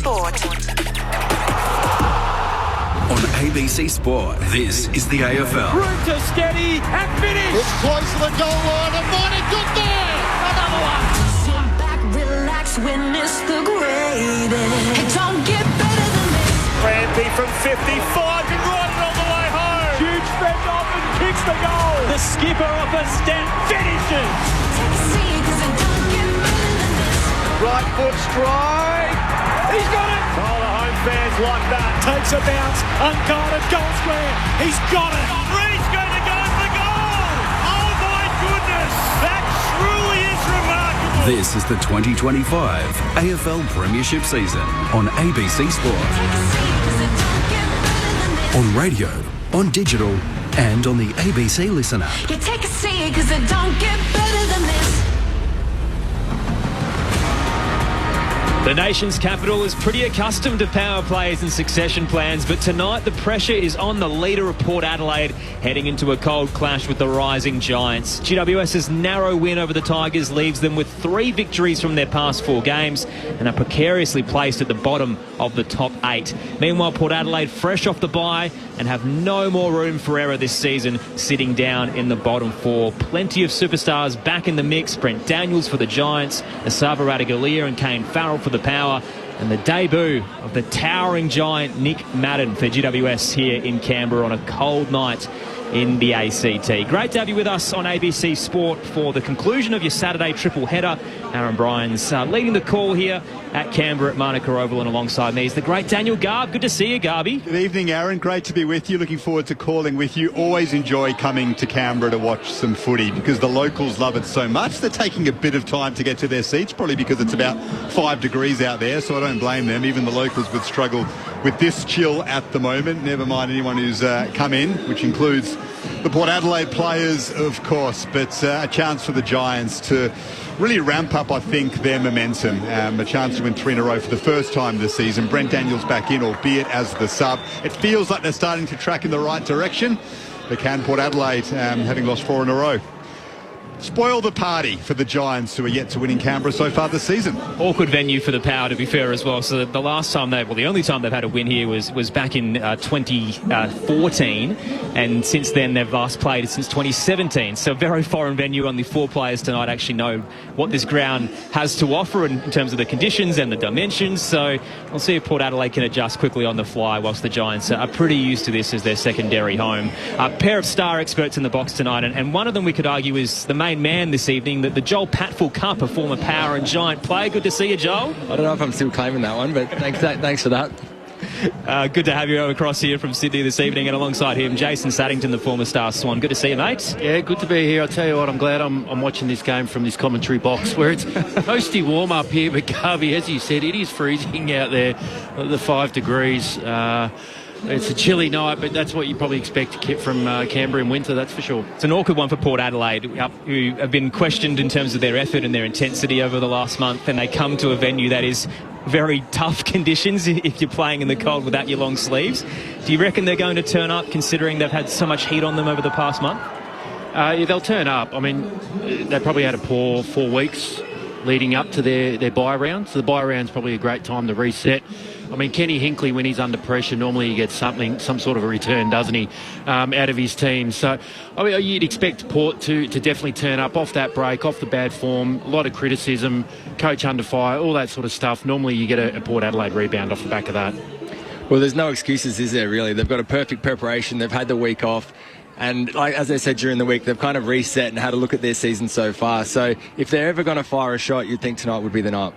Sport. On ABC Sport, this is the AFL. Route to steady and finish. It's close to the goal line and Marty good there. Another one. Sit back, relax, witness the greatest. It don't get better than this. Brandy from 55 can ride it all the way home. Huge fend off and kicks the goal. The skipper off a step finishes. Take a seat, 'cause it don't get better than this. Right foot strike. He's got it. Oh, the home fans like that. Takes a bounce. Unguarded. Goal square. He's got it. Reed's going to go for goal. Oh, my goodness. That truly is remarkable. This is the 2025 AFL Premiership season on ABC Sport. Take a seat, 'cause it don't get better than this. On radio, on digital, and on the ABC Listener. You take a seat, 'cause it don't get better than this. The nation's capital is pretty accustomed to power plays and succession plans, but tonight the pressure is on the leader of Port Adelaide, heading into a cold clash with the rising Giants. GWS's narrow win over the Tigers leaves them with 3 victories from their past 4 games and are precariously placed at the bottom of the top 8. Meanwhile, Port Adelaide fresh off the bye and have no more room for error this season, sitting down in the bottom 4. Plenty of superstars back in the mix. Brent Daniels for the Giants, Asava Radaglia and Kane Farrell for the Power, and the debut of the towering giant Nick Madden for GWS here in Canberra on a cold night in the ACT. Great to have you with us on ABC Sport for the conclusion of your Saturday triple header. Aaron Bryans leading the call here at Canberra at Manuka Oval, and alongside me is the great Daniel Garb. Good to see you, Garby. Good evening, Aaron. Great to be with you. Looking forward to calling with you. Always enjoy coming to Canberra to watch some footy because the locals love it so much. They're taking a bit of time to get to their seats, probably because it's about 5 degrees out there, so I don't blame them. Even the locals would struggle with this chill at the moment, never mind anyone who's come in, which includes the Port Adelaide players, of course, but a chance for the Giants to really ramp up, I think, their momentum. A chance to win 3 in a row for the first time this season. Brent Daniels back in, albeit as the sub. It feels like they're starting to track in the right direction. But can Port Adelaide, having lost 4 in a row, spoil the party for the Giants, who are yet to win in Canberra so far this season? Awkward venue for the Power, to be fair, as well. So the last time the only time they've had a win here was back in 2014, and since then they've last played since 2017. So a very foreign venue. Only 4 players tonight actually know what this ground has to offer in terms of the conditions and the dimensions. So we'll see if Port Adelaide can adjust quickly on the fly, whilst the Giants are pretty used to this as their secondary home. A pair of star experts in the box tonight, and one of them we could argue is the main man this evening, the Joel Patfull Cup, a former Power and Giant player. Good to see you, Joel. I don't know if I'm still claiming that one, but thanks for that. Good to have you across here from Sydney this evening, and alongside him, Jason Saddington, the former Star Swan. Good to see you, mate. Yeah, good to be here. I tell you what, I'm glad I'm watching this game from this commentary box where it's mostly warm up here, but Garvey, as you said, it is freezing out there, the 5 degrees. It's a chilly night, but that's what you probably expect from Canberra in winter, that's for sure. It's an awkward one for Port Adelaide, who have been questioned in terms of their effort and their intensity over the last month, and they come to a venue that is very tough conditions if you're playing in the cold without your long sleeves. Do you reckon they're going to turn up, considering they've had so much heat on them over the past month? Yeah, they'll turn up. I mean, they probably had a poor 4 weeks leading up to their bye round, so the bye round's probably a great time to reset. I mean, Kenny Hinkley, when he's under pressure, normally he gets some sort of a return, doesn't he, out of his team. So, I mean, you'd expect Port to definitely turn up off that break, off the bad form, a lot of criticism, coach under fire, all that sort of stuff. Normally you get a Port Adelaide rebound off the back of that. Well, there's no excuses, is there, really? They've got a perfect preparation. They've had the week off. And as I said during the week, they've kind of reset and had a look at their season so far. So if they're ever going to fire a shot, you'd think tonight would be the night.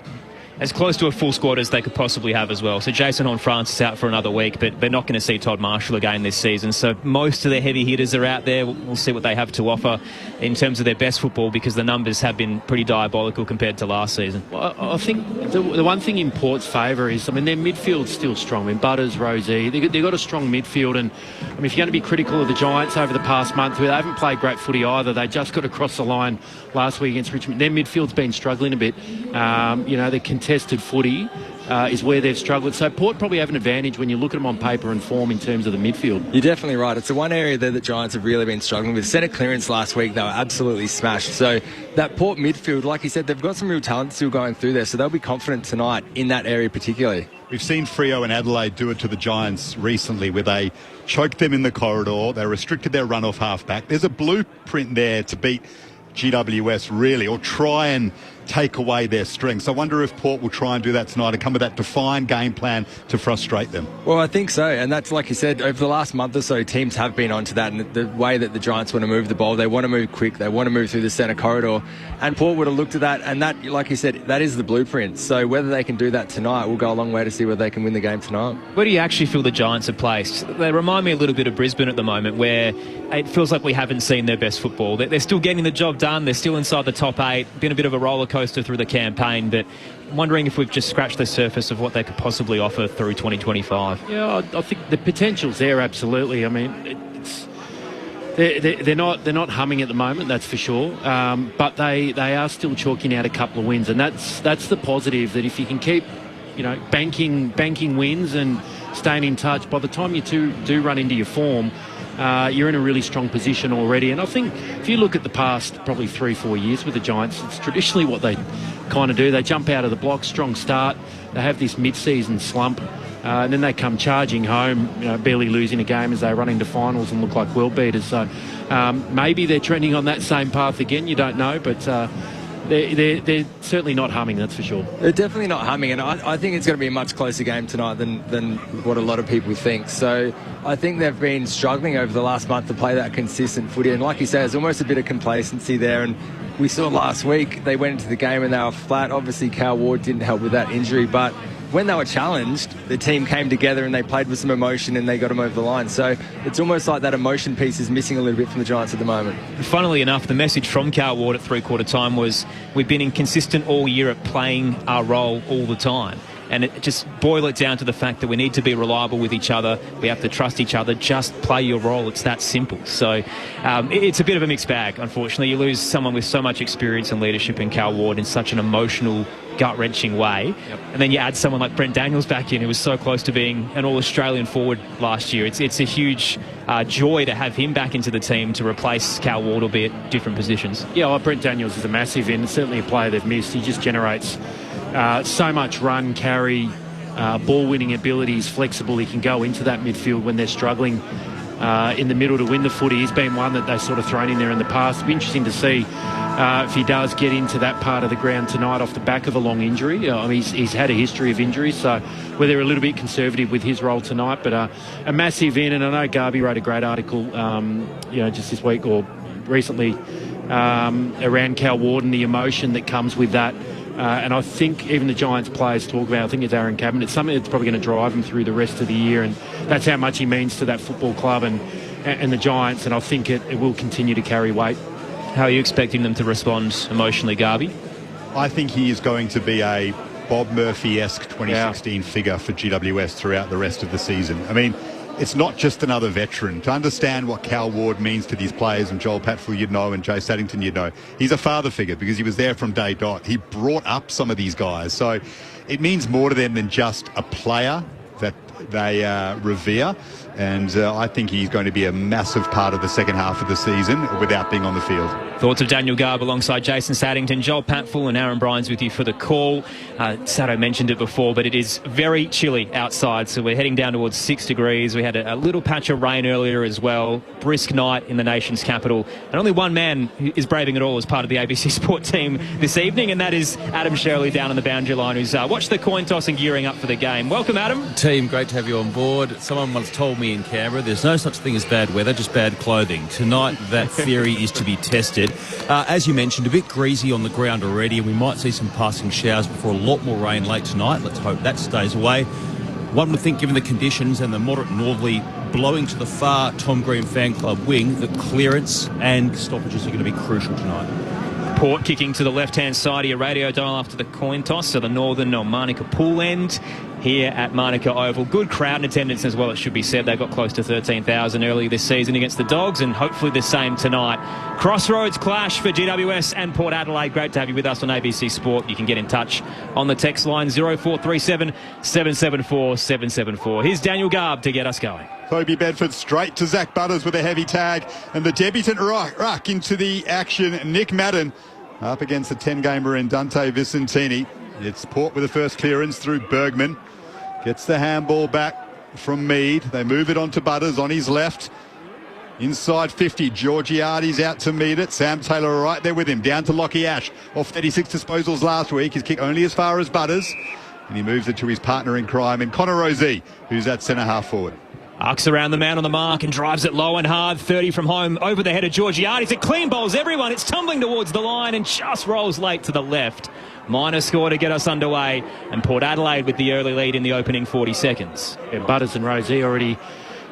As close to a full squad as they could possibly have as well. So Jason Horne-France is out for another week, but they're not going to see Todd Marshall again this season. So most of their heavy hitters are out there. We'll see what they have to offer in terms of their best football, because the numbers have been pretty diabolical compared to last season. Well, I think the one thing in Port's favour is, I mean, their midfield's still strong. I mean, Butters, Rosie, they've got a strong midfield. And I mean, if you're going to be critical of the Giants over the past month, who they haven't played great footy either, they just got across the line last week against Richmond. Their midfield's been struggling a bit. The contested footy is where they've struggled. So Port probably have an advantage when you look at them on paper and form in terms of the midfield. You're definitely right. It's the one area that the Giants have really been struggling with. Centre clearance last week, they were absolutely smashed. So that Port midfield, like you said, they've got some real talent still going through there. So they'll be confident tonight in that area particularly. We've seen Freo and Adelaide do it to the Giants recently where they choked them in the corridor. They restricted their run-off halfback. There's a blueprint there to beat GWS really, or try and take away their strengths. I wonder if Port will try and do that tonight and come with that defined game plan to frustrate them. Well, I think so, and that's like you said, over the last month or so, teams have been onto that, and the way that the Giants want to move the ball, they want to move quick, they want to move through the centre corridor, and Port would have looked at that, and that, like you said, that is the blueprint. So whether they can do that tonight will go a long way to see whether they can win the game tonight. Where do you actually feel the Giants are placed? They remind me a little bit of Brisbane at the moment, where it feels like we haven't seen their best football. They're still getting the job done, they're still inside the top 8, been a bit of a roller coaster through the campaign, but wondering if we've just scratched the surface of what they could possibly offer through 2025. Yeah, I think the potential's there, absolutely. I mean, they're not humming at the moment, that's for sure. But they are still chalking out a couple of wins, and that's the positive. That if you can keep, banking wins and staying in touch, by the time you do run into your form, you're in a really strong position already. And I think if you look at the past probably 3-4 years with the Giants, it's traditionally what they kind of do. They jump out of the block, strong start, they have this mid-season slump, and then they come charging home, barely losing a game as they run into finals and look like world beaters. So maybe they're trending on that same path again, you don't know, but they're certainly not humming, that's for sure. They're definitely not humming, and I think it's going to be a much closer game tonight than what a lot of people think. So I think they've been struggling over the last month to play that consistent footy, and like you say, there's almost a bit of complacency there, and we saw last week they went into the game and they were flat. Obviously Cal Ward didn't help with that injury, but when they were challenged, the team came together and they played with some emotion and they got them over the line. So it's almost like that emotion piece is missing a little bit from the Giants at the moment. Funnily enough, the message from Cal Ward at three-quarter time was, we've been inconsistent all year at playing our role all the time. And it just boil it down to the fact that we need to be reliable with each other. We have to trust each other. Just play your role. It's that simple. So it's a bit of a mixed bag, unfortunately. You lose someone with so much experience and leadership in Cal Ward in such an emotional, gut-wrenching way. Yep. And then you add someone like Brent Daniels back in, who was so close to being an All-Australian forward last year. It's a huge joy to have him back into the team to replace Cal Ward, albeit different positions. Yeah, well, Brent Daniels is a massive in. Certainly a player they've missed. He just generates so much run, carry, ball-winning abilities, flexible. He can go into that midfield when they're struggling in the middle to win the footy. He's been one that they've sort of thrown in there in the past. It'll be interesting to see if he does get into that part of the ground tonight off the back of a long injury. I mean, he's had a history of injuries, so whether they're a little bit conservative with his role tonight, but a massive in. And I know Garby wrote a great article, just this week or recently around Cal Ward and the emotion that comes with that. And I think even the Giants players talk about, I think it's Aaron Cabin, it's something that's probably going to drive him through the rest of the year, and that's how much he means to that football club and the Giants, and I think it will continue to carry weight. How are you expecting them to respond emotionally, Garby? I think he is going to be a Bob Murphy-esque 2016 figure for GWS throughout the rest of the season. I mean, it's not just another veteran. To understand what Cal Ward means to these players, and Joel Patfull you'd know, and Joe Saddington you'd know, he's a father figure because he was there from day dot. He brought up some of these guys. So it means more to them than just a player that they revere. And I think he's going to be a massive part of the second half of the season without being on the field. Thoughts of Daniel Garb alongside Jason Saddington, Joel Patfull and Aaron Bryans with you for the call. Sado mentioned it before, but it is very chilly outside, so we're heading down towards 6 degrees. We had a little patch of rain earlier as well. Brisk night in the nation's capital. And only one man is braving it all as part of the ABC Sport team this evening, and that is Adam Shirley down on the boundary line, who's watched the coin toss and gearing up for the game. Welcome, Adam. Team, great to have you on board. Someone once told me in Canberra there's no such thing as bad weather, just bad clothing. Tonight that theory is to be tested. As you mentioned, a bit greasy on the ground already, and we might see some passing showers before a lot more rain late tonight. Let's hope that stays away. One would think, given the conditions and the moderate northerly blowing to the far Tom Green fan club wing, that clearance and stoppages are going to be crucial tonight. Port kicking to the left-hand side of your radio dial after the coin toss, so the northern Manuka pool end. here at Manuka Oval. Good crowd in attendance as well, it should be said. They got close to 13,000 earlier this season against the Dogs, and hopefully the same tonight. Crossroads clash for GWS and Port Adelaide. Great to have you with us on ABC Sport. You can get in touch on the text line 0437 774 774. Here's Daniel Garb to get us going. Toby Bedford straight to Zach Butters with a heavy tag, and the debutant ruck into the action. Nick Madden up against the 10-gamer in Dante Vicentini. It's Port with the first clearance through Bergman. Gets the handball back from Mead. They move it on to Butters on his left. Inside 50, Georgiades out to meet it. Sam Taylor right there with him. Down to Lockie Ash. Off 36 disposals last week. His kick only as far as Butters. And he moves it to his partner in crime, and Connor Rosey, who's at centre-half forward. Arcs around the man on the mark and drives it low and hard. 30 from home over the head of Georgiades. It clean bowls everyone. It's tumbling towards the line and just rolls late to the left. Minor score to get us underway, and Port Adelaide with the early lead in the opening 40 seconds. Yeah, Butters and Rosé already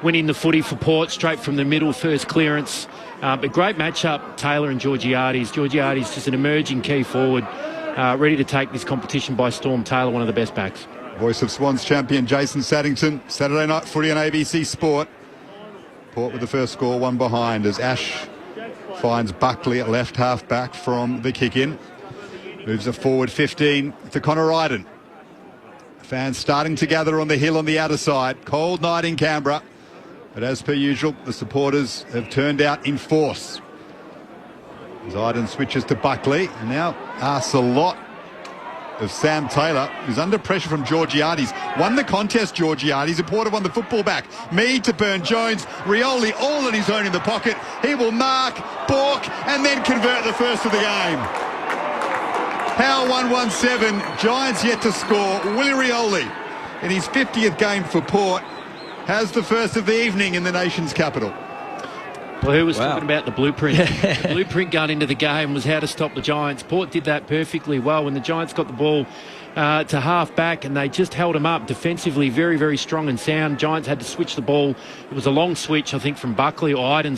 winning the footy for Port, straight from the middle, first clearance. But great matchup, Taylor and Georgiades. Georgiades just an emerging key forward, ready to take this competition by storm. Taylor, one of the best backs. Voice of Swans champion Jason Saddington. Saturday night footy on ABC Sport. Port with the first score, one behind, as Ash finds Buckley at left half back from the kick-in. Moves it forward 15 to Connor Ryden. Fans starting to gather on the hill on the outer side. Cold night in Canberra. But as per usual, the supporters have turned out in force. As Ryden switches to Buckley, and now asks a lot of Sam Taylor, who's under pressure from Georgiades. Won the contest, Georgiades. Porter won the football back. Mead to Burn-Jones. Rioli all on his own in the pocket. He will mark, balk, and then convert the first of the game. Power 117, Giants yet to score. Willie Rioli, in his 50th game for Port, has the first of the evening in the nation's capital. Well, who was talking about the blueprint? The blueprint going into the game was how to stop the Giants. Port did that perfectly well when the Giants got the ball to half back, and they just held them up defensively, very, very strong and sound. Giants had to switch the ball. It was a long switch, I think, from Buckley or Iden,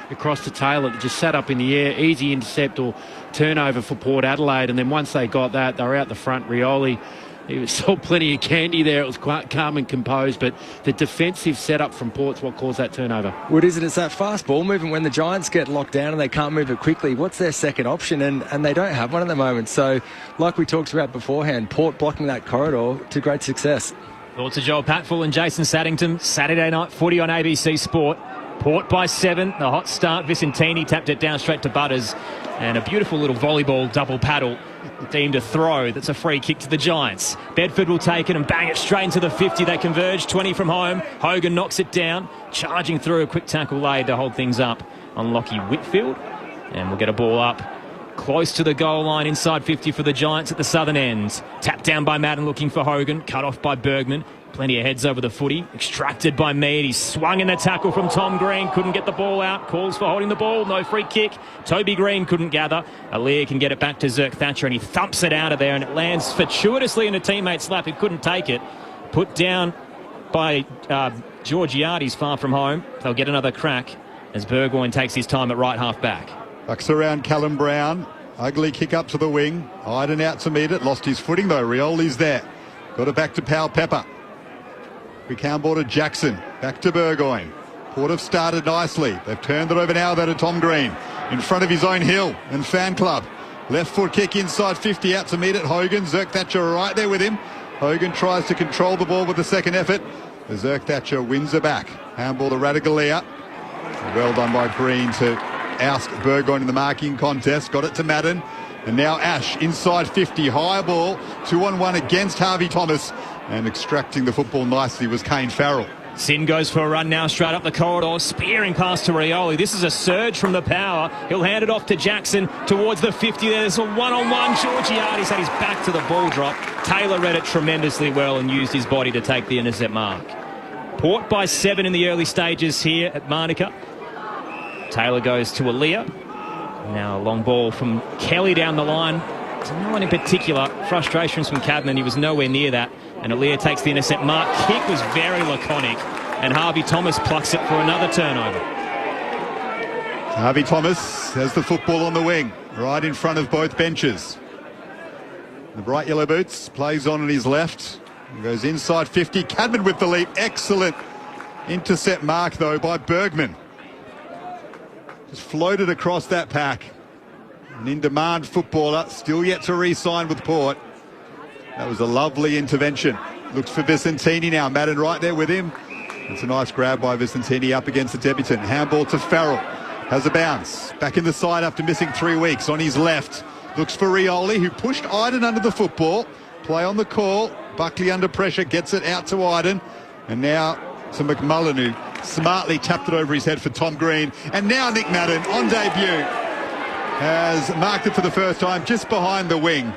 across to Taylor that just sat up in the air. Easy intercept or turnover for Port Adelaide, and then once they got that, they were out the front. Rioli, he sold plenty of candy there. It was quite calm and composed, but the defensive setup from Port's what caused that turnover. Well, it isn't. It's that fast ball movement when the Giants get locked down and they can't move it quickly. What's their second option? And they don't have one at the moment. So, like we talked about beforehand, Port blocking that corridor to great success. Thoughts of Joel Patfull and Jason Saddington. Saturday night footy on ABC Sport. Port by 7. The hot start. Vicentini tapped it down straight to Butters. And a beautiful little volleyball double paddle deemed a throw. That's a free kick to the Giants. Bedford will take it and bang it straight into the 50. They converge. 20 from home. Hogan knocks it down. Charging through, a quick tackle laid to hold things up on Lockie Whitfield. And we'll get a ball up close to the goal line, inside 50 for the Giants at the southern end. Tapped down by Madden looking for Hogan. Cut off by Bergman. Plenty of heads over the footy. Extracted by Mead. He swung in the tackle from Tom Green. Couldn't get the ball out. Calls for holding the ball. No free kick. Toby Green couldn't gather. Aaliyah can get it back to Zerk Thatcher, and he thumps it out of there, and it lands fortuitously in a teammate's lap. He couldn't take it. Put down by Georgiades far from home. They'll get another crack as Burgoyne takes his time at right half back. Bucks around Callum Brown. Ugly kick up to the wing. Iden out to meet it. Lost his footing though. Rioli's there. Got it back to Powell Pepper. Quick handball to Jackson. Back to Burgoyne. Port have started nicely. They've turned it over now though to Tom Green. In front of his own hill and fan club. Left foot kick inside 50 out to meet it. Hogan. Zerk Thatcher right there with him. Hogan tries to control the ball with the second effort. Zerk Thatcher wins it back. Handball to Radigalia. Well done by Green to oust Burgoyne in the marking contest. Got it to Madden. And now Ash inside 50. High ball. 2-on-1 against Harvey Thomas. And extracting the football nicely was Kane Farrell. Sin goes for a run now straight up the corridor. Spearing pass to Rioli. This is a surge from the power. He'll hand it off to Jackson towards the 50. There's a one-on-one. Georgiades had his back to the ball drop. Taylor read it tremendously well and used his body to take the intercept mark. Port by 7 in the early stages here at Manuka. Taylor goes to Aaliyah. Now a long ball from Kelly down the line. To no one in particular. Frustrations from Cadman. He was nowhere near that. And Aaliyah takes the intercept mark. Kick was very laconic. And Harvey Thomas plucks it for another turnover. Harvey Thomas has the football on the wing. Right in front of both benches. The bright yellow boots plays on his left. Goes inside 50. Cadman with the lead. Excellent intercept mark, though, by Bergman. Just floated across that pack. An in-demand footballer, still yet to re-sign with Port. That was a lovely intervention. Looks for Vicentini now. Madden right there with him. It's a nice grab by Vicentini up against the debutant. Handball to Farrell. Has a bounce. Back in the side after missing 3 weeks. On his left. Looks for Rioli, who pushed Iden under the football. Play on the call. Buckley under pressure. Gets it out to Iden. And now to McMullen, who smartly tapped it over his head for Tom Green. And now Nick Madden, on debut, has marked it for the first time just behind the wing.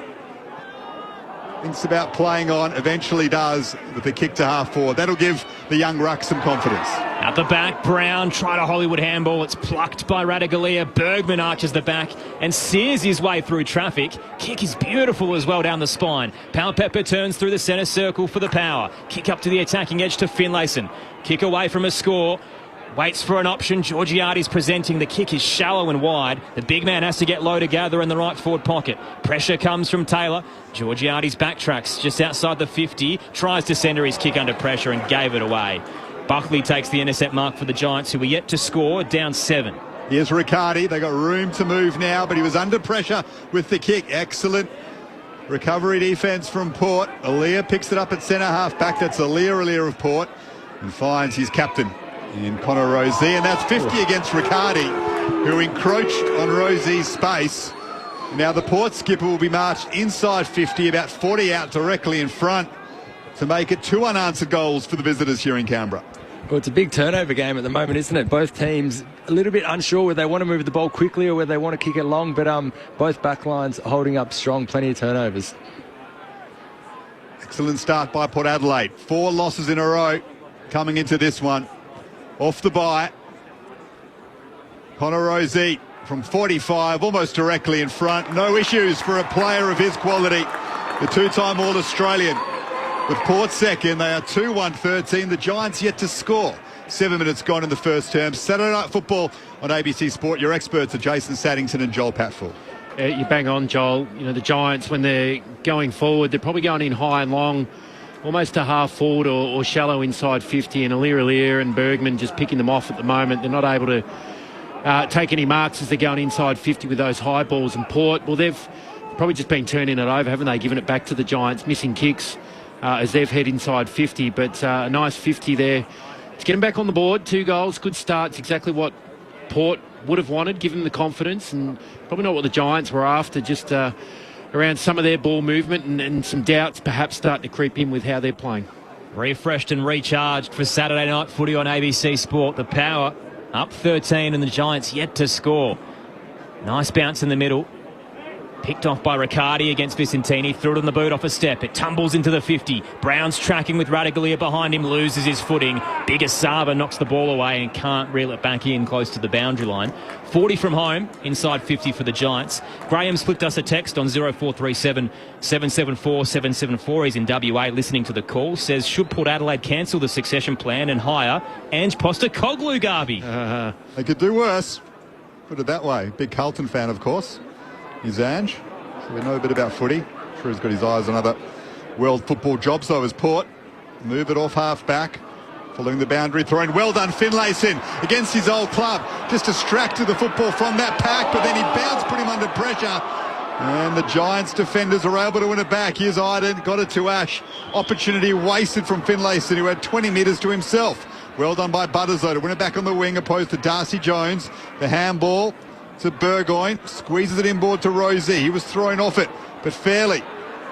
Thinks about playing on, eventually does with the kick to half forward. That'll give the young ruck some confidence. Out the back, Brown tried a Hollywood handball. It's plucked by Radaglia. Bergman arches the back and sears his way through traffic. Kick is beautiful as well down the spine. Powell-Pepper turns through the centre circle for the power. Kick up to the attacking edge to Finlayson. Kick away from a score. Waits for an option. Georgiades presenting. The kick is shallow and wide. The big man has to get low to gather in the right forward pocket. Pressure comes from Taylor. Georgiades backtracks just outside the 50. Tries to centre his kick under pressure and gave it away. Buckley takes the intercept mark for the Giants, who are yet to score, down 7. Here's Riccardi. They got room to move now, but he was under pressure with the kick. Excellent recovery defence from Port. Alia picks it up at centre half back. That's Alia of Port, and finds his captain in Connor Rosie, and that's 50 against Riccardi, who encroached on Rosie's space. Now the Port skipper will be marched inside 50, about 40 out directly in front, to make it 2 unanswered goals for the visitors here in Canberra. Well, it's a big turnover game at the moment, isn't it? Both teams a little bit unsure whether they want to move the ball quickly or whether they want to kick it long, but both backlines holding up strong, plenty of turnovers. Excellent start by Port Adelaide. 4 losses in a row coming into this one. Off the bye, Connor Rosie from 45, almost directly in front. No issues for a player of his quality. The 2-time All-Australian. With Port second, they are 2-1-13. The Giants yet to score. 7 minutes gone in the first term. Saturday Night Football on ABC Sport. Your experts are Jason Saddington and Joel Patfull. You bang on, Joel. You know, the Giants, when they're going forward, they're probably going in high and long, almost a half forward or shallow inside 50, and Alia and Bergman just picking them off at the moment. They're not able to take any marks as they're going inside 50 with those high balls. And Port, well, they've probably just been turning it over, haven't they? Giving it back to the Giants, missing kicks as they've head inside 50. But a nice 50 there to get them back on the board. 2 goals, good start. It's exactly what Port would have wanted, given them the confidence, and probably not what the Giants were after, just around some of their ball movement and some doubts perhaps starting to creep in with how they're playing. Refreshed and recharged for Saturday night footy on ABC Sport. The Power up 13 and the Giants yet to score. Nice bounce in the middle. Picked off by Riccardi against Vicentini. Threw it on the boot off a step. It tumbles into the 50. Brown's tracking with Radaglia behind him. Loses his footing. Big Asaba knocks the ball away and can't reel it back in close to the boundary line. 40 from home. Inside 50 for the Giants. Graham's flicked us a text on 0437 774 774. He's in WA listening to the call. Says, should Port Adelaide cancel the succession plan and hire Ange Postecoglou, Garvey? They could do worse. Put it that way. Big Carlton fan, of course. Is Ange, so we know a bit about footy. I'm sure he's got his eyes on other world football jobs, so is Port. Move it off half back, following the boundary throwing. Well done, Finlayson against his old club. Just distracted the football from that pack, but then he bounced, put him under pressure. And the Giants defenders are able to win it back. Here's Iden, got it to Ash. Opportunity wasted from Finlayson, who had 20 metres to himself. Well done by Butters, though, to win it back on the wing, opposed to Darcy Jones. The handball to Burgoyne, squeezes it inboard to Rosie. He was thrown off it, but fairly.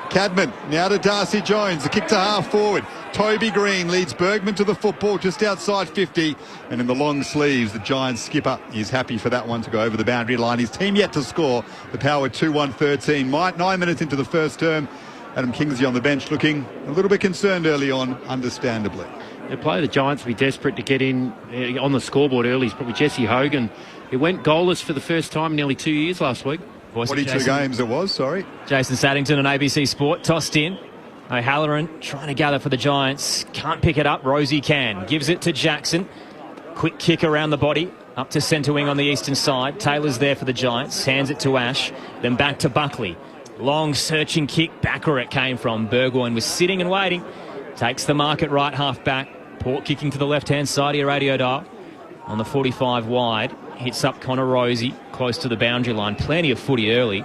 Cadman, now to Darcy Jones, the kick to half forward. Toby Green leads Bergman to the football just outside 50. And in the long sleeves, the Giants skipper is happy for that one to go over the boundary line. His team yet to score. The Power 2-1-13. 9 minutes into the first term. Adam Kingsley on the bench looking a little bit concerned early on, understandably. The player the Giants will be desperate to get in on the scoreboard early is probably Jesse Hogan. He went goalless for the first time in nearly 2 years last week. 42 games it was, sorry. Jason Saddington on ABC Sport, tossed in. O'Halloran trying to gather for the Giants. Can't pick it up. Rosie can. Gives it to Jackson. Quick kick around the body. Up to centre wing on the eastern side. Taylor's there for the Giants. Hands it to Ash. Then back to Buckley. Long searching kick, back where it came from. Burgoyne was sitting and waiting. Takes the mark at right half back. Port kicking to the left-hand side of your radio dial. On the 45 wide. Hits up Connor Rosie, close to the boundary line. Plenty of footy early.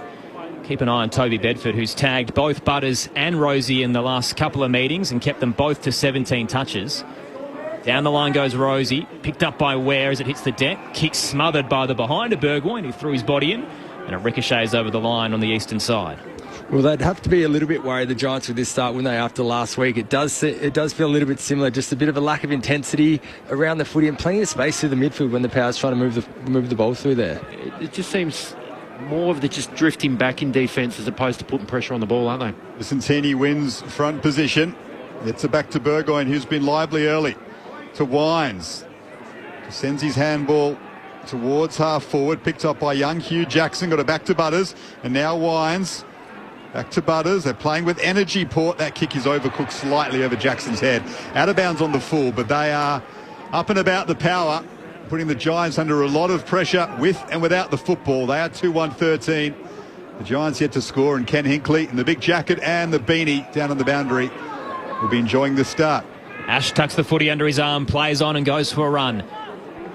Keep an eye on Toby Bedford, who's tagged both Butters and Rosie in the last couple of meetings and kept them both to 17 touches. Down the line goes Rosie, picked up by Ware as it hits the deck. Kick smothered by the behind of Burgoyne, who threw his body in, and it ricochets over the line on the eastern side. Well, they'd have to be a little bit worried, the Giants, with this start, wouldn't they, after last week? It does feel a little bit similar, just a bit of a lack of intensity around the footy and plenty of space through the midfield when the Power's trying to move the ball through there. It just seems more of the just drifting back in defence as opposed to putting pressure on the ball, aren't they? Vicentini wins front position. It's a back to Burgoyne, who's been lively early. To Wines. Sends his handball towards half forward. Picked up by young Hugh Jackson. Got it back to Butters. And now Wines. Back to Butters. They're playing with energy, Port. That kick is overcooked slightly over Jackson's head. Out of bounds on the full, but they are up and about the Power, putting the Giants under a lot of pressure with and without the football. They are 2-1-13. The Giants yet to score, and Ken Hinkley in the big jacket and the beanie down on the boundary will be enjoying the start. Ash tucks the footy under his arm, plays on and goes for a run.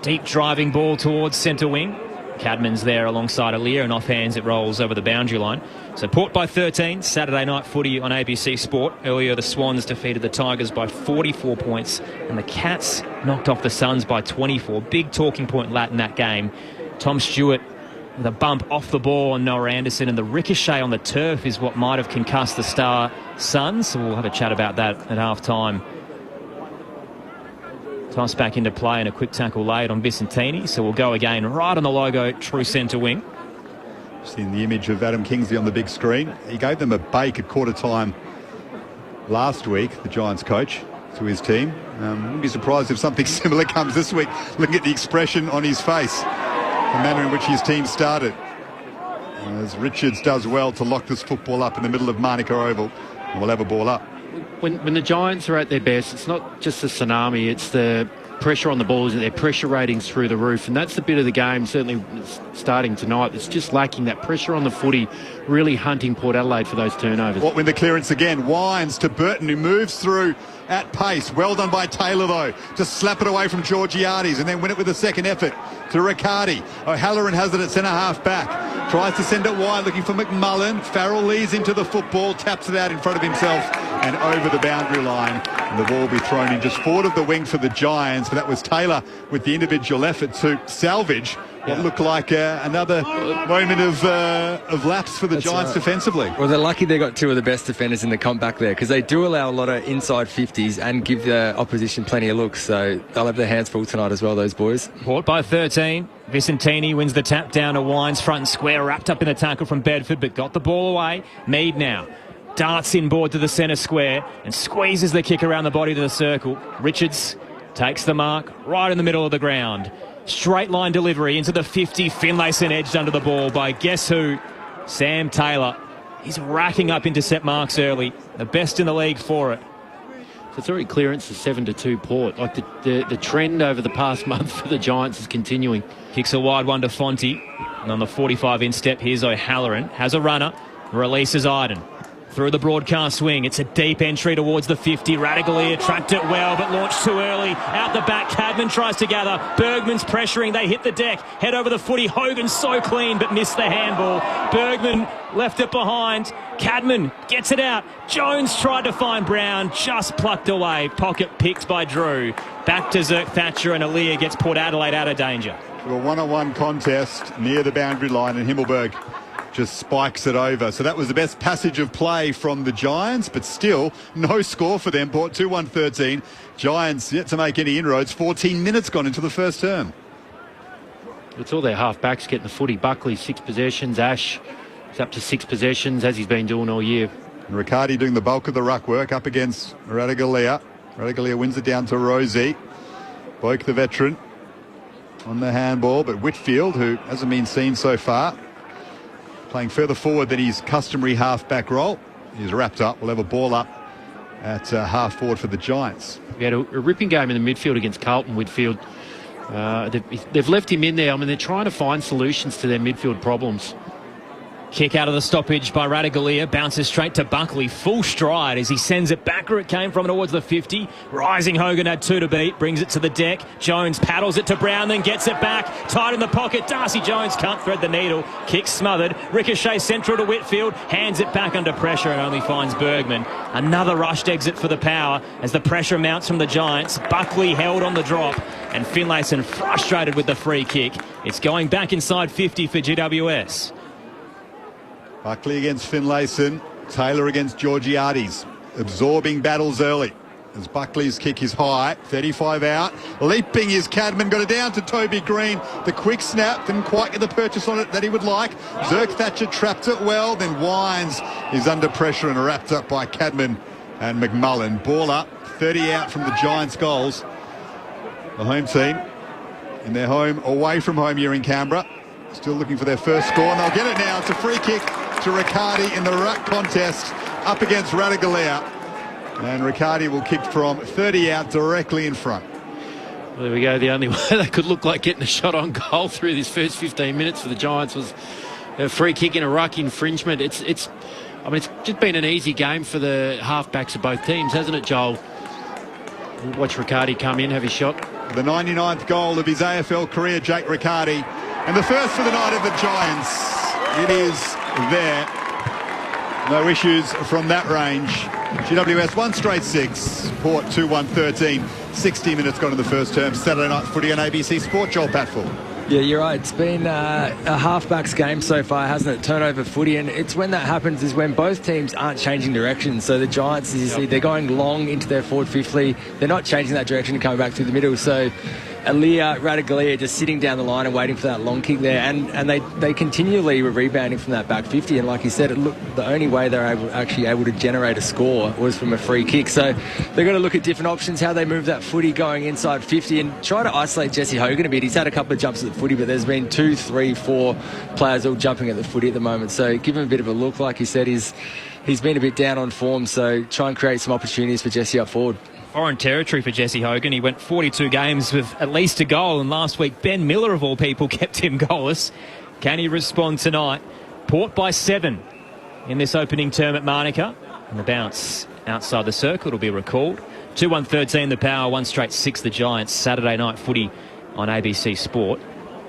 Deep driving ball towards centre wing. Cadman's there alongside Aaliyah, and off hands it rolls over the boundary line. So Port by 13, Saturday night footy on ABC Sport. Earlier the Swans defeated the Tigers by 44 points, and the Cats knocked off the Suns by 24. Big talking point lat in that game. Tom Stewart with a bump off the ball on Noah Anderson, and the ricochet on the turf is what might have concussed the Star Suns. So we'll have a chat about that at half-time. Toss back into play and a quick tackle laid on Vicentini. So we'll go again right on the logo, true centre wing. Seen the image of Adam Kingsley on the big screen. He gave them a bake at quarter time last week, the Giants coach, to his team. Wouldn't be surprised if something similar comes this week. Looking at the expression on his face, the manner in which his team started. As Richards does well to lock this football up in the middle of Manuka Oval. And we'll have a ball up. When the Giants are at their best, it's not just the tsunami, it's the pressure on the ball, isn't it? Their pressure ratings through the roof, and that's the bit of the game, certainly starting tonight, it's just lacking that pressure on the footy, really hunting Port Adelaide for those turnovers. What win the clearance again? Wines to Burton, who moves through at pace. Well done by Taylor, though, to slap it away from Georgiades and then win it with a second effort to Riccardi. O'Halloran has it at centre-half back. Tries to send it wide, looking for McMullen. Farrell leads into the football, taps it out in front of himself and over the boundary line. And the ball will be thrown in just forward of the wing for the Giants. But that was Taylor with the individual effort to salvage what looked like another moment of lapse for the Giants defensively. Well, they're lucky they got two of the best defenders in the comp back there, because they do allow a lot of inside 50s and give the opposition plenty of looks. So they'll have their hands full tonight as well, those boys. Port by 13. Vicentini wins the tap down to Wines, front and square, wrapped up in a tackle from Bedford, but got the ball away. Mead now darts inboard to the centre square and squeezes the kick around the body to the circle. Richards takes the mark right in the middle of the ground. Straight line delivery into the 50. Finlayson edged under the ball by guess who? Sam Taylor. He's racking up intercept marks early. The best in the league for it. So it's already clearance to 7-2 Port. Like the trend over the past month for the Giants is continuing. Kicks a wide one to Fonte. And on the 45 instep, here's O'Halloran. Has a runner. Releases Iden. Through the broadcast swing, it's a deep entry towards the 50. Radically tracked it well, but launched too early. Out the back, Cadman tries to gather. Bergman's pressuring, they hit the deck. Head over the footy, Hogan so clean, but missed the handball. Bergman left it behind. Cadman gets it out. Jones tried to find Brown, just plucked away. Pocket picked by Drew. Back to Zerk Thatcher, and Aaliyah gets Port Adelaide out of danger. To a one-on-one contest near the boundary line, and Himmelberg just spikes it over. So that was the best passage of play from the Giants, but still no score for them. Port 2-1-13. Giants yet to make any inroads. 14 minutes gone into the first term. It's all their half-backs getting the footy. Buckley, 6 possessions. Ash is up to 6 possessions, as he's been doing all year. And Riccardi doing the bulk of the ruck work up against Radaglia. Radaglia wins it down to Rosie. Boak, the veteran, on the handball, but Whitfield, who hasn't been seen so far, playing further forward than his customary half-back role. He's wrapped up. We'll have a ball up at half-forward for the Giants. We had a ripping game in the midfield against Carlton, Whitfield. They've left him in there. I mean, they're trying to find solutions to their midfield problems. Kick out of the stoppage by Radaglia, bounces straight to Buckley, full stride as he sends it back where it came from towards the 50. Rising Hogan had 2 to beat, brings it to the deck. Jones paddles it to Brown, then gets it back, tight in the pocket. Darcy Jones can't thread the needle, kick smothered. Ricochet central to Whitfield, hands it back under pressure and only finds Bergman. Another rushed exit for the Power as the pressure mounts from the Giants. Buckley held on the drop and Finlayson frustrated with the free kick. It's going back inside 50 for GWS. Buckley against Finlayson, Taylor against Georgiades, absorbing battles early as Buckley's kick is high, 35 out, leaping is Cadman, got it down to Toby Green, the quick snap, didn't quite get the purchase on it that he would like. Zerk Thatcher trapped it well, then Wines is under pressure and wrapped up by Cadman and McMullen. Ball up, 30 out from the Giants' goals. The home team in their home, away from home here in Canberra, still looking for their first score, and they'll get it now. It's a free kick to Riccardi in the ruck contest up against Radaglia. And Riccardi will kick from 30 out directly in front. Well, there we go. The only way they could look like getting a shot on goal through this first 15 minutes for the Giants was a free kick in a ruck infringement. It's just been an easy game for the halfbacks of both teams, hasn't it, Joel? Watch Riccardi come in, have his shot. The 99th goal of his AFL career, Jake Riccardi. And the first for the night of the Giants. It is there. No issues from that range. GWS 1 straight 6. Port 2-1-13. 60 minutes gone in the first term. Saturday night footy on ABC Sport. Joel Patfull. Yeah, you're right. It's been a halfbacks game so far, hasn't it? Turnover footy, and it's when that happens is when both teams aren't changing direction. So the Giants, as you see, they're going long into their forward fifthly. They're not changing that direction and coming back through the middle. So Alia, Radaglia just sitting down the line and waiting for that long kick there, and they continually were rebounding from that back 50, and like you said, the only way they're actually able to generate a score was from a free kick. So they've got to look at different options, how they move that footy going inside 50 and try to isolate Jesse Hogan a bit. He's had a couple of jumps at the footy, but there's been 2, 3, 4 players all jumping at the footy at the moment, so give him a bit of a look. Like you said, he's been a bit down on form, so try and create some opportunities for Jesse up forward. Foreign territory for Jesse Hogan. He went 42 games with at least a goal, and last week Ben Miller, of all people, kept him goalless. Can he respond tonight? Port by 7 in this opening term at Manuka, and the bounce outside the circle, it'll be recalled. 2-1-13 the Power, 1 straight 6 the Giants. Saturday night footy on ABC Sport.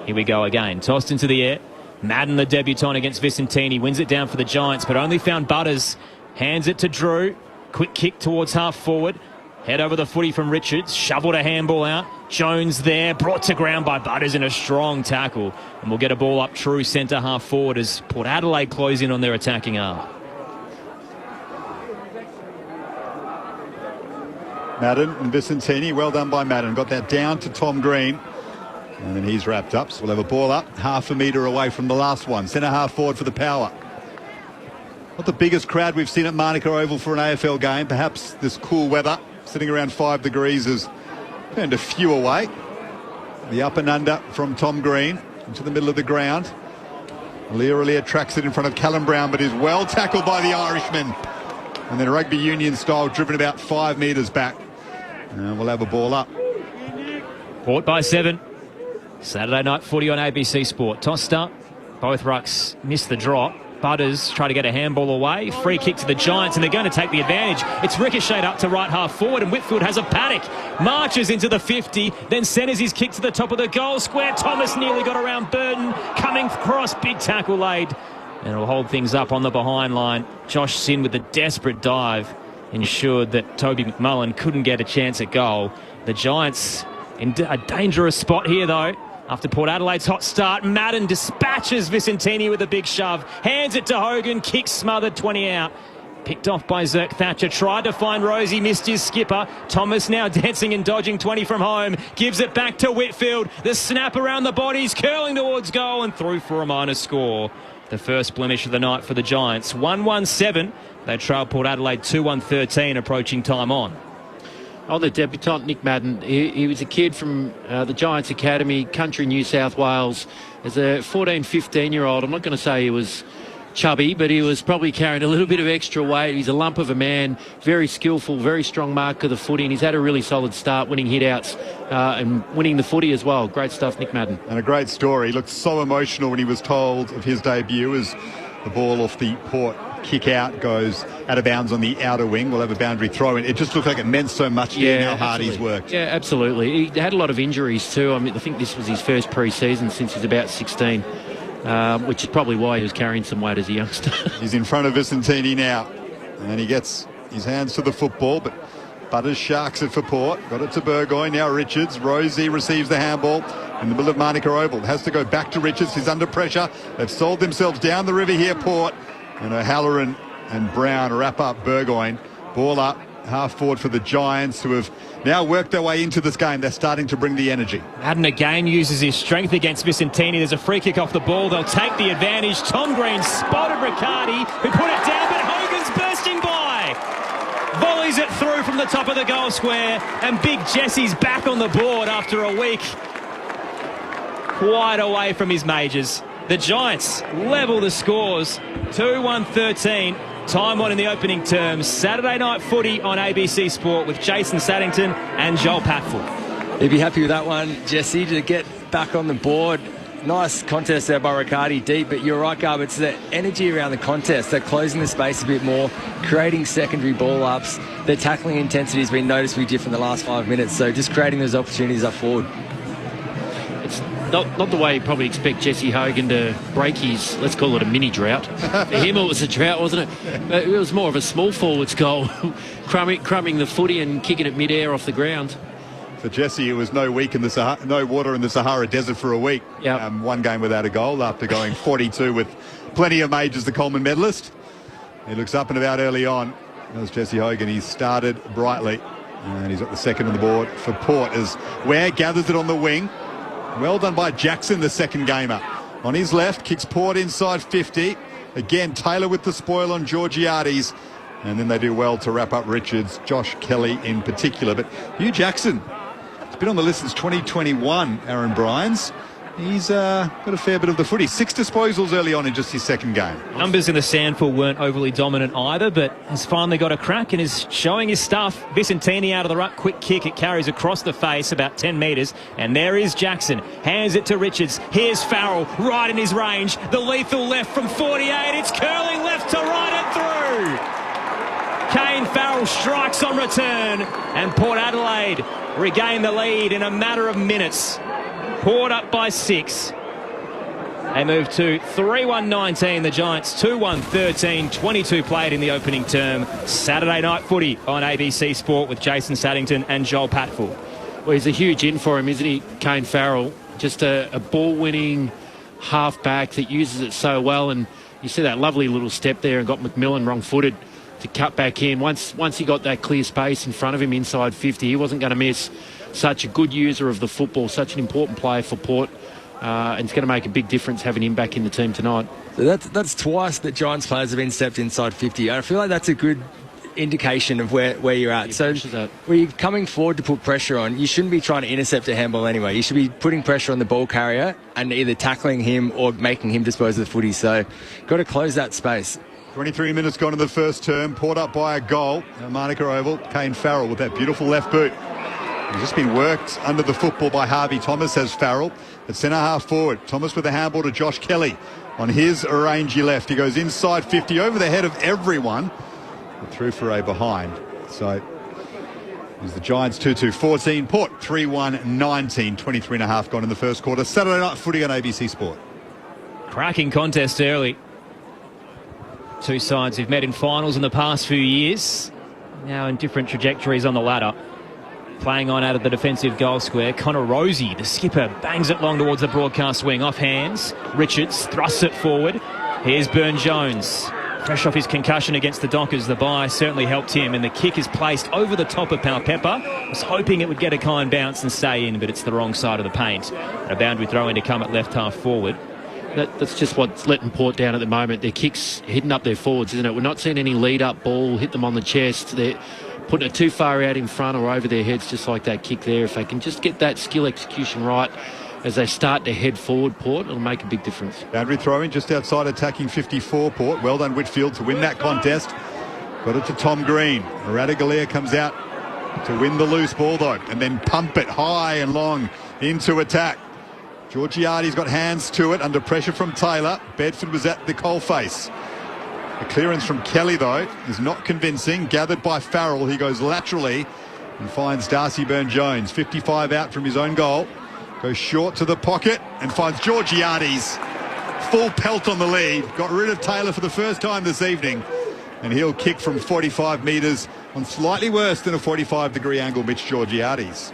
Here we go again. Tossed into the air. Madden, the debutant against Vicentini, wins it down for the Giants, but only found Butters. Hands it to Drew. Quick kick towards half forward. Head over the footy from Richards. Shoveled a handball out. Jones there. Brought to ground by Butters in a strong tackle. And we'll get a ball up true centre half forward as Port Adelaide close in on their attacking arm. Madden and Vicentini. Well done by Madden. Got that down to Tom Green. And then he's wrapped up. So we'll have a ball up. Half a metre away from the last one. Centre half forward for the Power. Not the biggest crowd we've seen at Manuka Oval for an AFL game. Perhaps this cool weather, sitting around 5 degrees, has turned a few away. The up and under from Tom Green into the middle of the ground. Alia tracks it in front of Callum Brown, but is well tackled by the Irishman. And then rugby union style, driven about 5 metres back. And we'll have a ball up. Port by 7. Saturday night footy on ABC Sport. Tossed up. Both rucks missed the drop. Butters try to get a handball away. Free kick to the Giants, and they're going to take the advantage. It's ricocheted up to right half forward, and Whitfield has a paddock. Marches into the 50, then centres his kick to the top of the goal square. Thomas nearly got around Burton. Coming across, big tackle laid. And it'll hold things up on the behind line. Josh Sin with a desperate dive ensured that Toby McMullen couldn't get a chance at goal. The Giants in a dangerous spot here, though. After Port Adelaide's hot start, Madden dispatches Vicentini with a big shove. Hands it to Hogan, kick smothered, 20 out. Picked off by Zerk Thatcher, tried to find Rosie, missed his skipper. Thomas now dancing and dodging 20 from home. Gives it back to Whitfield. The snap around the bodies, curling towards goal and through for a minor score. The first blemish of the night for the Giants. 1-1-7. They trail Port Adelaide 2-1-13, approaching time on. Oh, the debutant, Nick Madden. He was a kid from the Giants Academy, country New South Wales. As a 14, 15-year-old, I'm not going to say he was chubby, but he was probably carrying a little bit of extra weight. He's a lump of a man, very skillful, very strong mark of the footy, and he's had a really solid start, winning hit-outs and winning the footy as well. Great stuff, Nick Madden. And a great story. He looked so emotional when he was told of his debut as The ball off the Port kick out goes out of bounds on the outer wing. We'll have a boundary throw in. It just looked like it meant so much to him how hard he's worked. Yeah, absolutely. He had a lot of injuries too. I mean, I think this was his first pre-season since he's about 16, which is probably why he was carrying some weight as a youngster. He's in front of Vicentini now, and then he gets his hands to the football, but Butters sharks it for Port. Got it to Burgoyne. Now Richards. Rosie receives the handball in the middle of Manuka Oval. Has to go back to Richards. He's under pressure. They've sold themselves down the river here, Port. And O'Halloran and Brown wrap up Burgoyne. Ball up, half forward for the Giants, who have now worked their way into this game. They're starting to bring the energy. Madden again uses his strength against Vicentini. There's a free kick off the ball. They'll take the advantage. Tom Green spotted Riccardi, who put it down, but Hogan's bursting by. Volleys it through from the top of the goal square, and Big Jesse's back on the board after a week quite away from his majors. The Giants level the scores, 2-1-13. Time on in the opening term. Saturday night footy on ABC Sport with Jason Saddington and Joel Patfull. You'd be happy with that one, Jesse, to get back on the board. Nice contest there by Riccardi deep, but you're right, Garb, it's the energy around the contest. They're closing the space a bit more, creating secondary ball ups. Their tackling intensity has been noticeably different the last 5 minutes, so just creating those opportunities up forward. It's not the way you probably expect Jesse Hogan to break his, let's call it a mini drought. For him it was a drought, wasn't it? But it was more of a small forwards goal, crumbing the footy and kicking it mid-air off the ground. For Jesse, it was no water in the Sahara Desert for a week. Yep. One game without a goal after going 42 with plenty of majors, the Coleman medalist. He looks up and about early on. There's Jesse Hogan. He started brightly, and he's got the second on the board for Port as Ware gathers it on the wing. Well done by Jackson, the second gamer. On his left, kicks Port inside 50. Again, Taylor with the spoil on Georgiades. And then they do well to wrap up Richards, Josh Kelly in particular. But Hugh Jackson, been on the list since 2021, Aaron Bryans. He's got a fair bit of the footy. 6 disposals early on in just his second game. Numbers in the Sandful weren't overly dominant either, but has finally got a crack and is showing his stuff. Vicentini out of the ruck, quick kick. It carries across the face about 10 metres. And there is Jackson. Hands it to Richards. Here's Farrell, right in his range. The lethal left from 48. It's curling left to right and through. Kane Farrell strikes on return, and Port Adelaide regain the lead in a matter of minutes. Port up by 6. They move to 3-1-19. The Giants 2-1-13. 22 played in the opening term. Saturday night footy on ABC Sport with Jason Saddington and Joel Patfull. Well, he's a huge in for him, isn't he, Kane Farrell? Just a ball-winning half-back that uses it so well. And you see that lovely little step there and got McMillan wrong-footed to cut back in. Once he got that clear space in front of him inside 50, he wasn't going to miss. Such a good user of the football, such an important player for Port, and it's going to make a big difference having him back in the team tonight. So that's twice that Giants players have been stepped inside 50. I feel like that's a good indication of where you're at. So where you're coming forward to put pressure on, you shouldn't be trying to intercept a handball anyway. You should be putting pressure on the ball carrier and either tackling him or making him dispose of the footy. So got to close that space. 23 minutes gone in the first term. Port up by a goal. Manuka Oval. Kane Farrell with that beautiful left boot. He's just been worked under the football by Harvey Thomas, says Farrell. At centre half forward. Thomas with a handball to Josh Kelly. On his rangy left. He goes inside 50 over the head of everyone. But through for a behind. So is the Giants 2-2-14. Port 3-1-19. 23 and a half gone in the first quarter. Saturday night footy on ABC Sport. Cracking contest early. Two sides who've met in finals in the past few years. Now in different trajectories on the ladder. Playing on out of the defensive goal square. Connor Rosie, the skipper, bangs it long towards the broadcast wing. Off hands. Richards thrusts it forward. Here's Burn-Jones. Fresh off his concussion against the Dockers. The bye certainly helped him. And the kick is placed over the top of Palpepper. Was hoping it would get a kind bounce and stay in, but it's the wrong side of the paint. And a boundary throw in to come at left half forward. That's just what's letting Port down at the moment. Their kicks hitting up their forwards, isn't it? We're not seeing any lead-up ball hit them on the chest. They're putting it too far out in front or over their heads, just like that kick there. If they can just get that skill execution right as they start to head forward, Port, it'll make a big difference. Boundary throw-in just outside attacking 54, Port. Well done, Whitfield, to win that contest. Got it to Tom Green. Radaglia comes out to win the loose ball, though, and then pump it high and long into attack. Georgiades got hands to it under pressure from Taylor. Bedford was at the coalface. The clearance from Kelly, though, is not convincing. Gathered by Farrell. He goes laterally and finds Darcy Byrne-Jones. 55 out from his own goal. Goes short to the pocket and finds Georgiades. Full pelt on the lead. Got rid of Taylor for the first time this evening. And he'll kick from 45 metres on slightly worse than a 45-degree angle, Mitch Georgiades.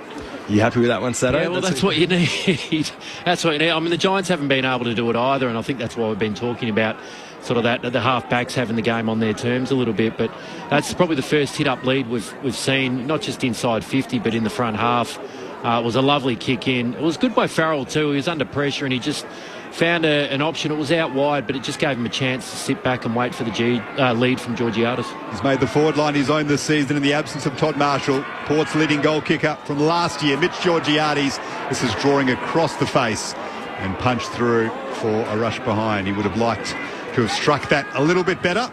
You happy with that one, Sato? Yeah, well, that's what you need. That's what you need. I mean, the Giants haven't been able to do it either, and I think that's why we've been talking about sort of that, the half-backs having the game on their terms a little bit. But that's probably the first hit-up lead we've seen, not just inside 50, but in the front half. It was a lovely kick in. It was good by Farrell too. He was under pressure and he just found an option. It was out wide, but it just gave him a chance to sit back and wait for the lead from Georgiades. He's made the forward line his own this season in the absence of Todd Marshall. Port's leading goal kicker from last year, Mitch Georgiades. This is drawing across the face and punched through for a rush behind. He would have liked to have struck that a little bit better.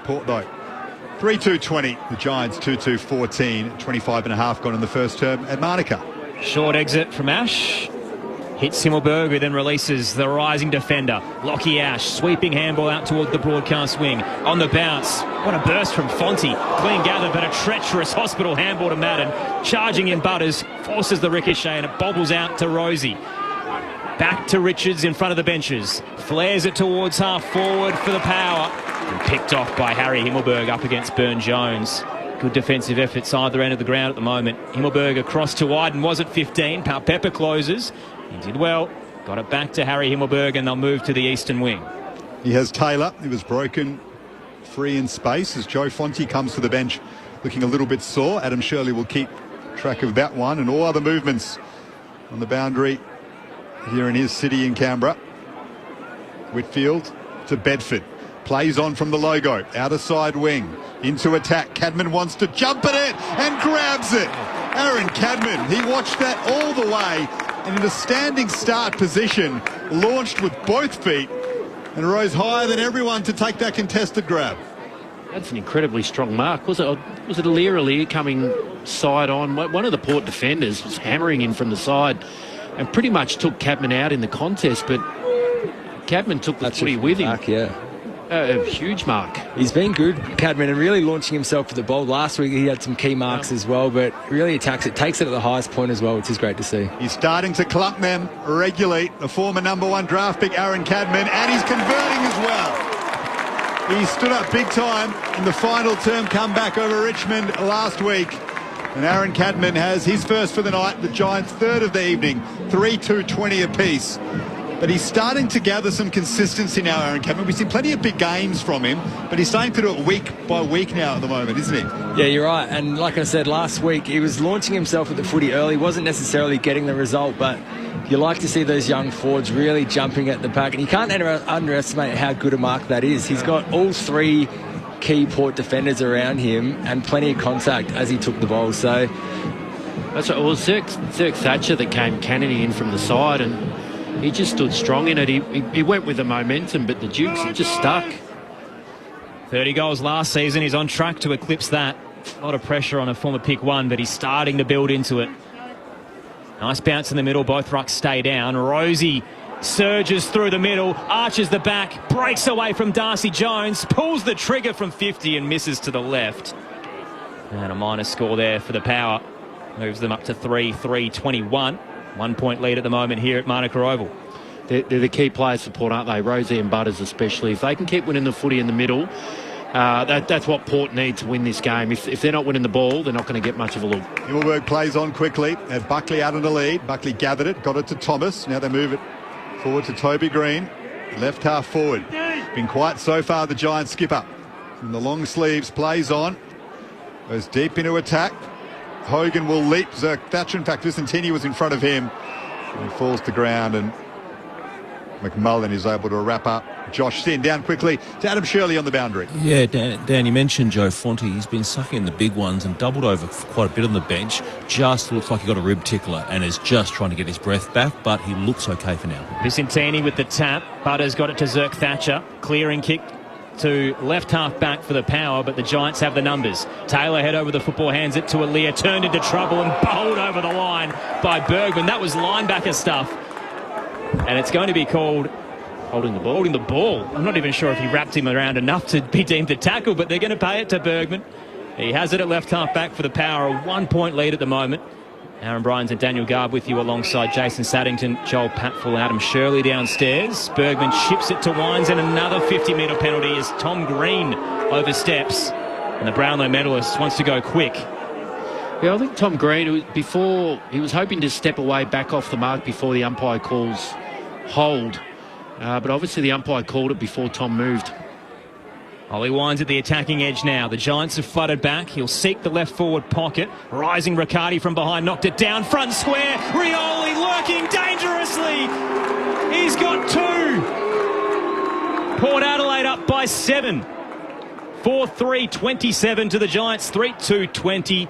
Port, though, 3-2-20. The Giants 2-2-14. 25 and a half gone in the first term at Manuka. Short exit from Ash. Hits Himmelberg, who then releases the rising defender. Lockie Ash, sweeping handball out toward the broadcast wing. On the bounce. What a burst from Fonte. Clean gathered, but a treacherous hospital handball to Madden. Charging in Butters, forces the ricochet, and it bobbles out to Rosie. Back to Richards in front of the benches. Flares it towards half forward for the power. And picked off by Harry Himmelberg up against Byrne-Jones. Good defensive efforts either end of the ground at the moment. Himmelberg across to Wyden, was at 15. Pepper closes. He did well. Got it back to Harry Himmelberg, and they'll move to the eastern wing. He has Taylor. He was broken free in space as Joe Fonte comes to the bench looking a little bit sore. Adam Shirley will keep track of that one and all other movements on the boundary here in his city in Canberra. Whitfield to Bedford. Plays on from the logo. Outer side wing. Into attack. Cadman wants to jump at it and grabs it. Aaron Cadman, he watched that all the way and in a standing start position, launched with both feet and rose higher than everyone to take that contested grab. That's an incredibly strong mark. Was it Aliir coming side on? One of the Port defenders was hammering in from the side and pretty much took Cadman out in the contest, but Cadman took the footy with him. Mark, yeah. A huge mark. He's been good, Cadman, and really launching himself for the ball. Last week he had some key marks as well, but really attacks it, takes it at the highest point as well, which is great to see. He's starting to clump them regularly. The former #1 draft pick Aaron Cadman, and he's converting as well. He stood up big time in the final term comeback over Richmond last week. And Aaron Cadman has his first for the night, the Giants' third of the evening, 3-2-20 apiece. But he's starting to gather some consistency now, Aaron Cadman. We've seen plenty of big games from him, but he's starting to do it week by week now at the moment, isn't he? Yeah, you're right. And like I said last week, he was launching himself at the footy early, wasn't necessarily getting the result, but you like to see those young forwards really jumping at the pack. And you can't underestimate how good a mark that is. He's got all three key Port defenders around him and plenty of contact as he took the ball. So that's what it was. Zirk Thatcher that came cannoning in from the side, and he just stood strong in it. He went with the momentum, but the Dukes just stuck. 30 goals last season. He's on track to eclipse that. A lot of pressure on a former pick one, but he's starting to build into it. Nice bounce in the middle. Both rucks stay down. Rosie surges through the middle, arches the back, breaks away from Darcy Jones, pulls the trigger from 50 and misses to the left. And a minus score there for the Power. Moves them up to 3-3-21. 1 point lead at the moment here at Manuka Oval. They're the key players for Port, aren't they? Rosie and Butters especially. If they can keep winning the footy in the middle, that's what Port need to win this game. If they're not winning the ball, they're not going to get much of a look. Himmelberg plays on quickly. Has Buckley out in the lead. Buckley gathered it, got it to Thomas. Now they move it forward to Toby Green. Left half forward. Been quiet so far, the Giants skipper. From the long sleeves, plays on. Goes deep into attack. Hogan will leap Zirk Thatcher. In fact, Vicentini was in front of him. And he falls to ground, and McMullen is able to wrap up. Josh Sin down quickly to Adam Shirley on the boundary. Yeah, Dan, you mentioned Joe Fonte. He's been sucking the big ones and doubled over quite a bit on the bench. Just looks like he got a rib tickler and is just trying to get his breath back, but he looks okay for now. Vicentini with the tap. Butters got it to Zirk Thatcher. Clearing kick to left half back for the Power, but the Giants have the numbers. Taylor head over the football, hands it to Aliir, turned into trouble and bowled over the line by Bergman. That was linebacker stuff. And it's going to be called Holding the ball. holding the ball. I'm not even sure if he wrapped him around enough to be deemed a tackle, but they're going to pay it to Bergman. He has it at left half back for the Power, a 1 point lead at the moment. Aaron Bryans and Daniel Garb with you alongside Jason Saddington, Joel Patfull, Adam Shirley downstairs. Bergman chips it to Wines, and another 50-metre penalty as Tom Green oversteps. And the Brownlow medalist wants to go quick. Yeah, I think Tom Green, before he was hoping to step away back off the mark before the umpire calls hold. But obviously the umpire called it before Tom moved. Ollie Wines at the attacking edge now. The Giants have flooded back. He'll seek the left forward pocket. Rising Riccardi from behind, knocked it down. Front square. Rioli lurking dangerously. He's got 2. Port Adelaide up by 7. 4-3-27 to the Giants. 3-2-20.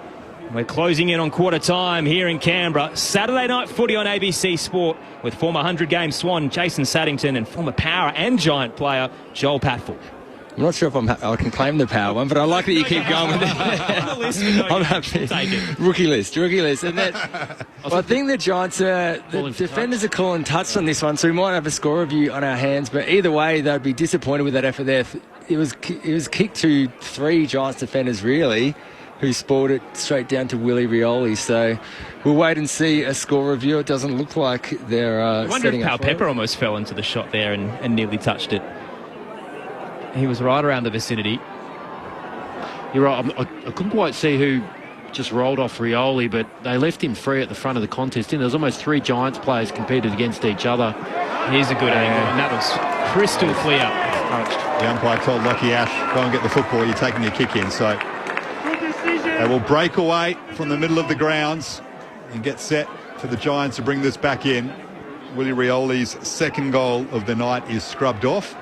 We're closing in on quarter time here in Canberra. Saturday night footy on ABC Sport with former 100-game Swan Jason Saddington and former Power and Giant player Joel Patfull. I'm not sure if I can claim the Power one, but I like that you keep going with it. I'm happy. Take it. Rookie list. And that, I think the Giants, the defenders are calling touch on this one, so we might have a score review on our hands. But either way, they'd be disappointed with that effort there. It was kicked to 3 Giants defenders, really, who spoiled it straight down to Willie Rioli. So we'll wait and see a score review. It doesn't look like they're I wonder setting if up. Pepper almost fell into the shot there and nearly touched it. He was right around the vicinity. You're right. I couldn't quite see who just rolled off Rioli, but they left him free at the front of the contest. There was almost 3 Giants players competed against each other. Here's a good angle, and that was crystal clear. The umpire told Lockie Ash, go and get the football, you're taking your kick in. So they will break away from the middle of the grounds and get set for the Giants to bring this back in. Willie Rioli's second goal of the night is scrubbed off.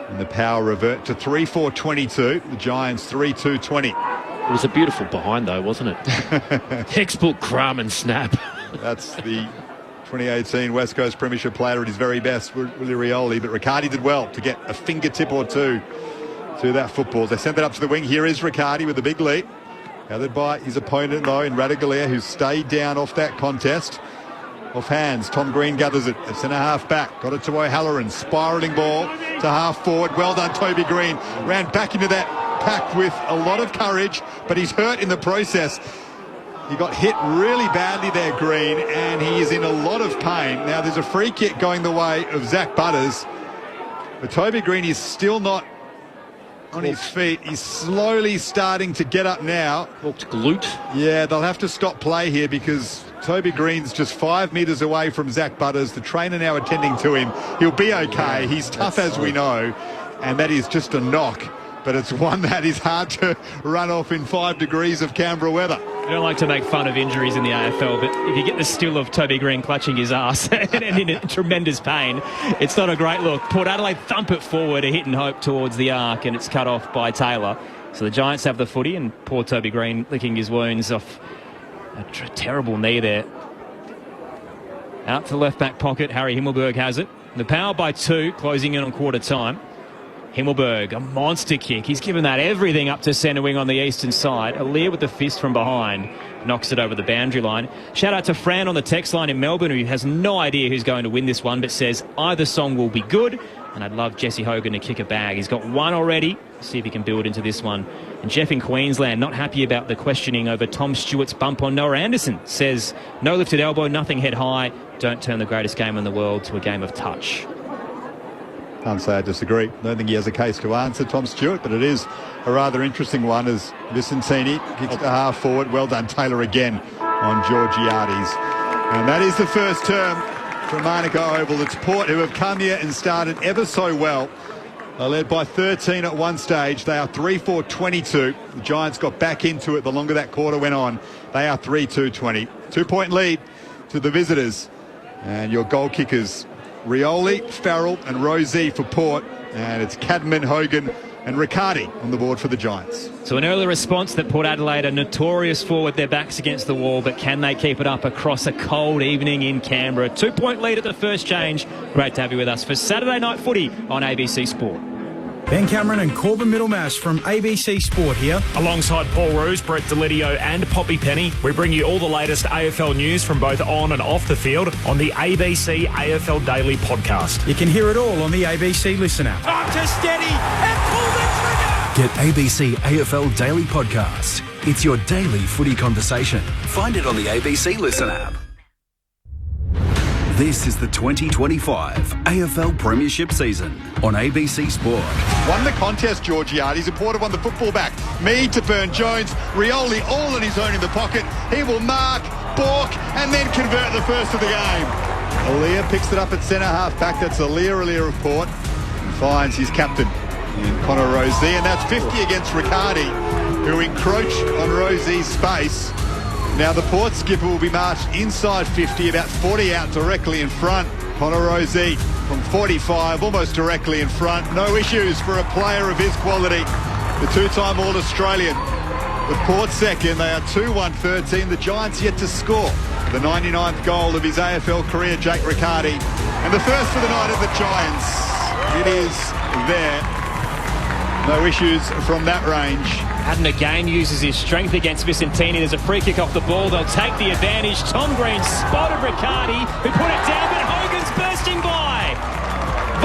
And the Power revert to 3-4-22. The Giants 3-2-20. It was a beautiful behind, though, wasn't it? Textbook crumb and snap. That's the 2018 West Coast Premiership player at his very best, Willie Rioli. But Riccardi did well to get a fingertip or two to that football. They sent it up to the wing. Here is Riccardi with a big lead. Gathered by his opponent, though, in Radaglia, who stayed down off that contest. Off hands, Tom Green gathers it at centre half back, got it to O'Halloran, spiralling ball to half forward. Well done, Toby Green. Ran back into that pack with a lot of courage, but he's hurt in the process. He got hit really badly there, Green, and he is in a lot of pain. Now there's a free kick going the way of Zach Butters, but Toby Green is still not on his feet. He's slowly starting to get up now. Hooked glute. Yeah, they'll have to stop play here because Toby Green's just 5 metres away from Zach Butters. The trainer now attending to him. He'll be okay. He's tough, as we know, and that is just a knock. But it's one that is hard to run off in 5 degrees of Canberra weather. I don't like to make fun of injuries in the AFL, but if you get the still of Toby Green clutching his ass and in tremendous pain, it's not a great look. Port Adelaide thump it forward, a hit and hope towards the arc, and it's cut off by Taylor. So the Giants have the footy, and poor Toby Green licking his wounds off a terrible knee there. Out to the left back pocket, Harry Himmelberg has it. The Power by 2, closing in on quarter time. Himmelberg, a monster kick. He's given that everything up to centre wing on the eastern side. Alir with the fist from behind. Knocks it over the boundary line. Shout out to Fran on the text line in Melbourne, who has no idea who's going to win this one, but says either song will be good. And I'd love Jesse Hogan to kick a bag. He's got 1 already. See if he can build into this one. And Jeff in Queensland, not happy about the questioning over Tom Stewart's bump on Noah Anderson. Says, no lifted elbow, nothing head high. Don't turn the greatest game in the world to a game of touch. Can't say I disagree. Don't think he has a case to answer, Tom Stewart, but it is a rather interesting one as Vicentini kicks to half forward. Well done, Taylor, again on Georgiades. And that is the first term from Monaco Oval. It's Port who have come here and started ever so well. They led by 13 at one stage. They are 3-4-22. The Giants got back into it the longer that quarter went on. They are 3-2-20. 2-point lead to the visitors. And your goal kickers, Rioli, Farrell and Rosie for Port, and it's Cadman, Hogan and Riccardi on the board for the Giants. So an early response that Port Adelaide are notorious for with their backs against the wall, but can they keep it up across a cold evening in Canberra? 2-point lead at the first change. Great to have you with us for Saturday Night Footy on ABC Sport. Ben Cameron and Corbin Middlemash from ABC Sport here. Alongside Paul Roos, Brett Delidio and Poppy Penny, we bring you all the latest AFL news from both on and off the field on the ABC AFL Daily podcast. You can hear it all on the ABC Listen app. Up to steady and pull the trigger! Get ABC AFL Daily Podcast. It's your daily footy conversation. Find it on the ABC Listen app. This is the 2025 AFL Premiership season on ABC Sport. Won the contest, Georgiades. Porter won the football back. Mead to Burn-Jones. Rioli all on his own in the pocket. He will mark, balk, and then convert the first of the game. Aaliyah picks it up at centre half back. That's Aaliyah of Port. And finds his captain in Connor Rozee. And that's 50 against Riccardi, who encroach on Rosee's space. Now the Port skipper will be marched inside 50, about 40 out directly in front. Connor Rozee from 45, almost directly in front. No issues for a player of his quality. The two-time All-Australian. The Port second, they are 2-1-13. The Giants yet to score. The 99th goal of his AFL career, Jake Riccardi. And the first for the night of the Giants. It is there. No issues from that range. Haddon again uses his strength against Vicentini. There's a free kick off the ball. They'll take the advantage. Tom Green spotted Riccardi, who put it down, but Hogan's bursting by.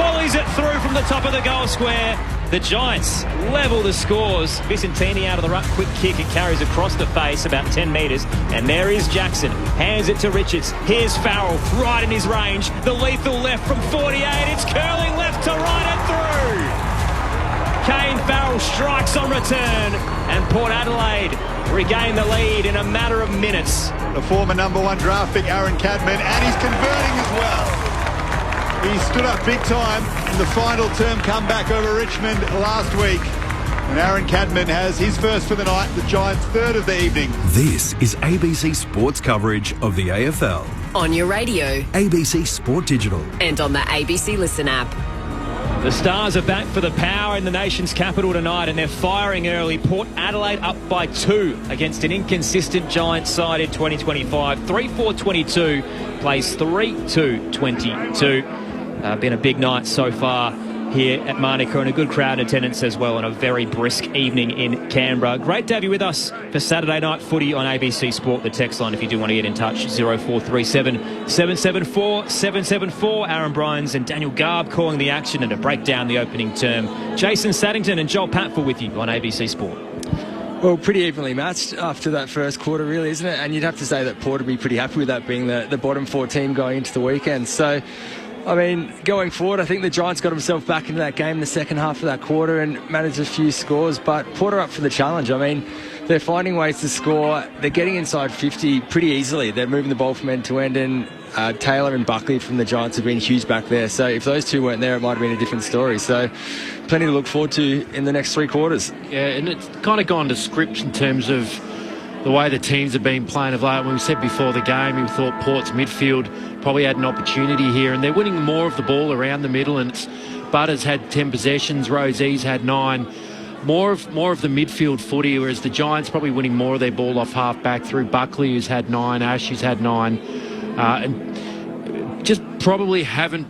Volleys it through from the top of the goal square. The Giants level the scores. Vicentini out of the ruck, quick kick. It carries across the face about 10 metres. And there is Jackson. Hands it to Richards. Here's Farrell, right in his range. The lethal left from 48. It's curling left to right and through. Kane Farrell strikes on return, and Port Adelaide regain the lead in a matter of minutes. The former number one draft pick, Aaron Cadman, and he's converting as well. He stood up big time in the final term comeback over Richmond last week. And Aaron Cadman has his first for the night, the Giants' third of the evening. This is ABC Sports coverage of the AFL. On your radio. ABC Sport Digital. And on the ABC Listen app. The Stars are back for the power in the nation's capital tonight, and they're firing early. Port Adelaide up by 2 against an inconsistent Giants side in 2025. 3-4-22 plays 3-2-22. Been a big night so far here at Manuka, and a good crowd attendance as well, and a very brisk evening in Canberra. Great to have you with us for Saturday night footy on ABC Sport. The text line, if you do want to get in touch, 0437 774 774. Aaron Bryans and Daniel Garb calling the action, and to break down the opening term, Jason Saddington and Joel Patfull with you on ABC Sport. Well, pretty evenly matched after that first quarter, really, isn't it? And you'd have to say that Port would be pretty happy with that being the bottom 4 team going into the weekend. So, I mean, going forward, I think the Giants got himself back into that game in the second half of that quarter and managed a few scores, but Port are up for the challenge. I mean, they're finding ways to score. They're getting inside 50 pretty easily. They're moving the ball from end to end, and Taylor and Buckley from the Giants have been huge back there. So if those two weren't there, it might have been a different story. So plenty to look forward to in the next 3 quarters. Yeah, and it's kind of gone to script in terms of the way the teams have been playing of late. When we said before the game, we thought Port's midfield probably had an opportunity here, and they're winning more of the ball around the middle. And Butters had 10 possessions, Rosee's had 9. More of the midfield footy, whereas the Giants probably winning more of their ball off half back through Buckley, who's had 9, Ash, who's had 9, and just probably haven't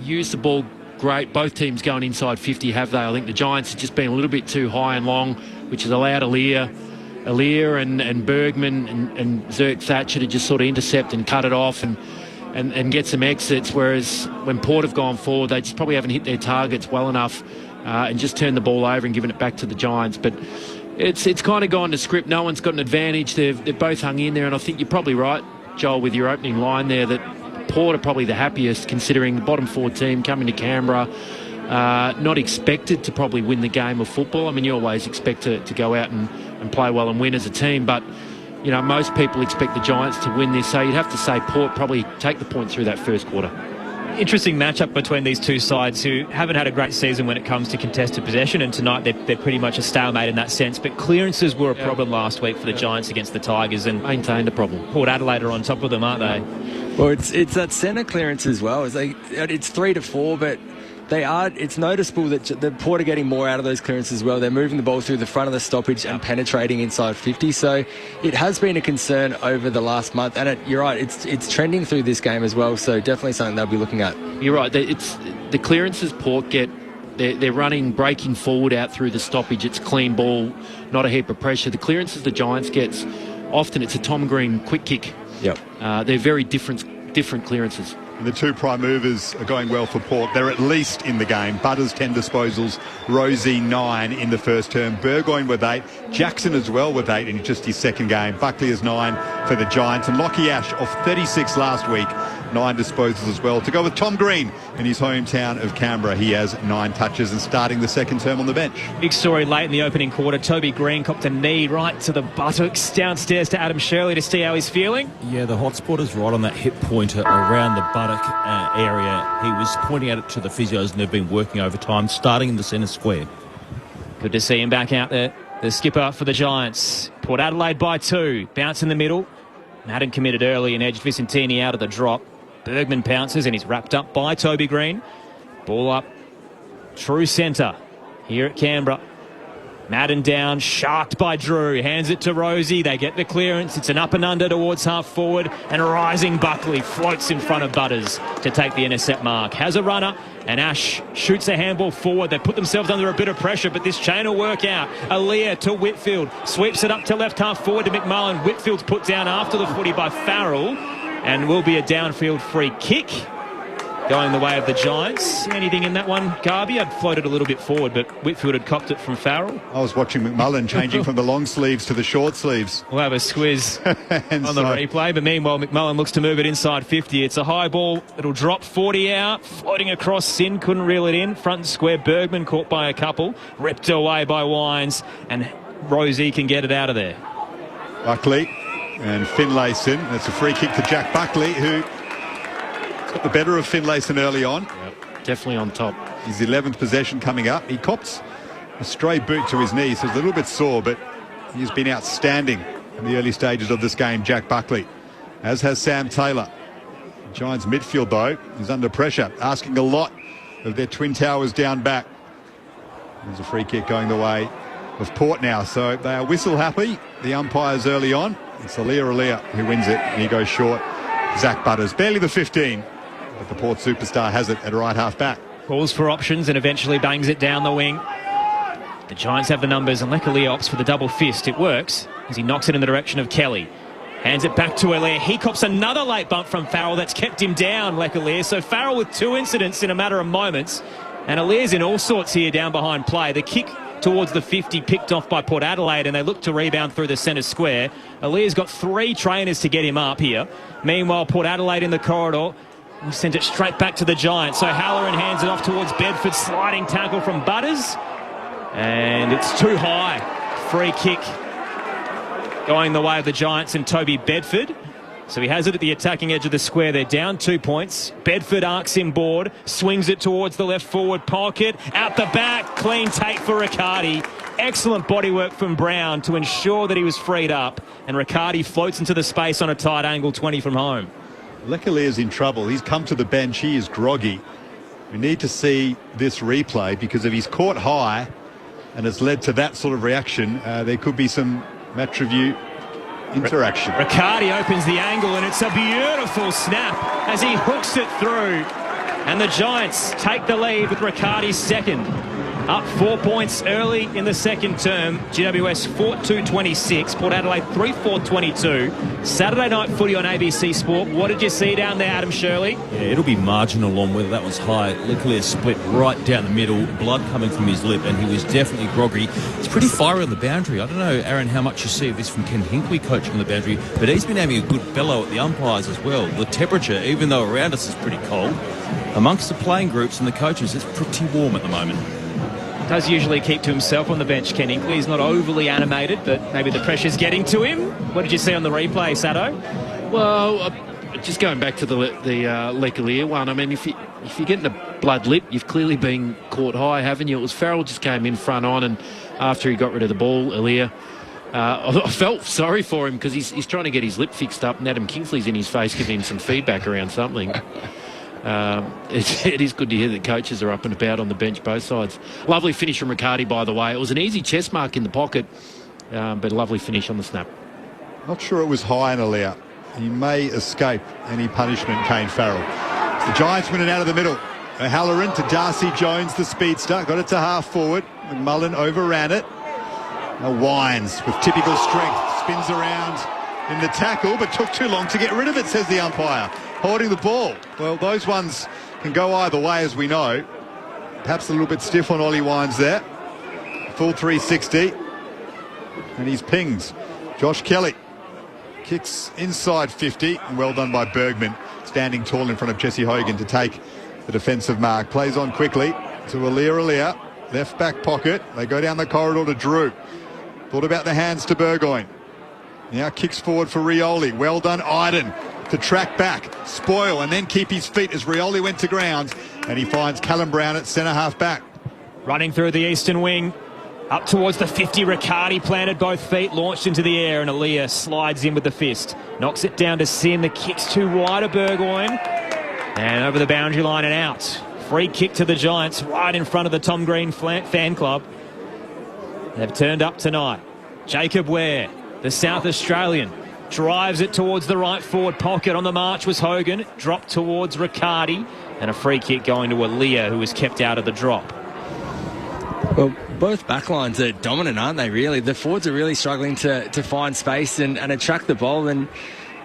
used the ball great. Both teams going inside 50, have they? I think the Giants have just been a little bit too high and long, which has allowed Aaliyah and Bergman and Zerk Thatcher to just sort of intercept and cut it off and get some exits, whereas when Port have gone forward, they just probably haven't hit their targets well enough and just turned the ball over and given it back to the Giants. But it's kind of gone to script. No one's got an advantage. They've both hung in there, and I think you're probably right, Joel, with your opening line there, that Port are probably the happiest, considering the bottom 4 team coming to Canberra, not expected to probably win the game of football. I mean, you always expect to go out and play well and win as a team, but you know, most people expect the Giants to win this, so you'd have to say Port probably take the point through that first quarter. Interesting matchup between these two sides who haven't had a great season when it comes to contested possession, and tonight they're pretty much a stalemate in that sense. But clearances were a problem last week for the Giants against the Tigers, and maintained a problem. Port Adelaide are on top of them, aren't they? Well, it's that centre clearance as well. It's 3 to 4, but it's noticeable that the Port are getting more out of those clearances as well. They're moving the ball through the front of the stoppage and penetrating inside 50. So it has been a concern over the last month, and you're right, it's trending through this game as well. So definitely something they'll be looking at. You're right. It's the clearances Port get They're running, breaking forward out through the stoppage. It's clean ball, not a heap of pressure. The clearances the Giants gets, often it's a Tom Green quick kick. Yep. They're very different clearances. And the two prime movers are going well for Port. They're at least in the game. Butters 10 disposals, Rosie 9 in the first term, Burgoyne with 8, Jackson as well with 8 in just his second game. Buckley has 9 for the Giants, and Lockie Ash off 36 last week, 9 disposals as well. To go with Tom Green in his hometown of Canberra, he has 9 touches and starting the second term on the bench. Big story late in the opening quarter. Toby Green copped a knee right to the buttocks. Downstairs to Adam Shirley to see how he's feeling. Yeah, the hotspot is right on that hip pointer around the buttock area. He was pointing at it to the physios, and they've been working overtime, starting in the centre square. Good to see him back out there. The skipper for the Giants. Port Adelaide by 2. Bounce in the middle. Madden committed early and edged Vicentini out of the drop. Bergman pounces and he's wrapped up by Toby Green. Ball up. True centre here at Canberra. Madden down, sharked by Drew. Hands it to Rosie. They get the clearance. It's an up and under towards half forward. And rising Buckley floats in front of Butters to take the intercept mark. Has a runner. And Ash shoots a handball forward. They put themselves under a bit of pressure, but this chain will work out. Aaliyah to Whitfield. Sweeps it up to left half forward to McMullen. Whitfield's put down after the footy by Farrell. And will be a downfield free kick going the way of the Giants. See anything in that one, Garby? I'd floated a little bit forward, but Whitfield had copped it from Farrell. I was watching McMullen changing from the long sleeves to the short sleeves. We'll have a squiz on the replay, but meanwhile McMullen looks to move it inside 50. It's a high ball. It'll drop 40 out. Floating across Sin, couldn't reel it in. Front and square, Bergman caught by a couple. Ripped away by Wines, and Rosie can get it out of there. Buckley and Finlayson. That's a free kick to Jack Buckley, who got the better of Finlayson early on. Yep, definitely on top. His 11th possession coming up. He cops a stray boot to his knee, so he's a little bit sore, but he's been outstanding in the early stages of this game, Jack Buckley, as has Sam Taylor. Giants midfield, though, is under pressure, asking a lot of their twin towers down back. There's a free kick going the way of Port now, so they are whistle happy. The umpires early on. It's Aaliyah who wins it, and he goes short. Zach Butters, barely the 15, but the Port superstar has it at right half back. Calls for options and eventually bangs it down the wing. The Giants have the numbers, and Leclerc opts for the double fist. It works as he knocks it in the direction of Kelly. Hands it back to Leclerc. He cops another late bump from Farrell that's kept him down, Leclerc. So Farrell with 2 incidents in a matter of moments. And Leclerc's in all sorts here down behind play. The kick towards the 50 picked off by Port Adelaide, and they look to rebound through the centre square. Aaliyah's got 3 trainers to get him up here. Meanwhile, Port Adelaide in the corridor. He sent it straight back to the Giants. So Halloran hands it off towards Bedford. Sliding tackle from Butters. And it's too high. Free kick going the way of the Giants and Toby Bedford. So he has it at the attacking edge of the square. They're down 2 points. Bedford arcs him board, swings it towards the left forward pocket. Out the back, clean take for Riccardi. Excellent bodywork from Brown to ensure that he was freed up. And Riccardi floats into the space on a tight angle, 20 from home. Leclerc's in trouble. He's come to the bench. He is groggy. We need to see this replay because if he's caught high and it's led to that sort of reaction, there could be some match review interaction. Riccardi opens the angle and it's a beautiful snap as he hooks it through. And the Giants take the lead with Riccardi's second. Up 4 points early in the second term. GWS 4-2-26. Port Adelaide 3-4-22. Saturday night footy on ABC Sport. What did you see down there, Adam Shirley? Yeah, it'll be marginal on whether that was high. Leclerc split right down the middle, blood coming from his lip, and he was definitely groggy. It's pretty fiery on the boundary. I don't know, Aaron, how much you see of this from Ken Hinkley coaching on the boundary, but he's been having a good bellow at the umpires as well. The temperature, even though around us is pretty cold, amongst the playing groups and the coaches, it's pretty warm at the moment. Does usually keep to himself on the bench, Ken Hinkley. He's not overly animated, but maybe the pressure's getting to him. What did you see on the replay, Sado? Well, just going back to the Leclerc one, I mean, if you're getting a blood lip, you've clearly been caught high, haven't you? It was Farrell just came in front on, and after he got rid of the ball, Aaliyah, I felt sorry for him because he's trying to get his lip fixed up, and Adam Kingsley's in his face giving him some feedback around something. It is good to hear that coaches are up and about on the bench, both sides. Lovely finish from Riccardi, by the way. It was an easy chest mark in the pocket, but a lovely finish on the snap. Not sure it was high on Aaliyah. He may escape any punishment, Kane Farrell. The Giants win it out of the middle. O'Halloran to Darcy Jones, the speedster. Got it to half forward. McMullen overran it. Now Wines with typical strength. Spins around in the tackle, but took too long to get rid of it, says the umpire. Holding the ball. Well, those ones can go either way, as we know. Perhaps a little bit stiff on Ollie Wines there. Full 360. And he's pinged. Josh Kelly kicks inside 50. And well done by Bergman, standing tall in front of Jesse Hogan to take the defensive mark. Plays on quickly to Alia. Left back pocket. They go down the corridor to Drew. Thought about the hands to Burgoyne. Now kicks forward for Rioli. Well done, Iden, to track back, spoil, and then keep his feet as Rioli went to ground. And he finds Callum Brown at centre-half back. Running through the eastern wing, up towards the 50. Riccardi planted both feet, launched into the air, and Alia slides in with the fist. Knocks it down to Sim. The kick's too wide of Burgoyne. And over the boundary line and out. Free kick to the Giants, right in front of the Tom Green fan club. They've turned up tonight. Jacob Ware, the South Australian, drives it towards the right forward pocket. On the march was Hogan. Dropped towards Riccardi. And a free kick going to Alia, who was kept out of the drop. Well, both backlines are dominant, aren't they, really? The forwards are really struggling to find space and attract the ball. And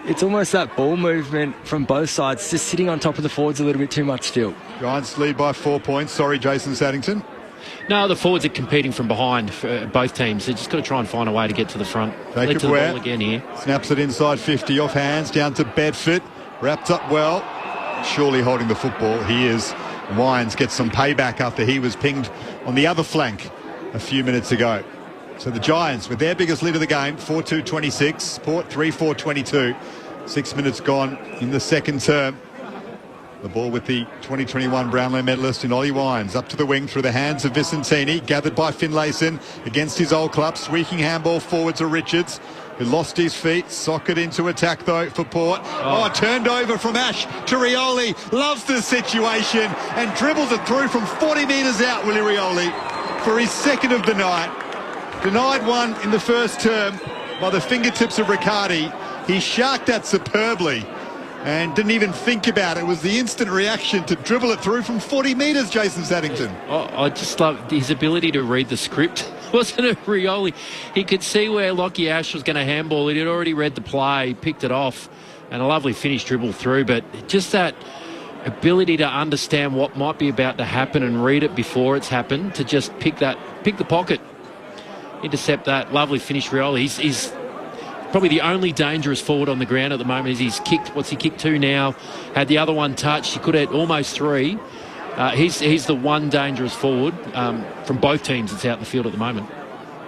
it's almost that ball movement from both sides, just sitting on top of the forwards a little bit too much still. Giants lead by 4 points. Sorry, Jason Saddington. No, the forwards are competing from behind for both teams. They've just got to try and find a way to get to the front. Jacob to the Ware ball again here. Snaps it inside 50, off hands, down to Bedford. Wrapped up well. Surely holding the football. He is. Wines gets some payback after he was pinged on the other flank a few minutes ago. So the Giants, with their biggest lead of the game, 4-2-26. Port 3-4-22. 6 minutes gone in the second term. The ball with the 2021 Brownlow medalist in Ollie Wines. Up to the wing through the hands of Vicentini. Gathered by Finlayson against his old club. Squeaking handball forward to Richards, who lost his feet. Socket into attack, though, for Port. Turned over from Ash to Rioli. Loves the situation and dribbles it through from 40 metres out, Willie Rioli, for his second of the night. Denied one in the first term by the fingertips of Riccardi. He sharked that superbly and didn't even think about it. It was the instant reaction to dribble it through from 40 metres, Jason Saddington. I just love his ability to read the script. Wasn't it, Rioli? He could see where Lockie Ash was going to handball. He had already read the play, picked it off, and a lovely finish dribble through. But just that ability to understand what might be about to happen and read it before it's happened, to just pick the pocket, intercept that. Lovely finish, Rioli. He's probably the only dangerous forward on the ground at the moment. He's kicked, what's he kicked two now? Had the other one touched. He could have almost three. He's the one dangerous forward from both teams that's out in the field at the moment.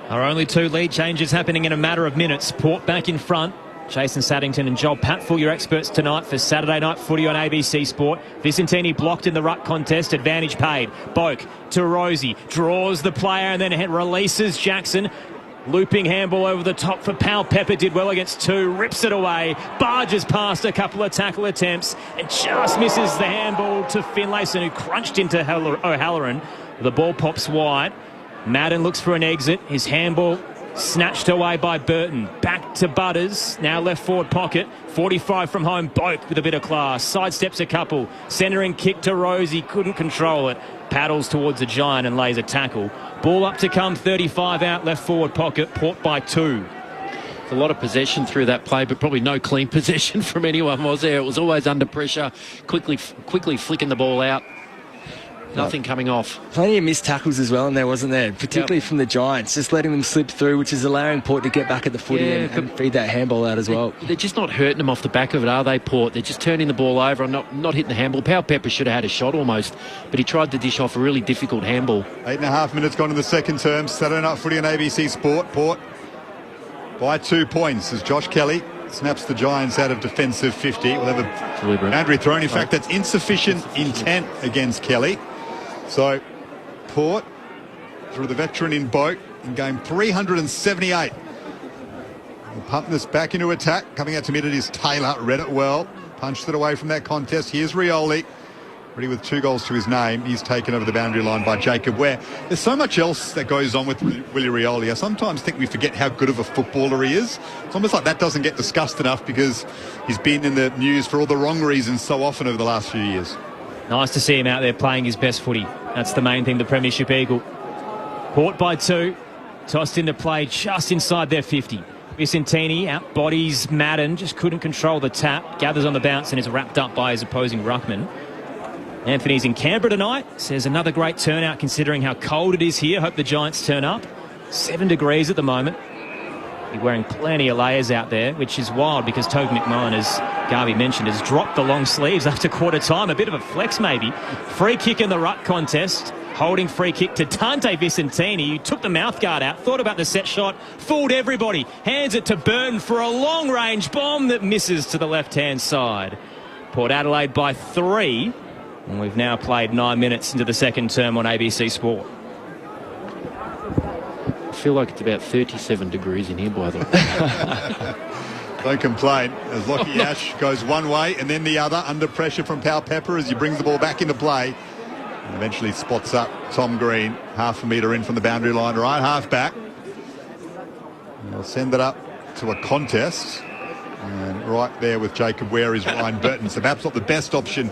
Our only two lead changes happening in a matter of minutes. Port back in front. Jason Saddington and Joel Patfull, your experts tonight for Saturday Night Footy on ABC Sport. Vicentini blocked in the ruck contest. Advantage paid. Boak to Rosie. Draws the player and then releases Jackson. Looping handball over the top for Powell. Pepper did well against two. Rips it away. Barges past a couple of tackle attempts and just misses the handball to Finlayson, who crunched into O'Halloran. The ball pops wide. Madden looks for an exit. His handball snatched away by Burton. Back to Butters. Now left forward pocket. 45 from home. Boak with a bit of class. Sidesteps a couple. Centering kick to Rosie. Couldn't control it. Paddles towards the Giant and lays a tackle. Ball up to come. 35 out. Left forward pocket. Port by 2. A lot of possession through that play, but probably no clean possession from anyone, was there? It was always under pressure. Quickly flicking the ball out. Nothing coming off. Plenty of missed tackles as well in there, wasn't there? Particularly from the Giants, just letting them slip through, which is allowing Port to get back at the footy and feed that handball out as well. They're just not hurting them off the back of it, are they, Port? They're just turning the ball over and not hitting the handball. Powell Pepper should have had a shot almost, but he tried to dish off a really difficult handball. 8.5 minutes gone in the second term. Saturday Night Footy on ABC Sport. Port by 2 points as Josh Kelly snaps the Giants out of defensive 50. We'll have a boundary thrown. In fact, that's insufficient intent against Kelly. So, Port, through the veteran in Boak, in game 378. We'll pump this back into attack. Coming out to mid it is Taylor. Read it well. Punched it away from that contest. Here's Rioli. Ready with 2 goals to his name. He's taken over the boundary line by Jacob Ware. There's so much else that goes on with Willie Rioli. I sometimes think we forget how good of a footballer he is. It's almost like that doesn't get discussed enough because he's been in the news for all the wrong reasons so often over the last few years. Nice to see him out there playing his best footy. That's the main thing, the Premiership Eagle. Port by 2. Tossed into play just inside their 50. Vicentini out-bodies Madden, just couldn't control the tap. Gathers on the bounce and is wrapped up by his opposing ruckman. Anthony's in Canberra tonight. Says another great turnout considering how cold it is here. Hope the Giants turn up. 7 degrees at the moment. You're wearing plenty of layers out there, which is wild because Toby McMullen, as Garvey mentioned, has dropped the long sleeves after quarter time. A bit of a flex maybe. Free kick in the ruck contest. Holding free kick to Dante Vicentini, who took the mouthguard out, thought about the set shot, fooled everybody. Hands it to Burton for a long-range bomb that misses to the left-hand side. Port Adelaide by 3. And we've now played 9 minutes into the second term on ABC Sport. I feel like it's about 37 degrees in here, by the way. Don't complain as Lockie Ash goes one way and then the other under pressure from Pal Pepper as he brings the ball back into play. And eventually spots up Tom Green, half a metre in from the boundary line, right half back. And they'll send it up to a contest. And right there with Jacob Ware is Ryan Burton. So perhaps not the best option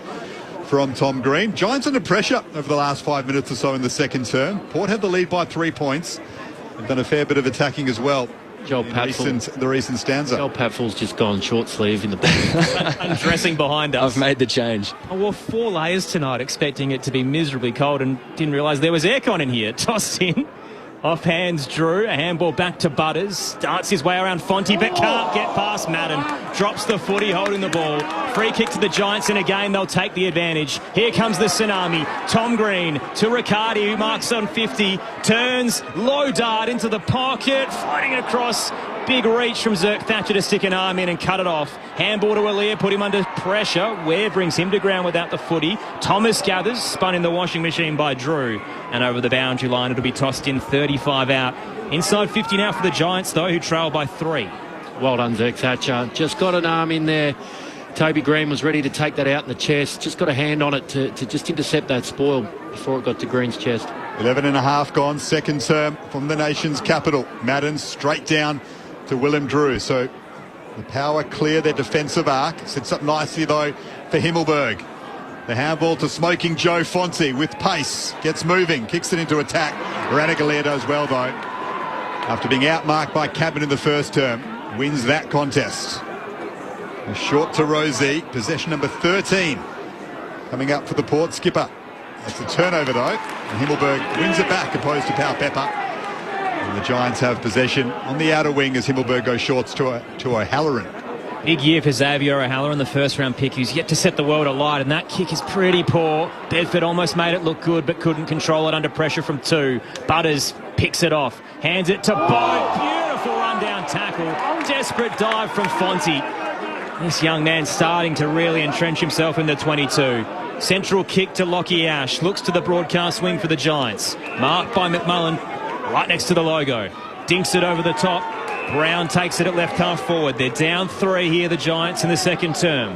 from Tom Green. Giants under pressure over the last 5 minutes or so in the second term. Port had the lead by 3 points. They've done a fair bit of attacking as well. The recent stanza. Joel Patfull's just gone short sleeve in the back. Undressing behind us. I've made the change. I wore 4 layers tonight, expecting it to be miserably cold, and didn't realise there was aircon in here. Tossed in. Off hands Drew. A handball back to Butters. Starts his way around Fonte, but can't get past Madden. Drops the footy, holding the ball. Free kick to the Giants, and again they'll take the advantage. Here comes the tsunami. Tom Green to Riccardi, who marks on 50. Turns, low dart into the pocket. Floating across. Big reach from Zerk Thatcher to stick an arm in and cut it off. Handball to Alir, put him under pressure. Ware brings him to ground without the footy. Thomas gathers, spun in the washing machine by Drew. And over the boundary line, it'll be tossed in 35 out. Inside 50 now for the Giants, though, who trail by 3. Well done, Zerk Thatcher. Just got an arm in there. Toby Green was ready to take that out in the chest. Just got a hand on it to just intercept that spoil before it got to Green's chest. 11 and a half gone, second term from the nation's capital. Madden straight down to Willem Drew. So the Power clear their defensive arc. Sets up nicely, though, for Himmelberg. The handball to smoking Joe Fonte with pace. Gets moving, kicks it into attack. Radaglia does well, though. After being outmarked by Cadman in the first term, wins that contest. A short to Rosie, possession number 13. Coming up for the Port skipper. That's a turnover, though. And Himmelberg wins it back, opposed to Pal Pepper. And the Giants have possession on the outer wing as Himmelberg goes shorts to O'Halloran. Big year for Xavier O'Halloran, the first-round pick, who's yet to set the world alight, and that kick is pretty poor. Bedford almost made it look good, but couldn't control it under pressure from 2. Butters picks it off, hands it to Boat. Beautiful run-down tackle. Desperate dive from Fonte. This young man starting to really entrench himself in the 22. Central kick to Lockie Ash. Looks to the broadcast wing for the Giants. Marked by McMullen, right next to the logo. Dinks it over the top. Brown takes it at left half forward. They're down 3 here, the Giants, in the second term.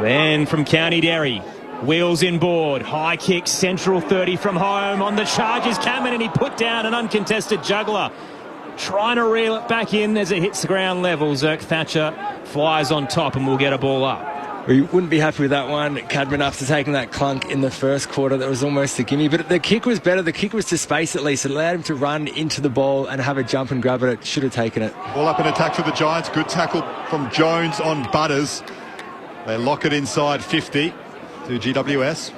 Then from County Derry, wheels inboard. High kick, central 30 from home. On the charges, Cameron, and he put down an uncontested juggler. Trying to reel it back in as it hits the ground level. Zerk Thatcher flies on top and will get a ball up. We wouldn't be happy with that one. Cadman, after taking that clunk in the first quarter, that was almost a gimme. But the kick was better. The kick was to space at least. It allowed him to run into the ball and have a jump and grab it. It should have taken it. Ball up in attack for the Giants. Good tackle from Jones on Butters. They lock it inside 50 to GWS.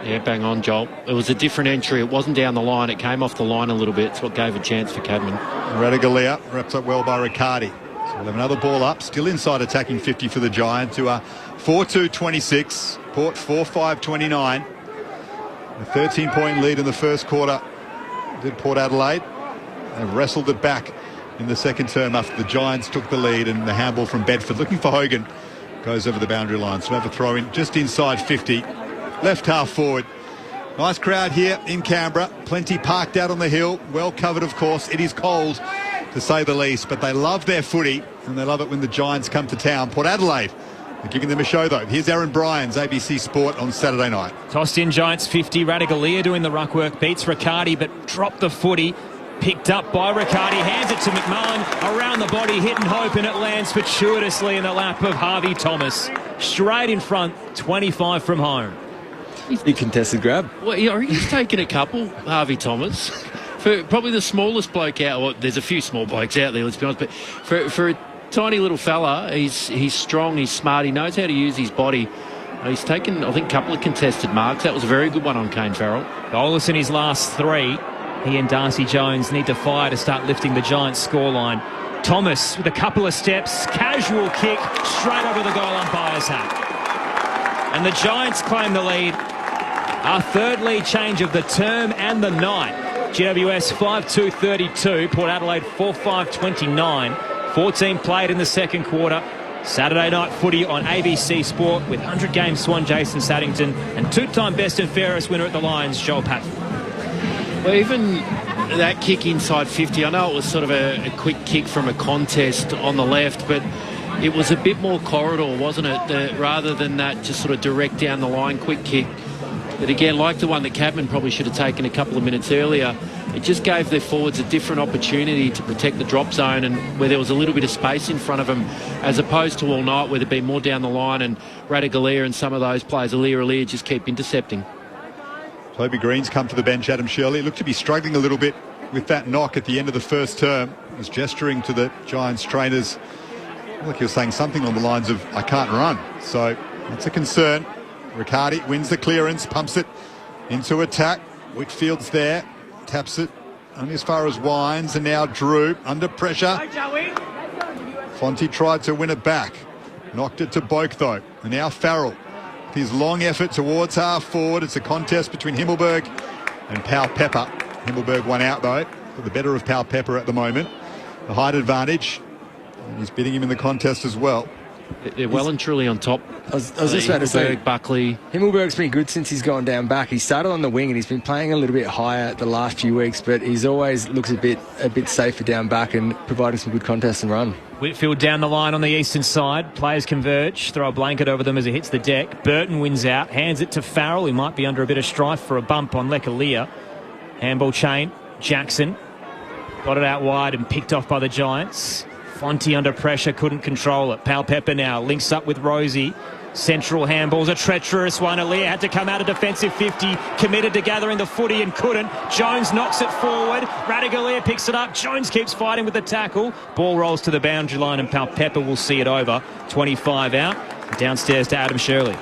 Yeah, bang on, Joel. It was a different entry. It wasn't down the line. It came off the line a little bit. It's what gave a chance for Cadman. Radaglia wrapped up well by Riccardi. So we'll have another ball up. Still inside attacking 50 for the Giants, who are 4-2-26. Port 4-5-29. A 13-point lead in the first quarter did Port Adelaide. They wrestled it back in the second term after the Giants took the lead, and the handball from Bedford looking for Hogan goes over the boundary line. So have a throw in just inside 50. Left half forward. Nice crowd here in Canberra. Plenty parked out on the hill. Well covered, of course. It is cold, to say the least, but they love their footy, and they love it when the Giants come to town. Port Adelaide are giving them a show, though. Here's Aaron Bryans, ABC Sport, on Saturday night. Tossed in Giants 50. Radaglia doing the ruck work. Beats Riccardi, but dropped the footy. Picked up by Riccardi, hands it to McMullen, around the body, hit and hope, and it lands fortuitously in the lap of Harvey Thomas. Straight in front, 25 from home. Big contested grab. Well, yeah, he's taken a couple, Harvey Thomas. For probably the smallest bloke out, well, there's a few small blokes out there, let's be honest, but for a tiny little fella, he's strong, he's smart, he knows how to use his body. He's taken, I think, a couple of contested marks. That was a very good one on Kane Farrell. Goalless in his last 3. He and Darcy Jones need to fire to start lifting the Giants' scoreline. Thomas with a couple of steps, casual kick, straight over the goal umpire's hat. And the Giants claim the lead. Our third lead change of the term and the night. GWS 5-2-32, Port Adelaide 4-5-29. 14 played in the second quarter. Saturday night footy on ABC Sport with 100-game Swan Jason Saddington and two-time best and fairest winner at the Lions, Joel Patton. Well, even that kick inside 50, I know it was sort of a quick kick from a contest on the left, but it was a bit more corridor, wasn't it? Rather than that just sort of direct down the line quick kick. But again, like the one that Cadman probably should have taken a couple of minutes earlier, it just gave their forwards a different opportunity to protect the drop zone and where there was a little bit of space in front of them, as opposed to all night where they'd been more down the line and Radaglia and some of those players, Alir just keep intercepting. Toby Green's come to the bench, Adam Shirley. Looked to be struggling a little bit with that knock at the end of the first term. He was gesturing to the Giants trainers. Like he was saying something along the lines of, I can't run. So that's a concern. Riccardi wins the clearance, pumps it into attack. Whitfield's there, taps it only as far as Wines, and now Drew under pressure. Fonte tried to win it back. Knocked it to Boak though. And now Farrell. His long effort towards half forward. It's a contest between Himmelberg and Powell Pepper. Himmelberg won out though, for the better of Powell Pepper at the moment. The height advantage. And he's beating him in the contest as well. They're well and truly on top. I was just about to say, Buckley. Himmelberg's been good since he's gone down back. He started on the wing and he's been playing a little bit higher the last few weeks, but he's always looks a bit safer down back and providing some good contests and run. Whitfield down the line on the eastern side. Players converge, throw a blanket over them as it hits the deck. Burton wins out, hands it to Farrell, who might be under a bit of strife for a bump on Leckalia. Handball chain, Jackson got it out wide and picked off by the Giants. Fonte under pressure, couldn't control it. Powell Pepper now links up with Rosie. Central handball's a treacherous one. Alir had to come out of defensive 50, committed to gathering the footy and couldn't. Jones knocks it forward. Radaglia picks it up. Jones keeps fighting with the tackle. Ball rolls to the boundary line and Powell Pepper will see it over. 25 out. Downstairs to Adam Shirley.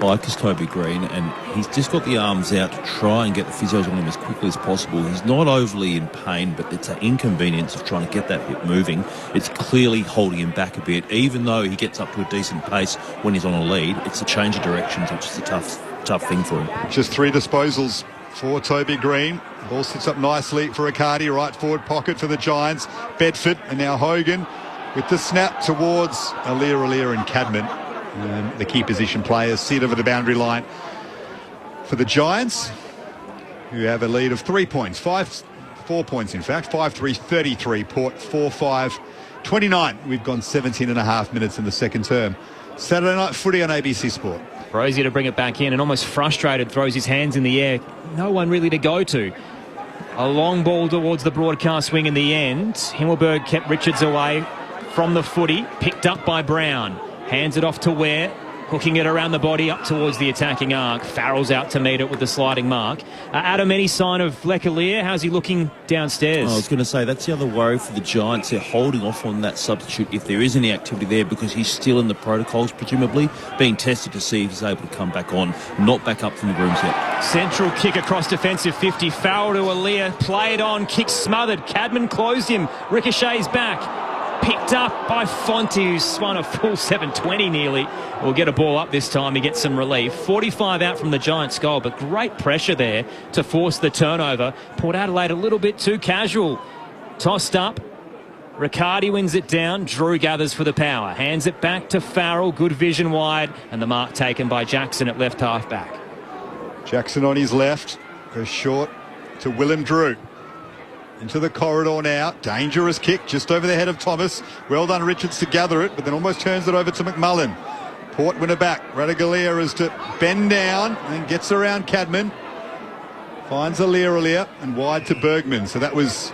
Like is Toby Green, and he's just got the arms out to try and get the physios on him as quickly as possible. He's not overly in pain, but it's an inconvenience of trying to get that hip moving. It's clearly holding him back a bit, even though he gets up to a decent pace when he's on a lead. It's a change of directions, which is a tough thing for him. Just 3 disposals for Toby Green. Ball sits up nicely for Riccardi, right forward pocket for the Giants. Bedford and now Hogan with the snap towards Alir and Cadman. And the key position players sit over the boundary line for the Giants, who have a lead of 3 points. 4 points, in fact. 5-3-33. Port 4-5-29. We've gone 17 and a half minutes in the second term. Saturday night footy on ABC Sport. Rosie to bring it back in and almost frustrated throws his hands in the air. No one really to go to. A long ball towards the broadcast wing in the end. Himmelberg kept Richards away from the footy. Picked up by Brown. Hands it off to Ware, hooking it around the body up towards the attacking arc. Farrell's out to meet it with the sliding mark. Adam, any sign of Leckalia? How's he looking downstairs? I was going to say, that's the other worry for the Giants. They're holding off on that substitute if there is any activity there, because he's still in the protocols, presumably, being tested to see if he's able to come back on, not back up from the rooms yet. Central kick across defensive 50. Farrell to Alir, played on, kick smothered. Cadman closed him, ricochets back. Picked up by Fonte, who's swung a full 720 nearly. Will get a ball up this time. He gets some relief. 45 out from the Giants' goal, but great pressure there to force the turnover. Port Adelaide a little bit too casual. Tossed up. Riccardi wins it down. Drew gathers for the power. Hands it back to Farrell. Good vision wide. And the mark taken by Jackson at left half back. Jackson on his left. Goes short to Willem Drew. Into the corridor now. Dangerous kick just over the head of Thomas. Well done, Richards, to gather it, but then almost turns it over to McMullen. Port winner back. Radaglia is to bend down and gets around Cadman. Finds Alia and wide to Bergman. So that was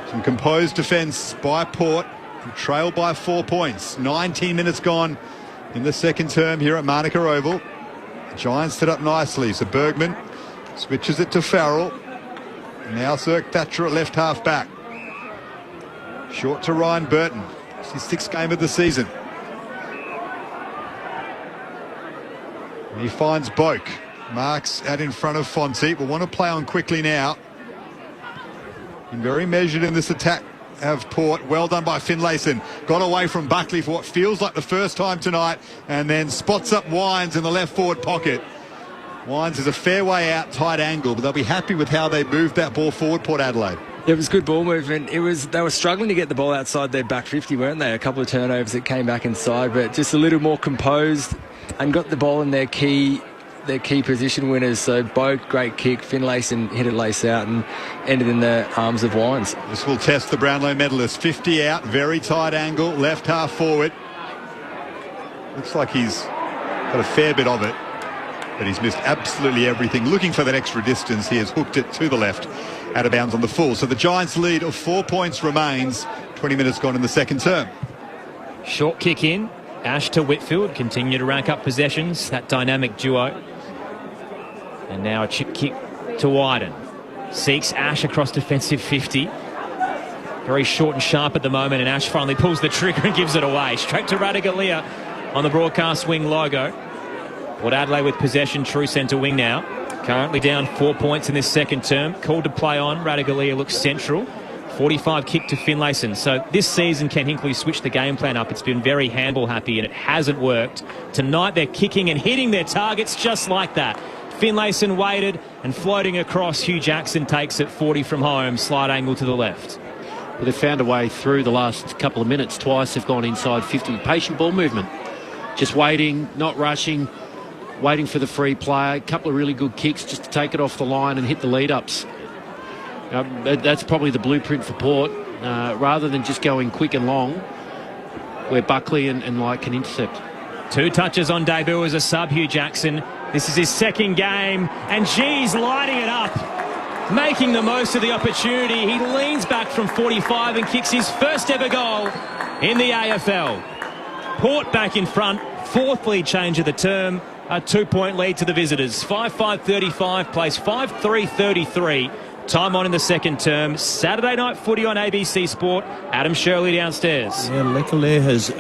some composed defence by Port, who trailed by 4 points. 19 minutes gone in the second term here at Manuka Oval. The Giants set up nicely. So Bergman switches it to Farrell. Now Zirk Thatcher at left half back. Short to Ryan Burton. It's his 6th game of the season. And he finds Boak. Marks out in front of Fonte. We'll want to play on quickly now. Been very measured in this attack of Port. Well done by Finlayson. Got away from Buckley for what feels like the first time tonight, and then spots up Wines in the left forward pocket. Wines is a fair way out, tight angle, but they'll be happy with how they moved that ball forward, Port Adelaide. It was good ball movement. They were struggling to get the ball outside their back 50, weren't they? A couple of turnovers that came back inside, but just a little more composed and got the ball in their key position winners. So Boak, great kick. Finlayson hit it lace out and ended in the arms of Wines. This will test the Brownlow medalist. 50 out, very tight angle, left half forward. Looks like he's got a fair bit of it, but he's missed absolutely everything. Looking for that extra distance, he has hooked it to the left, out of bounds on the full. So the Giants' lead of 4 points remains. 20 minutes gone in the second term. Short kick in. Ash to Whitfield. Continue to rack up possessions. That dynamic duo. And now a chip kick to Wyden. Seeks Ash across defensive 50. Very short and sharp at the moment, and Ash finally pulls the trigger and gives it away. Straight to Radagalia on the broadcast wing logo. Port Adelaide with possession, true centre wing now. Currently down 4 points in this second term. Called to play on. Radagalia looks central. 45 kick to Finlayson. So this season, Ken Hinkley switched the game plan up. It's been very handball happy, and it hasn't worked. Tonight they're kicking and hitting their targets just like that. Finlayson waited and floating across. Hugh Jackson takes it 40 from home. Slide angle to the left. Well, they've found a way through the last couple of minutes. Twice they've gone inside 50. Patient ball movement. Just waiting, not rushing, waiting for the free player. A couple of really good kicks just to take it off the line and hit the lead-ups. That's probably the blueprint for Port, rather than just going quick and long, where Buckley and Light can intercept. 2 touches on debut as a sub, Hugh Jackson. This is his second game, and G's lighting it up, making the most of the opportunity. He leans back from 45 and kicks his first ever goal in the AFL. Port back in front, 4th lead change of the term, a 2-point lead to the visitors. 5-5-35 plays 5-3-33. Time on in the second term. Saturday night footy on ABC Sport. Adam Shirley downstairs. Yeah, Leclerc has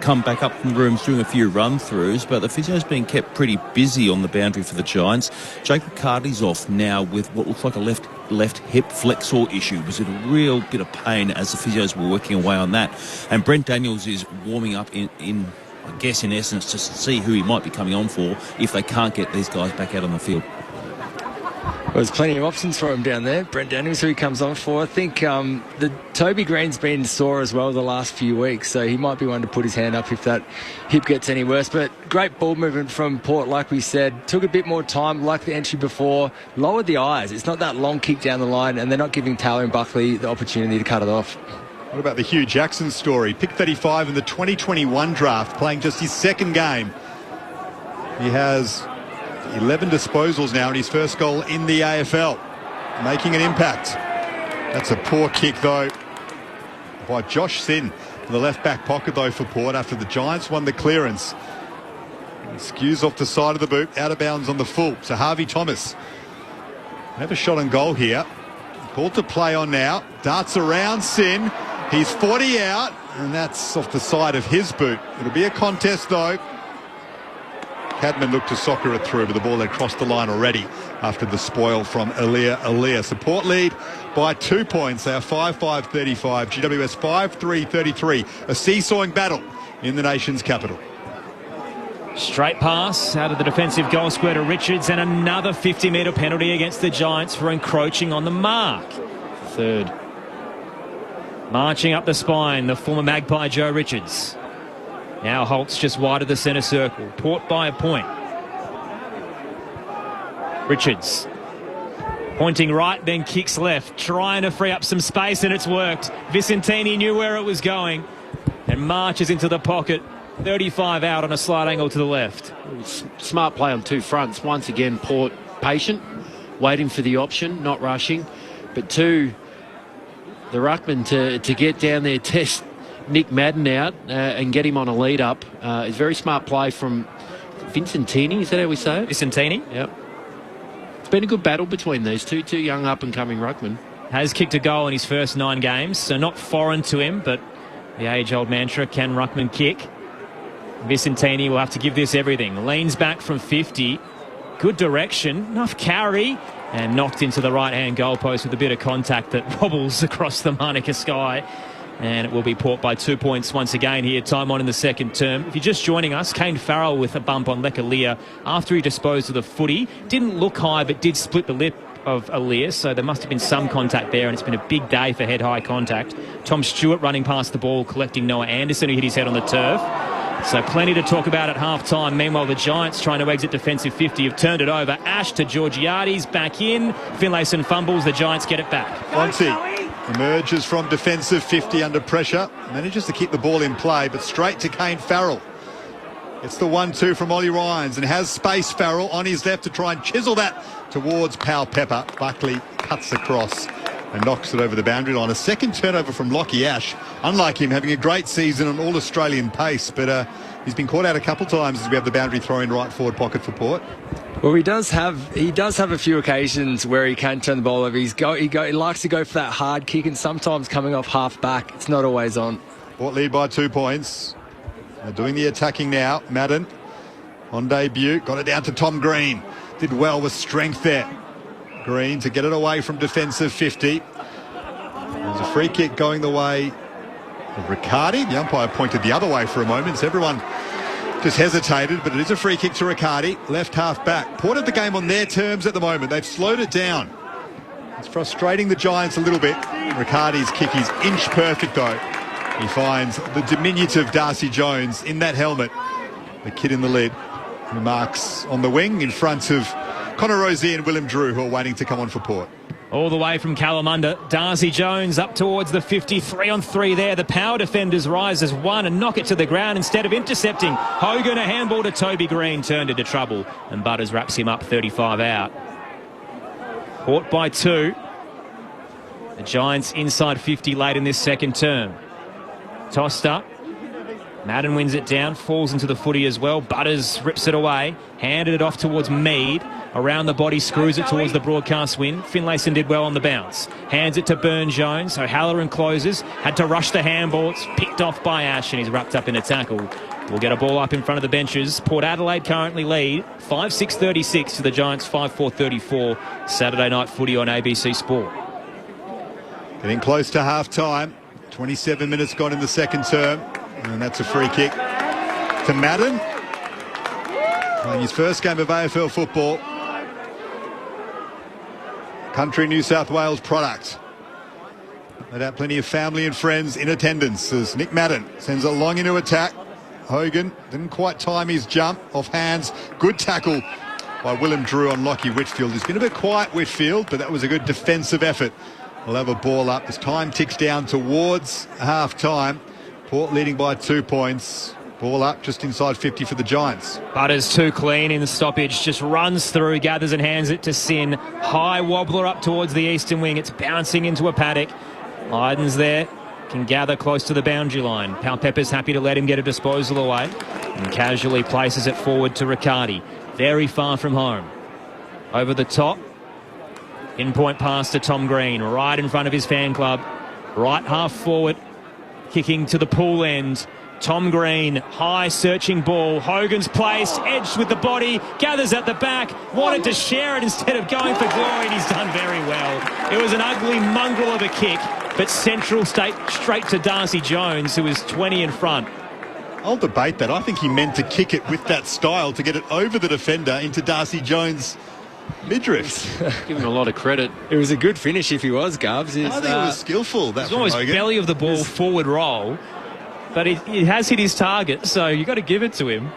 come back up from the rooms doing a few run-throughs, but the physio's been kept pretty busy on the boundary for the Giants. Jake McCarthy's off now with what looks like a left hip flexor issue. It was a real bit of pain as the physios were working away on that. And Brent Daniels is warming up in I guess, in essence, just to see who he might be coming on for if they can't get these guys back out on the field. Well, there's plenty of options for him down there. Brent Daniels, who he comes on for. I think the Toby Green's been sore as well the last few weeks, so he might be one to put his hand up if that hip gets any worse. But great ball movement from Port, like we said. Took a bit more time, like the entry before. Lowered the eyes. It's not that long kick down the line, and they're not giving Taylor and Buckley the opportunity to cut it off. What about the Hugh Jackson story? Pick 35 in the 2021 draft, playing just his second game. He has 11 disposals now in his first goal in the AFL, making an impact. That's a poor kick, though, by Josh Sin in the left-back pocket, though, for Port after the Giants won the clearance. He skews off the side of the boot, out of bounds on the full. So Harvey Thomas, never shot on goal here. Called to play on now. Darts around Sin. He's 40 out, and that's off the side of his boot. It'll be a contest, though. Cadman looked to soccer it through, but the ball had crossed the line already after the spoil from Alia. Support lead by 2 points. They are 5-5-35. GWS 5-3-33. A seesawing battle in the nation's capital. Straight pass out of the defensive goal square to Richards, and another 50-metre penalty against the Giants for encroaching on the mark. Third. Marching up the spine, the former Magpie Joe Richards. Now Holtz just wide of the centre circle. Port by a point. Richards pointing right, then kicks left, trying to free up some space, and it's worked. Vicentini knew where it was going and marches into the pocket. 35 out on a slight angle to the left. Smart play on 2 fronts. Once again, Port patient, waiting for the option, not rushing. But two, the ruckman to get down there, test Nick Madden out and get him on a lead up is very smart play from Vincentini. Is that how we say it? Vicentini? Yep. It's been a good battle between these two young up-and-coming ruckmen. Has kicked a goal in his first 9 games, so not foreign to him, but the age-old mantra, can ruckman kick? Vicentini will have to give this everything. Leans back from 50. Good direction, enough carry, and knocked into the right-hand goalpost with a bit of contact that wobbles across the Manuka sky. And it will be Port by 2 points once again here, time on in the second term. If you're just joining us, Kane Farrell with a bump on Lekalia after he disposed of the footy. Didn't look high, but did split the lip of Elias, so there must have been some contact there, and it's been a big day for head-high contact. Tom Stewart running past the ball, collecting Noah Anderson, who hit his head on the turf. So plenty to talk about at half-time. Meanwhile, the Giants, trying to exit defensive 50, have turned it over. Ash to Georgiades, back in. Finlayson fumbles, the Giants get it back. Fonzie emerges from defensive 50 under pressure, manages to keep the ball in play, but straight to Kane Farrell. It's the 1-2 from Ollie Ryans, and has space. Farrell on his left to try and chisel that towards Powell Pepper. Buckley cuts across and knocks it over the boundary line. A second turnover from Lockie Ash. Unlike him, having a great season on all-Australian pace, but he's been caught out a couple of times as we have the boundary throw in right forward pocket for Port. Well, he does have a few occasions where he can turn the ball over. He likes to go for that hard kick, and sometimes coming off half back, it's not always on. Port lead by 2 points. They're doing the attacking now. Madden on debut, got it down to Tom Green. Did well with strength there. Green to get it away from defensive 50. There's a free kick going the way of Riccardi. The umpire pointed the other way for a moment, so everyone just hesitated, but it is a free kick to Riccardi, left half back. Port have the game on their terms at the moment. They've slowed it down. It's frustrating the Giants a little bit. Riccardi's kick is inch perfect though. He finds the diminutive Darcy Jones in that helmet, the kid in the lid, who marks on the wing in front of Connor Rosier and Willem Drew, who are waiting to come on for Port. All the way from Kalamunda, Darcy Jones up towards the 50, 3-on-3 there. The power defenders rise as one and knock it to the ground instead of intercepting. Hogan, a handball to Toby Green, turned into trouble, and Butters wraps him up 35 out. Port by 2. The Giants inside 50 late in this second term. Tossed up. Madden wins it down, falls into the footy as well. Butters rips it away, handed it off towards Mead. Around the body, screws it towards the broadcast win. Finlayson did well on the bounce. Hands it to Burne-Jones. O'Halloran closes. Had to rush the handball. It's picked off by Ash, and he's wrapped up in a tackle. We'll get a ball up in front of the benches. Port Adelaide currently lead 5-6-36 to the Giants 5-4-34. Saturday night footy on ABC Sport. Getting close to half-time. 27 minutes gone in the second term. And that's a free kick to Madden. Playing his first game of AFL football. Country New South Wales product. No doubt plenty of family and friends in attendance as Nick Madden sends it long into attack. Hogan didn't quite time his jump off hands. Good tackle by Willem Drew on Lockie Whitfield. It's been a bit quiet, Whitfield, but that was a good defensive effort. We'll have a ball up as time ticks down towards half-time. Port leading by 2 points. Ball up just inside 50 for the Giants. Butters too clean in the stoppage. Just runs through, gathers and hands it to Sin. High wobbler up towards the eastern wing. It's bouncing into a paddock. Iden's there. Can gather close to the boundary line. Powell Pepper's happy to let him get a disposal away. And casually places it forward to Riccardi. Very far from home. Over the top. In-point pass to Tom Green. Right in front of his fan club. Right half forward. Kicking to the pool end. Tom Green, high searching ball. Hogan's placed, edged with the body, gathers at the back, wanted to share it instead of going for glory, and he's done very well. It was an ugly mongrel of a kick, but central straight to Darcy Jones, who was 20 in front. I'll debate that. I think he meant to kick it with that style to get it over the defender into Darcy Jones' midriff. Give him a lot of credit. It was a good finish if he was, Garbs. I think it was skillful. That was almost Hogan. Belly of the ball, forward roll. But he has hit his target, so you've got to give it to him.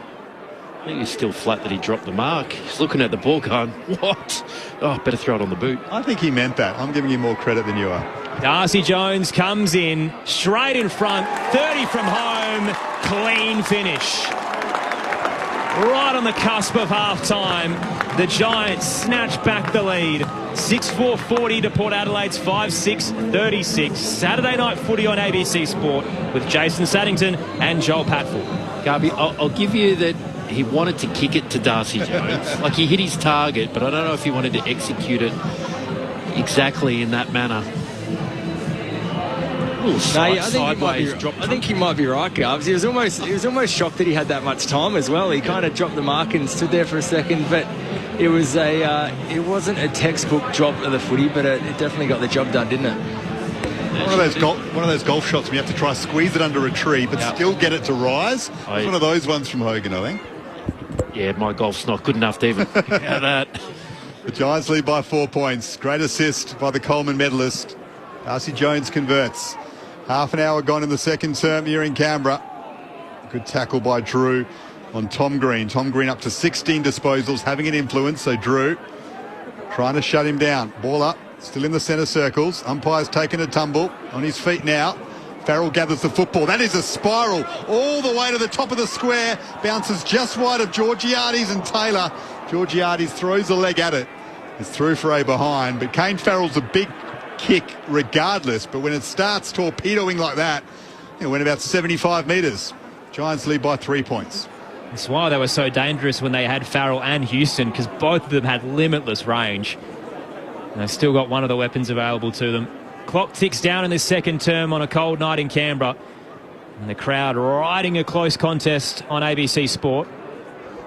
I think he's still flat that he dropped the mark. He's looking at the ball going, what? Oh, better throw it on the boot. I think he meant that. I'm giving you more credit than you are. Darcy Jones comes in, straight in front, 30 from home, clean finish. right on the cusp of half-time. The Giants snatch back the lead. 6:4:40 to Port Adelaide's 5:6:36. Saturday night footy on ABC Sport with Jason Saddington and Joel Patfull. Garby, I'll give you that he wanted to kick it to Darcy Jones. Like, he hit his target, but I don't know if he wanted to execute it exactly in that manner. I think he might be right, Garbs. He was almost shocked that he had that much time as well. He kind of dropped the mark and stood there for a second, but it wasn't a textbook job of the footy, but it definitely got the job done, didn't it? One of those golf shots where you have to try to squeeze it under a tree, but still get it to rise. It's one of those ones from Hogan, I think. Yeah, my golf's not good enough to even pick out that. The Giants lead by 4 points. Great assist by the Coleman medalist. Darcy Jones converts. Half an hour gone in the second term here in Canberra. Good tackle by Drew on Tom Green. Tom Green up to 16 disposals, having an influence. So Drew trying to shut him down. Ball up, still in the centre circles. Umpire's taken a tumble. On his feet now. Farrell gathers the football. That is a spiral all the way to the top of the square. Bounces just wide of Georgiades and Taylor. Georgiades throws a leg at it. It's through for a behind, but Kane Farrell's a big kick regardless, but when it starts torpedoing like that, it went about 75 metres. Giants lead by 3 points. That's why they were so dangerous when they had Farrell and Houston, because both of them had limitless range. And they've still got one of the weapons available to them. Clock ticks down in this second term on a cold night in Canberra. And the crowd riding a close contest on ABC Sport.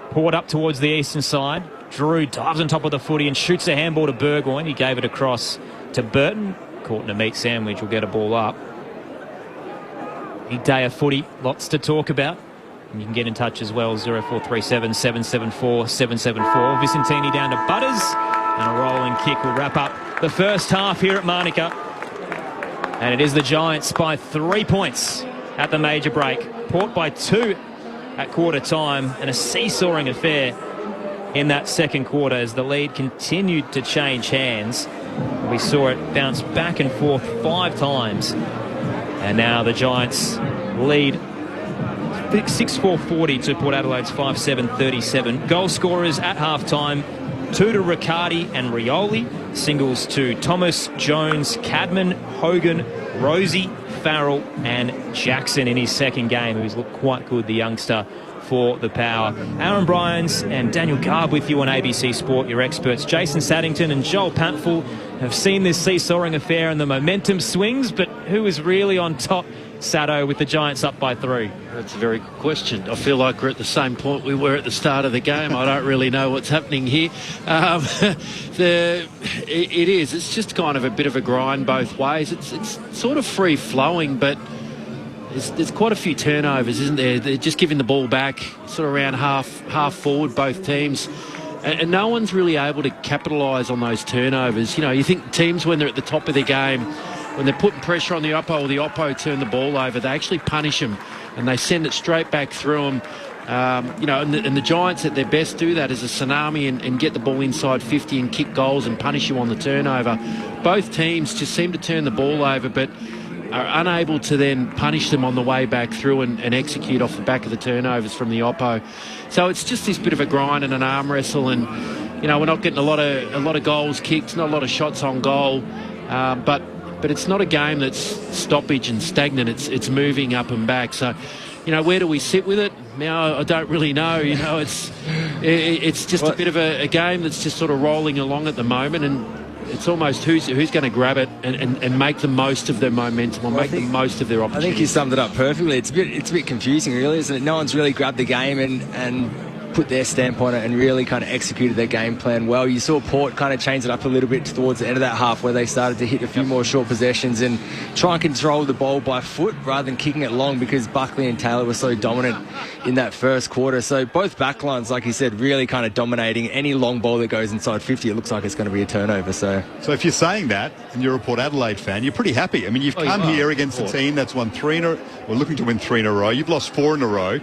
Port up towards the eastern side. Drew dives on top of the footy and shoots a handball to Burgoyne. He gave it across to Burton. Caught in a meat sandwich, will get a ball up. Big day of footy, lots to talk about. And you can get in touch as well, 0437 774 774. Vicentini down to Butters, and a rolling kick will wrap up the first half here at Manuka. And it is the Giants by 3 points at the major break. Port by 2 at quarter time, and a seesawing affair in that second quarter as the lead continued to change hands. We saw it bounce back and forth 5 times. And now the Giants lead 6:4:40 to Port Adelaide's 5:7:37. Goal scorers at half-time, 2 to Riccardi and Rioli. Singles to Thomas, Jones, Cadman, Hogan, Rosie, Farrell and Jackson in his second game, who's looked quite good, the youngster for the Power. Aaron Bryans and Daniel Garb with you on ABC Sport. Your experts Jason Saddington and Joel Patfull have seen this seesawing affair and the momentum swings, but who is really on top, Sado, with the Giants up by 3? That's a very good question. I feel like we're at the same point we were at the start of the game. I don't really know what's happening here. It is. It's just kind of a bit of a grind both ways. It's sort of free-flowing, but there's quite a few turnovers, isn't there? They're just giving the ball back, sort of around half forward, both teams. And no one's really able to capitalise on those turnovers. You know, you think teams, when they're at the top of their game, when they're putting pressure on the Oppo or the Oppo turn the ball over, they actually punish them and they send it straight back through them. You know, and the Giants at their best do that as a tsunami and get the ball inside 50 and kick goals and punish you on the turnover. Both teams just seem to turn the ball over, but are unable to then punish them on the way back through and execute off the back of the turnovers from the Oppo. So it's just this bit of a grind and an arm wrestle, and you know, we're not getting a lot of goals kicked, not a lot of shots on goal, but it's not a game that's stoppage and stagnant. It's moving up and back. So, you know, where do we sit with it? Now, I don't really know. You know, it's just a bit of a game that's just sort of rolling along at the moment, and it's almost who's going to grab it and make the most of their momentum or make the most of their opportunity. I think you summed it up perfectly. It's a bit confusing, really, isn't it? No one's really grabbed the game and put their stamp on it and really kind of executed their game plan well. You saw Port kind of change it up a little bit towards the end of that half, where they started to hit a few more short possessions and try and control the ball by foot rather than kicking it long, because Buckley and Taylor were so dominant in that first quarter. So both backlines, like you said, really kind of dominating. Any long ball that goes inside 50, it looks like it's going to be a turnover. So if you're saying that and you're a Port Adelaide fan, you're pretty happy. I mean, you've come here against a team that's won 3 in a row, or looking to win 3 in a row. You've lost 4 in a row.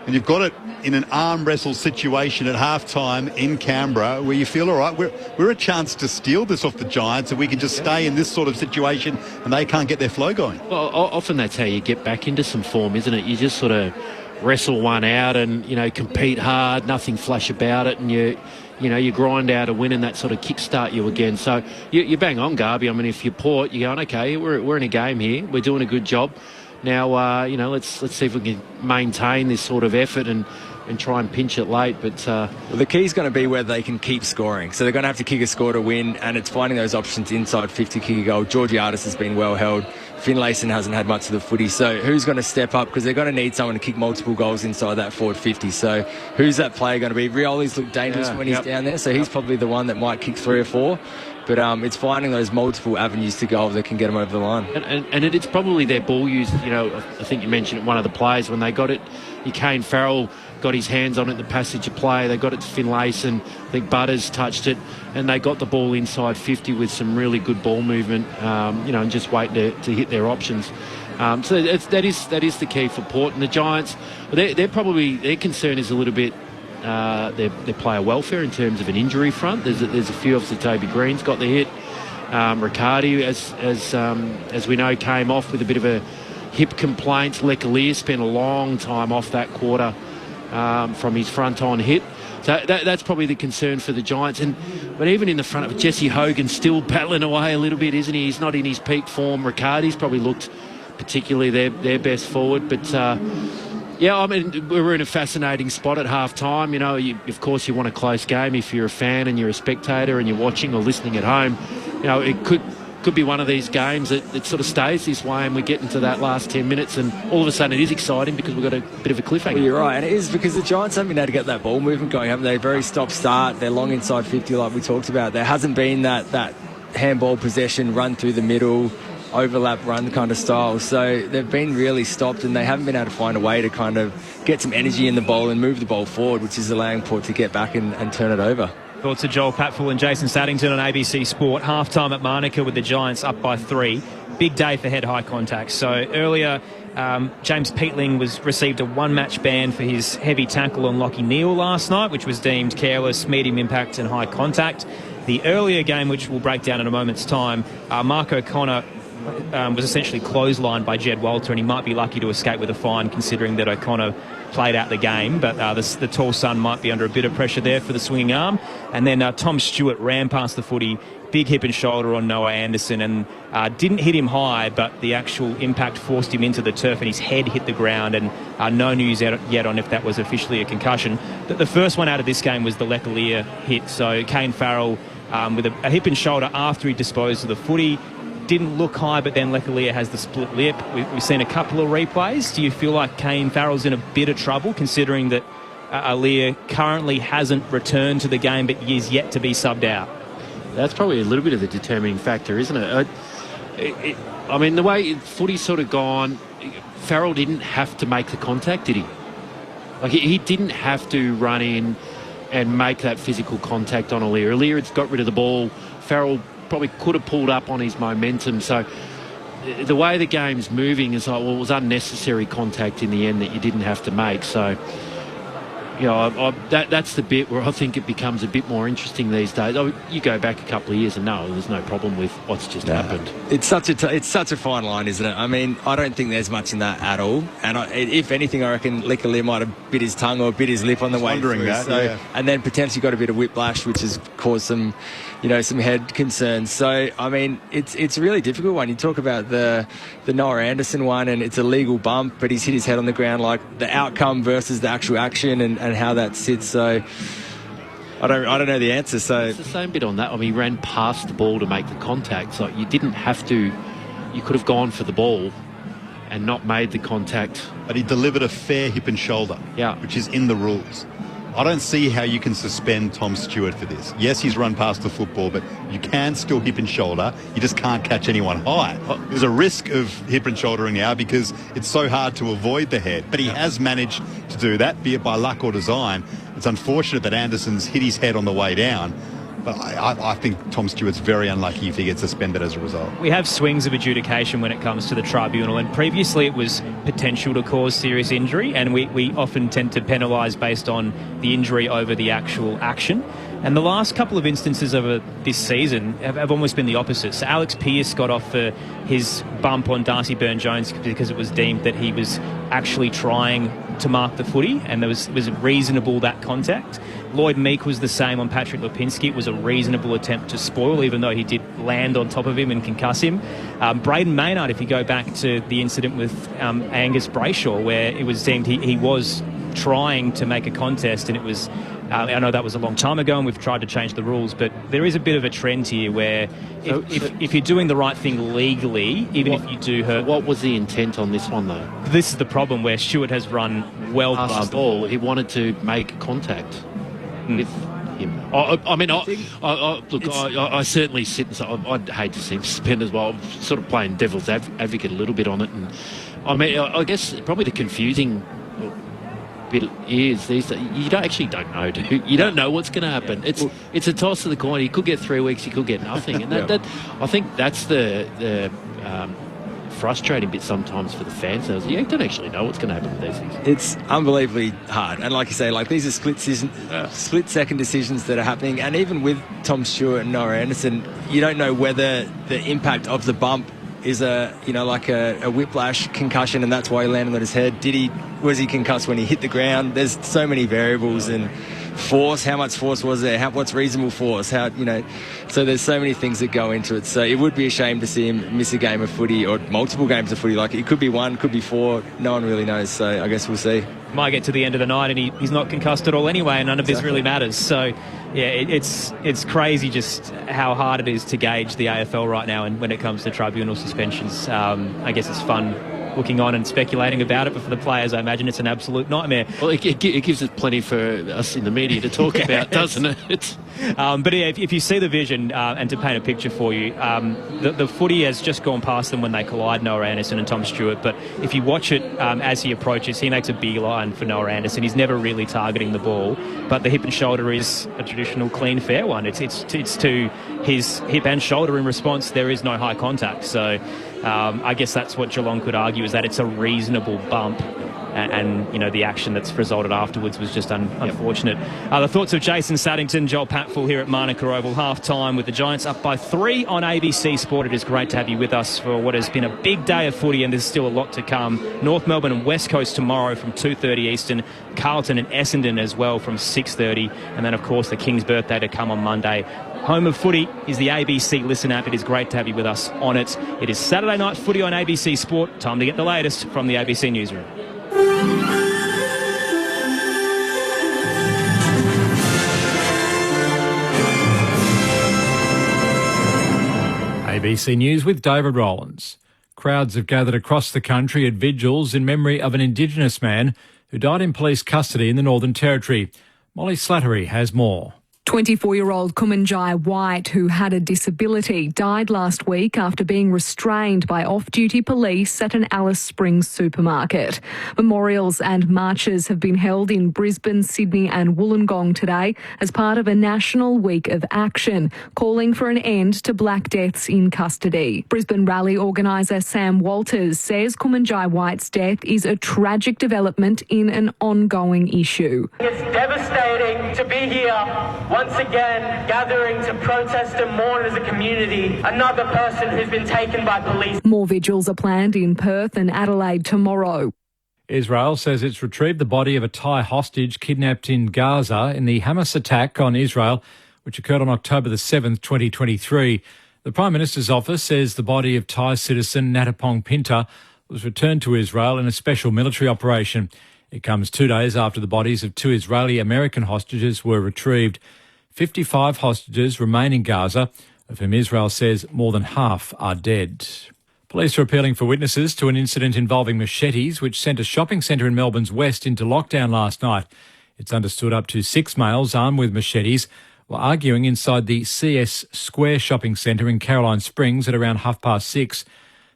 And you've got it in an arm wrestle situation at half-time in Canberra, where you feel, all right, we're a chance to steal this off the Giants, and we can just stay in this sort of situation and they can't get their flow going. Well, often that's how you get back into some form, isn't it? You just sort of wrestle one out and, compete hard, nothing flash about it, and you grind out a win and that sort of kickstart you again. So you bang on, Garby. I mean, if you're Port, you're going, okay, we're in a game here. We're doing a good job. Now, let's see if we can maintain this sort of effort and try and pinch it late. But the key is going to be whether they can keep scoring. So they're going to have to kick a score to win, and it's finding those options inside 50, kick a goal. Georgiades has been well held. Finlayson hasn't had much of the footy. So who's going to step up? Because they're going to need someone to kick multiple goals inside that forward 50. So who's that player going to be? Rioli's looked dangerous when he's down there, so he's probably the one that might kick 3 or 4. But it's finding those multiple avenues to goal that can get them over the line. And it's probably their ball use. I think you mentioned one of the players when they got it. Kane Farrell got his hands on it, the passage of play. They got it to Finlayson. I think Butters touched it, and they got the ball inside 50 with some really good ball movement. And just waiting to hit their options. So that is the key for Port and the Giants. Their concern is a little bit. Their player welfare in terms of an injury front. There's a few. Obviously, Toby Green's got the hit. Riccardi, as we know, came off with a bit of a hip complaint. Leclerc spent a long time off that quarter from his front-on hit. So that's probably the concern for the Giants. But even in the front of it, Jesse Hogan still battling away a little bit, isn't he? He's not in his peak form. Riccardi's probably looked particularly their best forward, but. Yeah, I mean, we were in a fascinating spot at half-time. Of course, you want a close game if you're a fan and you're a spectator and you're watching or listening at home. It could be one of these games that sort of stays this way and we get into that last 10 minutes and all of a sudden it is exciting because we've got a bit of a cliffhanger. Well, you're right, and it is because the Giants haven't been able to get that ball movement going, haven't they? Very stop-start. They're long inside 50 like we talked about. There hasn't been that handball possession, run through the middle, overlap run kind of style. So they've been really stopped and they haven't been able to find a way to kind of get some energy in the ball and move the ball forward, which is allowing Port to get back and turn it over. Thoughts of Joel Patfull and Jason Saddington on ABC Sport. Half-time at Manuka with the Giants up by 3. Big day for head-high contact. So earlier, James Peatling received a one-match ban for his heavy tackle on Lachie Neale last night, which was deemed careless, medium impact and high contact. The earlier game, which we'll break down in a moment's time, Mark O'Connor was essentially clotheslined by Jed Walter, and he might be lucky to escape with a fine considering that O'Connor played out the game, but the tall son might be under a bit of pressure there for the swinging arm. And then Tom Stewart ran past the footy, big hip and shoulder on Noah Anderson, and didn't hit him high, but the actual impact forced him into the turf and his head hit the ground, and no news yet on if that was officially a concussion. But the first one out of this game was the Leclerc hit, so Kane Farrell with a hip and shoulder after he disposed of the footy. Didn't look high, but then Leclerc has the split lip. We've seen a couple of replays. Do you feel like Kane Farrell's in a bit of trouble, considering that Aliir currently hasn't returned to the game, but he is yet to be subbed out? That's probably a little bit of the determining factor, isn't it? I mean, the way footy's sort of gone, Farrell didn't have to make the contact, did he? Like, he didn't have to run in and make that physical contact on Aliir. Aliir had got rid of the ball. Farrell probably could have pulled up on his momentum. So the way the game's moving is like, well, it was unnecessary contact in the end that you didn't have to make. So, that's the bit where I think it becomes a bit more interesting these days. You go back a couple of years and no, there's no problem with what's just happened. It's such a fine line, isn't it? I mean, I don't think there's much in that at all. And if anything, I reckon Leclerc might have bit his tongue or bit his lip on the way through. And then potentially got a bit of whiplash, which has caused some head concerns. So, I mean, it's a really difficult one. You talk about the Noah Anderson one, and it's a legal bump, but he's hit his head on the ground, like the outcome versus the actual action and how that sits. So I don't know the answer. So it's the same bit on that. I mean, he ran past the ball to make the contact. So you didn't have to. You could have gone for the ball and not made the contact. But he delivered a fair hip and shoulder, which is in the rules. I don't see how you can suspend Tom Stewart for this. Yes, he's run past the football, but you can still hip and shoulder. You just can't catch anyone high. There's a risk of hip and shouldering now because it's so hard to avoid the head. But he has managed to do that, be it by luck or design. It's unfortunate that Anderson's hit his head on the way down. But I think Tom Stewart's very unlucky if he gets suspended as a result. We have swings of adjudication when it comes to the tribunal, and previously it was potential to cause serious injury, and we often tend to penalise based on the injury over the actual action. And the last couple of instances over this season have almost been the opposite. So Alex Pearce got off for his bump on Darcy Byrne-Jones because it was deemed that he was actually trying to mark the footy, and there was reasonable, that contact. Lloyd Meek was the same on Patrick Lipinski. It was a reasonable attempt to spoil, even though he did land on top of him and concuss him. Braden Maynard, if you go back to the incident with Angus Brayshaw, where it was deemed he was trying to make a contest, and it was... I know that was a long time ago and we've tried to change the rules, but there is a bit of a trend here where if you're doing the right thing legally, even if you do hurt... What was the intent on this one, though? This is the problem where Stewart has run well past all. He wanted to make contact with him. I certainly sit and say, I'd hate to see him suspend as well. I'm sort of playing devil's advocate a little bit on it. And I guess probably the confusing bit is you don't know. You don't know what's going to happen. It's a toss of the coin. He could get 3 weeks. He could get nothing. And that I think that's the frustrating bit sometimes for the fans. You don't actually know what's going to happen with these things. It's unbelievably hard. And like you say, these are split-second decisions that are happening. And even with Tom Stewart and Noah Anderson, you don't know whether the impact of the bump is a whiplash concussion, and that's why he landed on his head. Was he concussed when he hit the ground? There's so many variables, and force. How much force was there? What's reasonable force? So there's so many things that go into it. So it would be a shame to see him miss a game of footy or multiple games of footy. It could be 1, could be 4. No one really knows. So I guess we'll see. Might get to the end of the night and he's not concussed at all anyway, and none of this really matters. So, yeah, it's crazy just how hard it is to gauge the AFL right now, and when it comes to tribunal suspensions. I guess it's fun looking on and speculating about it, but for the players, I imagine it's an absolute nightmare. Well, it gives us plenty for us in the media to talk about, doesn't it? But yeah, if you see the vision, and to paint a picture for you, the footy has just gone past them when they collide, Noah Anderson and Tom Stewart, but if you watch it as he approaches, he makes a beeline for Noah Anderson. He's never really targeting the ball, but the hip and shoulder is a traditional clean, fair one. It's to his hip and shoulder in response. There is no high contact, so I guess that's what Geelong could argue, is that it's a reasonable bump, and the action that's resulted afterwards was just unfortunate. The thoughts of Jason Saddington, Joel Patfull here at Manuka Oval, half-time with the Giants up by 3 on ABC Sport. It is great to have you with us for what has been a big day of footy, and there's still a lot to come. North Melbourne and West Coast tomorrow from 2:30 Eastern, Carlton and Essendon as well from 6:30, and then of course the King's birthday to come on Monday. Home of footy is the ABC Listen app. It is great to have you with us on it. It is Saturday night footy on ABC Sport. Time to get the latest from the ABC Newsroom. ABC News with David Rowlands. Crowds have gathered across the country at vigils in memory of an Indigenous man who died in police custody in the Northern Territory. Molly Slattery has more. 24-year-old Kumanjai White, who had a disability, died last week after being restrained by off-duty police at an Alice Springs supermarket. Memorials and marches have been held in Brisbane, Sydney and Wollongong today as part of a national week of action, calling for an end to black deaths in custody. Brisbane rally organiser Sam Walters says Kumanjai White's death is a tragic development in an ongoing issue. It's devastating to be here once again, gathering to protest and mourn as a community another person who's been taken by police. More vigils are planned in Perth and Adelaide tomorrow. Israel says it's retrieved the body of a Thai hostage kidnapped in Gaza in the Hamas attack on Israel, which occurred on October the 7th, 2023. The Prime Minister's office says the body of Thai citizen Natapong Pinta was returned to Israel in a special military operation. It comes 2 days after the bodies of 2 Israeli-American hostages were retrieved. 55 hostages remain in Gaza, of whom Israel says more than half are dead. Police are appealing for witnesses to an incident involving machetes which sent a shopping centre in Melbourne's west into lockdown last night. It's understood up to 6 males armed with machetes were arguing inside the CS Square shopping centre in Caroline Springs at around 6:30.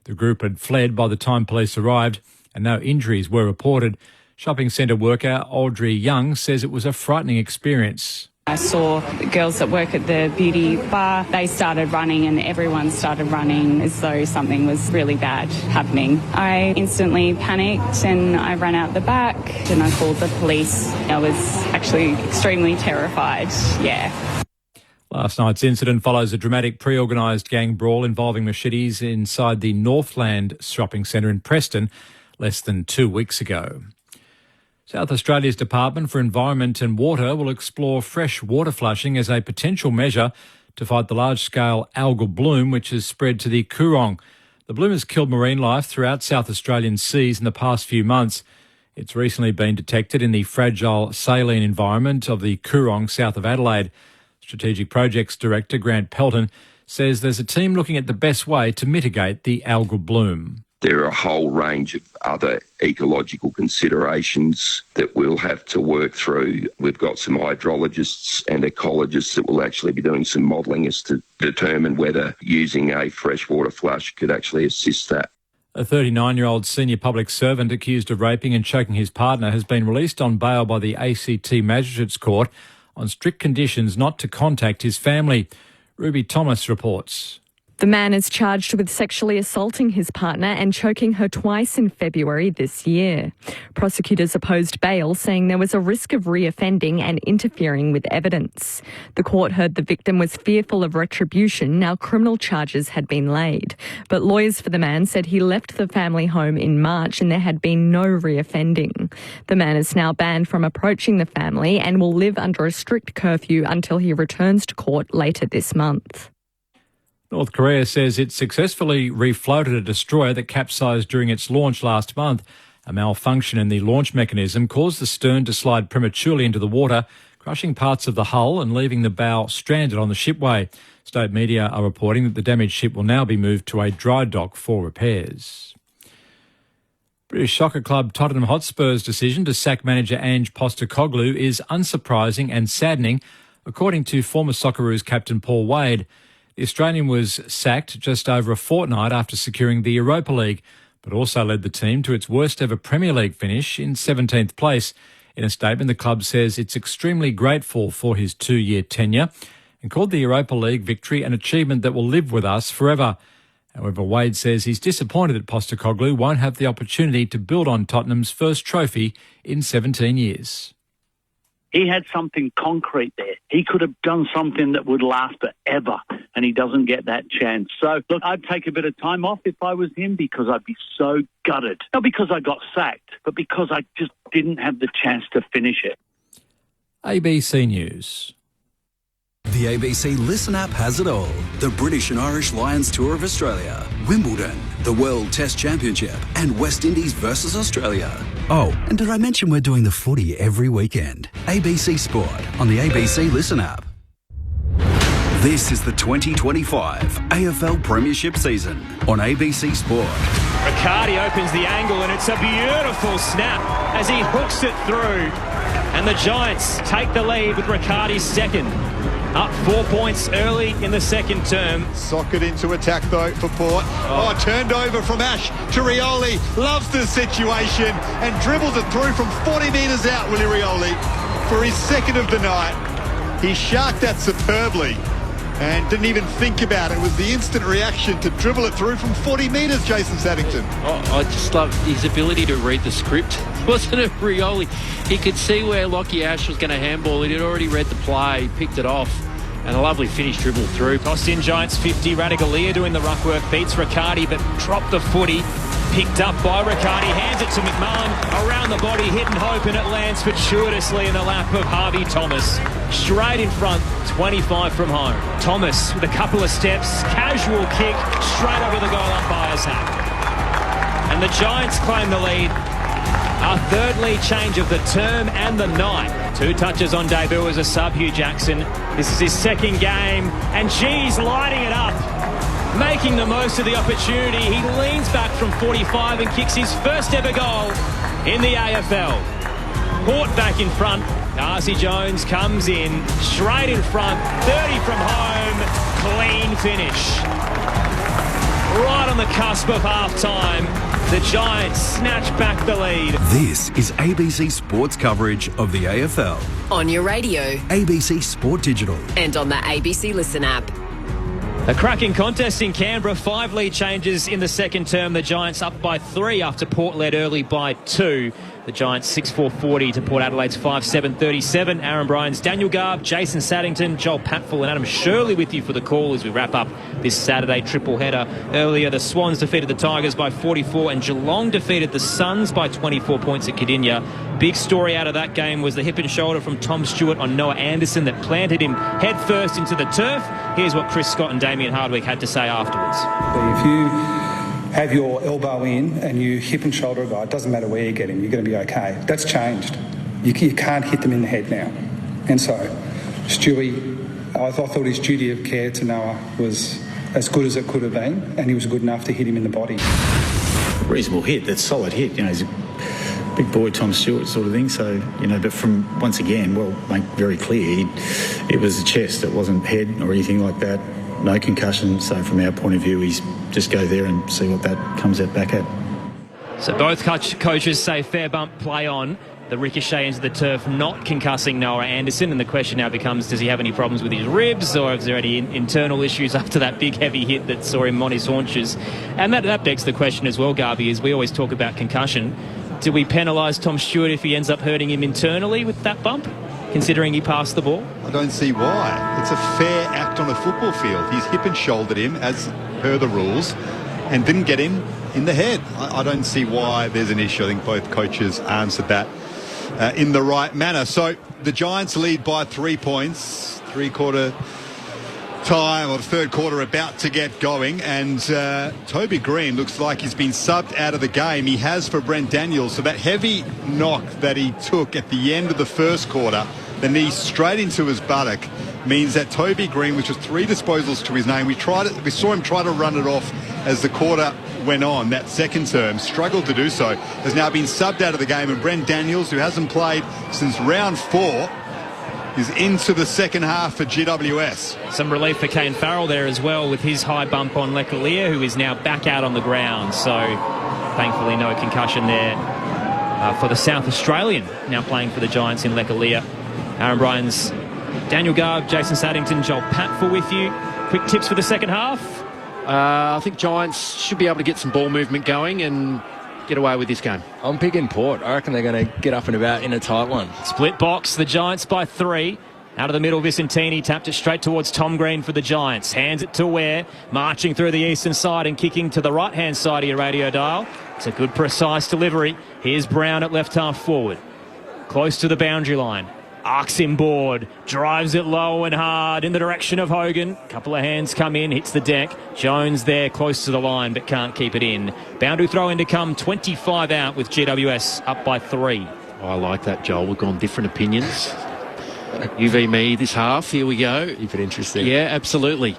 The group had fled by the time police arrived and no injuries were reported. Shopping centre worker Audrey Young says it was a frightening experience. I saw the girls that work at the beauty bar, they started running and everyone started running as though something was really bad happening. I instantly panicked and I ran out the back and I called the police. I was actually extremely terrified, Last night's incident follows a dramatic pre-organised gang brawl involving machetes inside the Northland shopping centre in Preston less than 2 weeks ago. South Australia's Department for Environment and Water will explore fresh water flushing as a potential measure to fight the large-scale algal bloom which has spread to the Coorong. The bloom has killed marine life throughout South Australian seas in the past few months. It's recently been detected in the fragile saline environment of the Coorong south of Adelaide. Strategic Projects Director Grant Pelton says there's a team looking at the best way to mitigate the algal bloom. There are a whole range of other ecological considerations that we'll have to work through. We've got some hydrologists and ecologists that will actually be doing some modelling as to determine whether using a freshwater flush could actually assist that. A 39-year-old senior public servant accused of raping and choking his partner has been released on bail by the ACT Magistrates Court on strict conditions not to contact his family. Ruby Thomas reports. The man is charged with sexually assaulting his partner and choking her twice in February this year. Prosecutors opposed bail, saying there was a risk of reoffending and interfering with evidence. The court heard the victim was fearful of retribution now criminal charges had been laid. But lawyers for the man said he left the family home in March and there had been no reoffending. The man is now banned from approaching the family and will live under a strict curfew until he returns to court later this month. North Korea says it successfully refloated a destroyer that capsized during its launch last month. A malfunction in the launch mechanism caused the stern to slide prematurely into the water, crushing parts of the hull and leaving the bow stranded on the shipway. State media are reporting that the damaged ship will now be moved to a dry dock for repairs. British soccer club Tottenham Hotspur's decision to sack manager Ange Postecoglou is unsurprising and saddening, according to former Socceroos captain Paul Wade. The Australian was sacked just over a fortnight after securing the Europa League, but also led the team to its worst ever Premier League finish in 17th place. In a statement, the club says it's extremely grateful for his 2-year tenure and called the Europa League victory an achievement that will live with us forever. However, Wade says he's disappointed that Postecoglou won't have the opportunity to build on Tottenham's first trophy in 17 years. He had something concrete there. He could have done something that would last forever, and he doesn't get that chance. So, look, I'd take a bit of time off if I was him because I'd be so gutted. Not because I got sacked, but because I just didn't have the chance to finish it. ABC News. The ABC Listen app has it all. The British and Irish Lions Tour of Australia, Wimbledon, the World Test Championship, and West Indies versus Australia. Oh, and did I mention we're doing the footy every weekend? ABC Sport on the ABC Listen app. This is the 2025 AFL Premiership season on ABC Sport. Riccardi opens the angle and it's a beautiful snap as he hooks it through. And the Giants take the lead with Riccardi's second. Up 4 points early in the second term. Socket into attack though for Port. Oh, turned over from Ash to Rioli. Loves the situation and dribbles it through from 40 metres out, Willie Rioli, for his second of the night. He sharked that superbly and didn't even think about it. It was the instant reaction to dribble it through from 40 metres, Jason Saddington. I just love his ability to read the script. Wasn't it Rioli? He could see where Lockie Ash was going to handball. He'd already read the play, he picked it off. And a lovely finish dribble through. Tossed in Giants 50. Radaglia doing the ruck work. Beats Riccardi, but dropped the footy. Picked up by Riccardi. Hands it to McMullen. Around the body, hit and hope, and it lands fortuitously in the lap of Harvey Thomas. Straight in front, 25 from home. Thomas with a couple of steps. Casual kick. Straight over the goal umpire's hat. And the Giants claim the lead. Our third lead change of the term and the night. 2 touches on debut as a sub, Hugh Jackson. This is his second game, and G's lighting it up, making the most of the opportunity. He leans back from 45 and kicks his first ever goal in the AFL. Port back in front. Darcy Jones comes in, straight in front, 30 from home, clean finish. Right on the cusp of half-time, the Giants snatch back the lead. This is ABC Sports coverage of the AFL. On your radio. ABC Sport Digital. And on the ABC Listen app. A cracking contest in Canberra. 5 lead changes in the second term. The Giants up by 3 after Port led early by 2. The Giants 6-4-40 to Port Adelaide's 5-7-37. Aaron Bryans, Daniel Garb, Jason Saddington, Joel Patfull and Adam Shirley with you for the call as we wrap up this Saturday triple header. Earlier, the Swans defeated the Tigers by 44 and Geelong defeated the Suns by 24 points at Cardinia. Big story out of that game was the hip and shoulder from Tom Stewart on Noah Anderson that planted him head first into the turf. Here's what Chris Scott and Damien Hardwick had to say afterwards. If you have your elbow in and you hip and shoulder a guy, it doesn't matter where you get him, you're going to be okay. That's changed. You can't hit them in the head now. And so, Stewie, I thought his duty of care to Noah was as good as it could have been, and he was good enough to hit him in the body. Reasonable hit, that's solid hit. You know, he's a big boy, Tom Stewart sort of thing. So, you know, but from, once again, well, make very clear, it was the chest, it wasn't head or anything like that. No concussion, so from our point of view, he's just go there and see what that comes out back at. So both coaches say fair bump, play on. The ricochet into the turf, not concussing Noah Anderson, and the question now becomes, does he have any problems with his ribs, or is there any internal issues after that big heavy hit that saw him on his haunches? And that begs the question as well, Garby, as we always talk about concussion. Do we penalise Tom Stewart if he ends up hurting him internally with that bump, considering he passed the ball? I don't see why. It's a fair act on a football field. He's hip and shouldered him, as per the rules, and didn't get him in the head. I don't see why there's an issue. I think both coaches answered that in the right manner. So the Giants lead by 3 points, three-quarter time, or third quarter about to get going, and Toby Green looks like he's been subbed out of the game. He has for Brent Daniels. So that heavy knock that he took at the end of the first quarter, the knee straight into his buttock, means that Toby Green, which was 3 disposals to his name, we saw him try to run it off as the quarter went on. That second term struggled to do so, has now been subbed out of the game, and Brent Daniels, who hasn't played since round 4, is into the second half for GWS. Some relief for Kane Farrell there as well, with his high bump on Leclerc, who is now back out on the ground. So thankfully no concussion there for the South Australian, now playing for the Giants in Leclerc. Aaron Bryans, Daniel Garb, Jason Saddington, Joel Patfull with you. Quick tips for the second half? I think Giants should be able to get some ball movement going and get away with this game. I'm picking Port. I reckon they're going to get up and about in a tight one. Split box, the Giants by 3. Out of the middle, Vicentini tapped it straight towards Tom Green for the Giants. Hands it to Ware, marching through the eastern side and kicking to the right-hand side of your radio dial. It's a good, precise delivery. Here's Brown at left half forward. Close to the boundary line. Arcs him board, drives it low and hard in the direction of Hogan. Couple of hands come in, hits the deck. Jones there close to the line but can't keep it in. Boundary throw in to come, 25 out with GWS up by 3. I like that, Joel. We've gone different opinions. You v me this half. Here we go. Keep it interesting. Yeah, absolutely.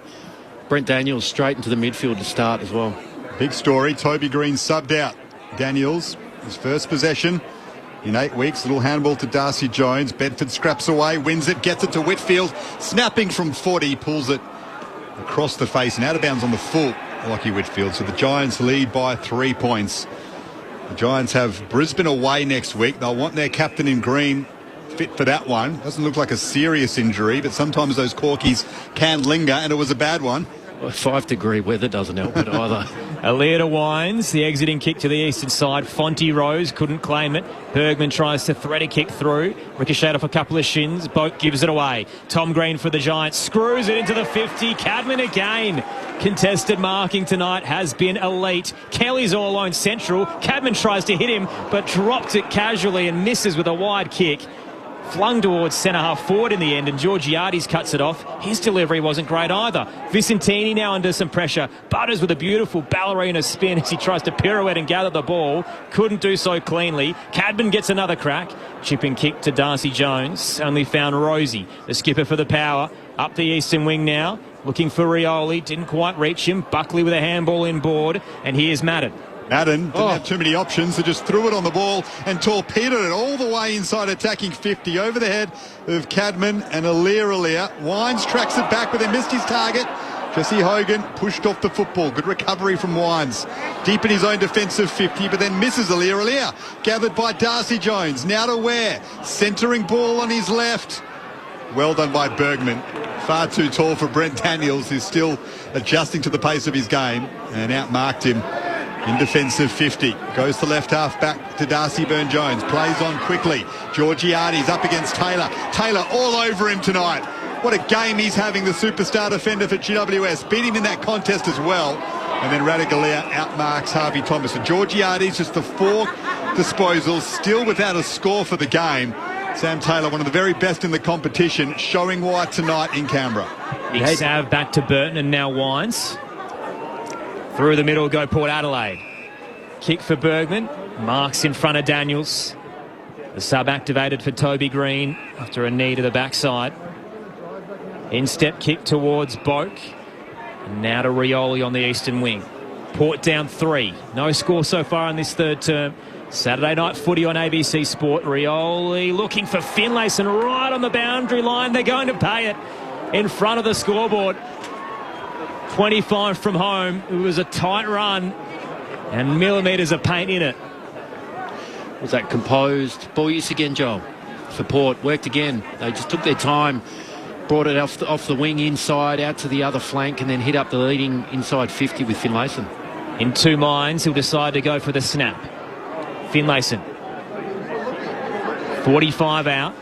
Brent Daniels straight into the midfield to start as well. Big story. Toby Green subbed out. Daniels, his first possession in 8 weeks. Little handball to Darcy Jones. Bedford scraps away, wins it, gets it to Whitfield. Snapping from 40, pulls it across the face and out of bounds on the full. Lockie Whitfield. So the Giants lead by 3 points. The Giants have Brisbane away next week. They'll want their captain in green fit for that one. Doesn't look like a serious injury, but sometimes those corkies can linger, and it was a bad one. Well, 5-degree weather doesn't help it either. Alea to Wines, the exiting kick to the eastern side. Fonte Rose couldn't claim it. Bergman tries to thread a kick through. Ricocheted off a couple of shins. Boat gives it away. Tom Green for the Giants. Screws it into the 50. Cadman again. Contested marking tonight has been elite. Kelly's all alone central. Cadman tries to hit him, but dropped it casually and misses with a wide kick. Flung towards centre-half forward in the end, and Georgiades cuts it off. His delivery wasn't great either. Vicentini now under some pressure. Butters with a beautiful ballerina spin as he tries to pirouette and gather the ball. Couldn't do so cleanly. Cadman gets another crack. Chipping kick to Darcy Jones. Only found Rosie, the skipper for the Power. Up the eastern wing now. Looking for Rioli. Didn't quite reach him. Buckley with a handball inboard. And here's Madden. Madden didn't have too many options, so just threw it on the ball and torpedoed it all the way inside attacking 50 over the head of Cadman and Alea. Wines tracks it back, but they missed his target. Jesse Hogan pushed off the football. Good recovery from Wines. Deep in his own defensive 50, but then misses Alea. Gathered by Darcy Jones. Now to Ware. Centering ball on his left. Well done by Bergman. Far too tall for Brent Daniels, who's still adjusting to the pace of his game, and outmarked him In defensive 50. Goes to left half back to Darcy Byrne-Jones. Plays on quickly. Georgiades up against Taylor. Taylor all over him tonight. What a game he's having, the superstar defender for GWS. Beat him in that contest as well. And then Radaglia outmarks Harvey Thomas. And Georgiades just the 4 disposals, still without a score for the game. Sam Taylor, one of the very best in the competition, showing why tonight in Canberra. Big save back to Burton and now Wines. Through the middle go Port Adelaide. Kick for Bergman. Marks in front of Daniels. The sub activated for Toby Green after a knee to the backside. In-step kick towards Boak. And now to Rioli on the eastern wing. Port down 3. No score so far in this third term. Saturday night footy on ABC Sport. Rioli looking for Finlayson right on the boundary line. They're going to pay it in front of the scoreboard. 25 from home. It was a tight run and millimetres of paint in it. Was that composed ball use again, Joel? For Port, worked again. They just took their time, brought it off the wing inside, out to the other flank, and then hit up the leading inside 50 with Finlayson. In 2 minds, he'll decide to go for the snap. Finlayson. 45 out.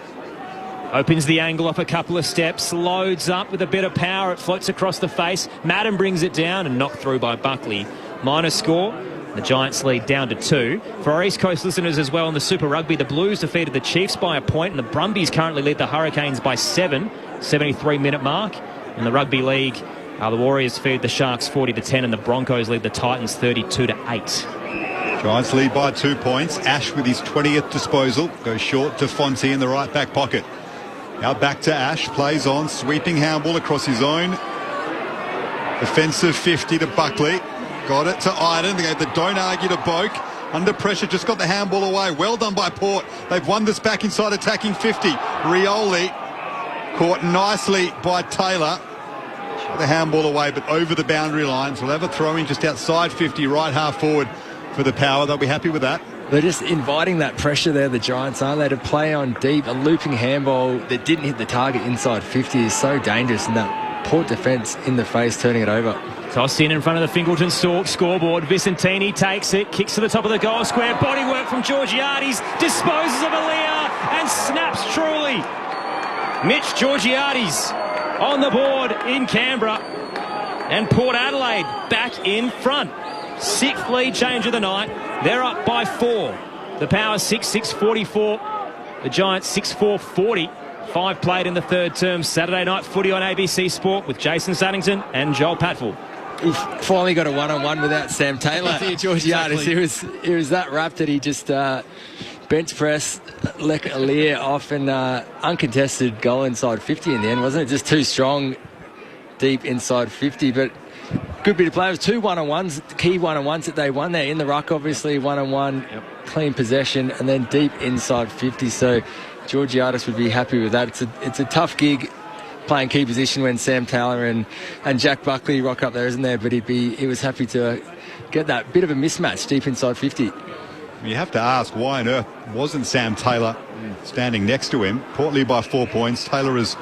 Opens the angle off a couple of steps, loads up with a bit of power. It floats across the face. Madden brings it down and knocked through by Buckley. Minor score. The Giants lead down to 2. For our East Coast listeners as well, in the Super Rugby, the Blues defeated the Chiefs by a point, and the Brumbies currently lead the Hurricanes by 7, 73-minute mark. In the Rugby League, the Warriors feed the Sharks 40-10, and the Broncos lead the Titans 32-8. Giants lead by 2 points. Ash with his 20th disposal goes short to Fonzie in the right back pocket. Now back to Ash, plays on, sweeping handball across his own defensive 50 to Buckley. Got it to Iden. They gave the don't argue to Boak. Under pressure, just got the handball away. Well done by Port. They've won this back inside attacking 50. Rioli caught nicely by Taylor. Got the handball away, but over the boundary line. So we'll have a throw in just outside 50, right half forward for the Power. They'll be happy with that. They're just inviting that pressure there, the Giants, aren't they? To play on deep, a looping handball that didn't hit the target inside 50 is so dangerous, and that Port defence in the face turning it over. Tossed in front of the Fingleton scoreboard. Vicentini takes it, kicks to the top of the goal square. Body work from Georgiades, disposes of Alia and snaps truly. Mitch Georgiades on the board in Canberra. And Port Adelaide back in front. 6th lead change of the night. They're up by 4. The Power 6-6-44. The Giants 6-4-40. 5 played in the third term. Saturday night footy on ABC Sport with Jason Saddington and Joel Patfull. He finally got a one-on-one without Sam Taylor. Georgiades, exactly. He was that wrapped that he just bench press, let Alia off, and uncontested goal inside 50 in the end, wasn't it? Just too strong, deep inside 50, but good bit of play. It was 2 one-on-ones, key one-on-ones that they won there in the ruck, obviously, one-on-one, clean possession, and then deep inside 50. So Georgiades would be happy with that. It's a tough gig playing key position when Sam Taylor and Jack Buckley rock up there, isn't there? But he was happy to get that bit of a mismatch deep inside 50. You have to ask, why on earth wasn't Sam Taylor standing next to him? Port lead by 4 points. Taylor has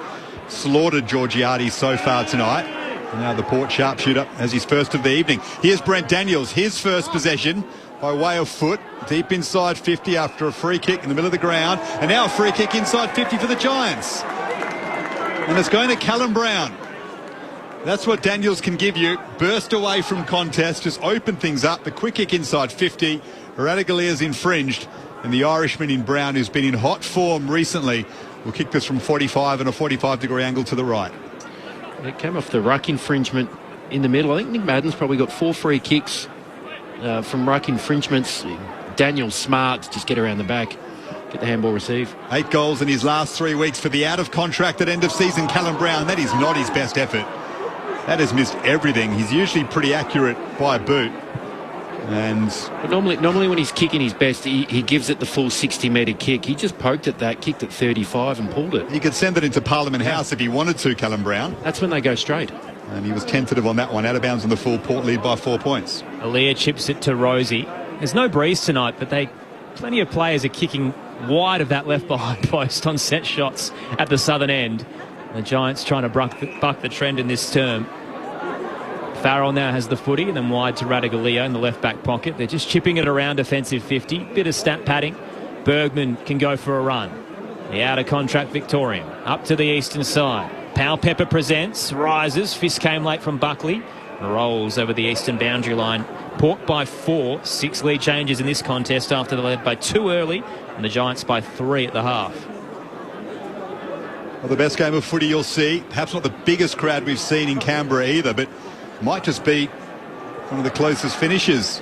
slaughtered Georgiades so far tonight. And now the Port sharpshooter has his first of the evening. Here's Brent Daniels, his first possession by way of foot, deep inside 50 after a free kick in the middle of the ground. And now a free kick inside 50 for the Giants. And it's going to Callum Brown. That's what Daniels can give you. Burst away from contest, just open things up. The quick kick inside 50. Radagalia's infringed. And the Irishman in Brown, who's been in hot form recently, will kick this from 45 and a 45-degree angle to the right. It came off the ruck infringement in the middle. I think Nick Madden's probably got 4 free kicks from ruck infringements. Daniel's smart to just get around the back, get the handball received. 8 goals in his last 3 weeks for the out-of-contract at end of season Callum Brown. That is not his best effort. That has missed everything. He's usually pretty accurate by boot. But normally when he's kicking his best, he gives it the full 60-metre kick. He just poked at that, kicked at 35 and pulled it. He could send it into Parliament House if he wanted to, Callum Brown. That's when they go straight. And he was tentative on that one, out of bounds on the full. Port lead by 4 points. Alia chips it to Rosie. There's no breeze tonight, but plenty of players are kicking wide of that left behind post on set shots at the southern end. The Giants trying to buck the trend in this term. Farrell now has the footy and then wide to Radaglia in the left back pocket. They're just chipping it around defensive 50. Bit of stat padding. Bergman can go for a run. The out of contract Victorian. Up to the eastern side. Powell Pepper presents, rises. Fist came late from Buckley. Rolls over the eastern boundary line. Port by 4. 6 lead changes in this contest after they led by 2 early and the Giants by 3 at the half. Well, the best game of footy you'll see. Perhaps not the biggest crowd we've seen in Canberra either, but might just be one of the closest finishes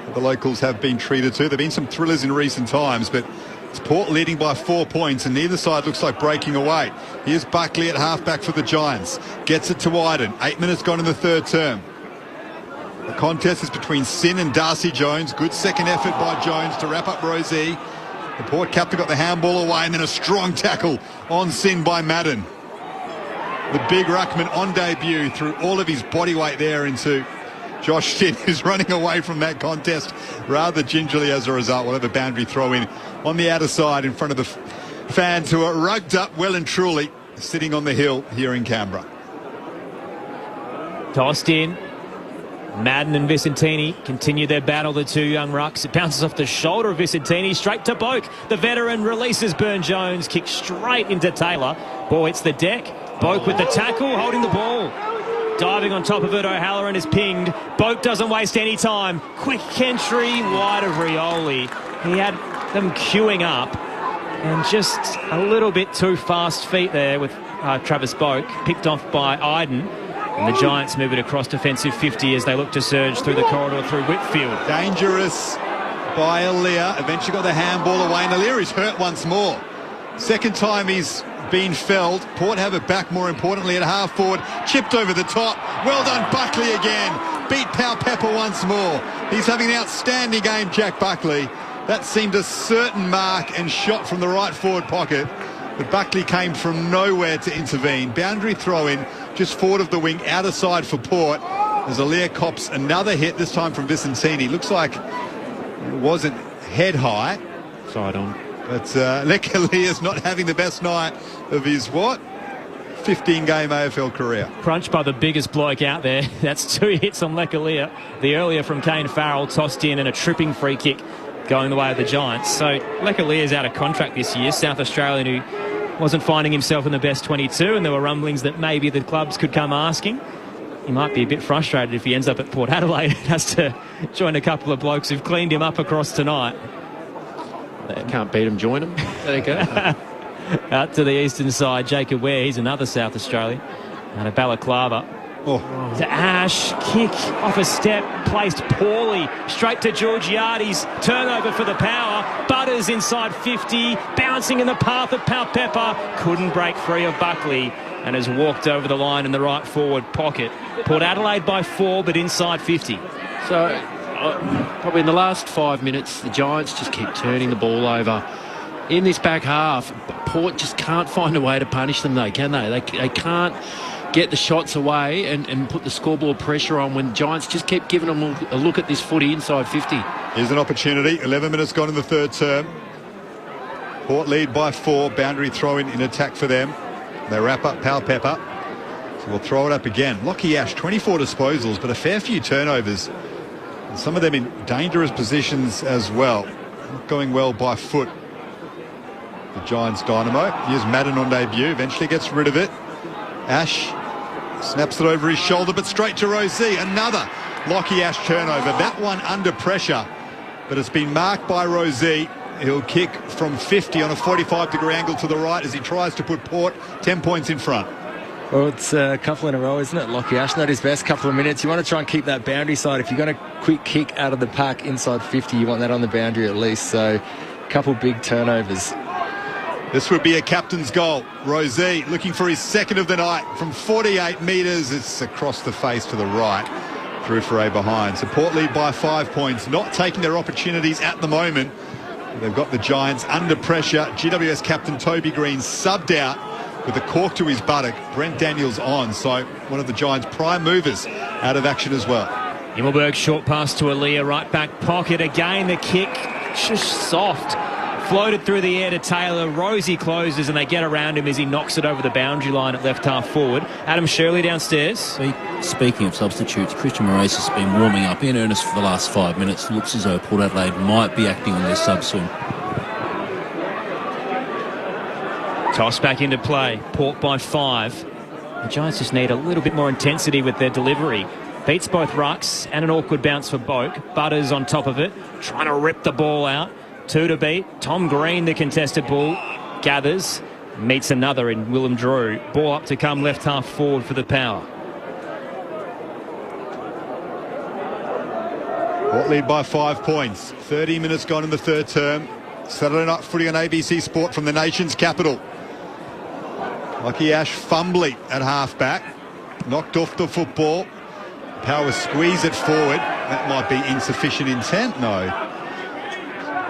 that the locals have been treated to. There have been some thrillers in recent times, but it's Port leading by 4 points and neither side looks like breaking away. Here's Buckley at halfback for the Giants. Gets it to Wyden. 8 minutes gone in the third term. The contest is between Sin and Darcy Jones. Good second effort by Jones to wrap up Rosie. The Port captain got the handball away and then a strong tackle on Sin by Madden. The big ruckman on debut threw all of his body weight there into Josh Sin, who's running away from that contest rather gingerly as a result. We'll have a boundary throw in on the outer side in front of the fans who are rugged up well and truly sitting on the hill here in Canberra. Tossed in. Madden and Vicentini continue their battle, the two young rucks. It bounces off the shoulder of Vicentini, straight to Boak. The veteran releases Burne-Jones, kicks straight into Taylor. Ball hits the deck. Boak with the tackle, holding the ball. Diving on top of it, O'Halloran is pinged. Boak doesn't waste any time. Quick entry, wide of Rioli. He had them queuing up. And just a little bit too fast feet there with Travis Boak. Picked off by Iden. And the Giants move it across defensive 50 as they look to surge through the corridor through Whitfield. Dangerous by Alia. Eventually got the handball away, and Alia is hurt once more. Second time he's been felled. Port have it back, more importantly, at half forward. Chipped over the top. Well done, Buckley again. Beat Powell Pepper once more. He's having an outstanding game, Jack Buckley. That seemed a certain mark and shot from the right forward pocket. But Buckley came from nowhere to intervene. Boundary throw in, just forward of the wing, outer side for Port. As Alia cops another hit, this time from Vicentini. Looks like it wasn't head high. Side on. But Lekalia's not having the best night of his, 15-game AFL career. Crunched by the biggest bloke out there. That's 2 hits on Lekalia. The earlier from Kane Farrell, tossed in, and a tripping free kick going the way of the Giants. So Lekalia's out of contract this year. South Australian who wasn't finding himself in the best 22, and there were rumblings that maybe the clubs could come asking. He might be a bit frustrated if he ends up at Port Adelaide and has to join a couple of blokes who've cleaned him up across tonight. Can't beat him, join him. There you go. Out to the eastern side, Jacob Ware, he's another South Australian. And a Balaclava. To Ash, kick off a step, placed poorly, straight to Georgiades, turnover for the Power, Butters inside 50, bouncing in the path of Powell Pepper, couldn't break free of Buckley and has walked over the line in the right forward pocket. Port Adelaide by 4, but inside 50. So probably in the last 5 minutes, the Giants just keep turning the ball over. In this back half, Port just can't find a way to punish them, though, can they? They can't get the shots away and put the scoreboard pressure on when Giants just keep giving them a look at this footy inside 50. Here's an opportunity. 11 minutes gone in the third term. Port lead by 4. Boundary throw in attack for them. They wrap up Powell Pepper. So we'll throw it up again. Lockie Ash, 24 disposals, but a fair few turnovers. And some of them in dangerous positions as well. Not going well by foot. The Giants dynamo. Here's Madden on debut. Eventually gets rid of it. Ash snaps it over his shoulder, but straight to Rosie. Another Lockie Ash turnover. That one under pressure, but it's been marked by Rosie. He'll kick from 50 on a 45-degree angle to the right as he tries to put Port 10 points in front. Well, it's a couple in a row, isn't it? Lockie Ash, not his best couple of minutes. You want to try and keep that boundary side. If you're going to quick kick out of the pack inside 50, you want that on the boundary at least. So a couple big turnovers. This would be a captain's goal. Rosie looking for his second of the night from 48 metres. It's across the face to the right. Through for a behind. So Port lead by 5 points. Not taking their opportunities at the moment. They've got the Giants under pressure. GWS captain Toby Green subbed out with a cork to his buttock. Brent Daniels on. So one of the Giants' prime movers out of action as well. Himmelberg short pass to Alia, right back pocket again. The kick just soft. floated through the air to Taylor. Rosie closes and they get around him as he knocks it over the boundary line at left half forward. Adam Shirley downstairs. Speaking of substitutes, Christian Moraes has been warming up in earnest for the last 5 minutes. Looks as though Port Adelaide might be acting on their sub soon. Toss back into play. Port by 5. The Giants just need a little bit more intensity with their delivery. Beats both rucks and an awkward bounce for Boak. Butters on top of it, trying to rip the ball out. 2 to beat. Tom Green, the contested ball, gathers, meets another in Willem Drew. Ball up to come left half forward for the Power. Port lead by 5 points. 30 minutes gone in the third term. Saturday night footy on ABC Sport from the nation's capital. Lucky Ash fumbling at half-back. Knocked off the football. Power squeeze it forward. That might be insufficient intent. No.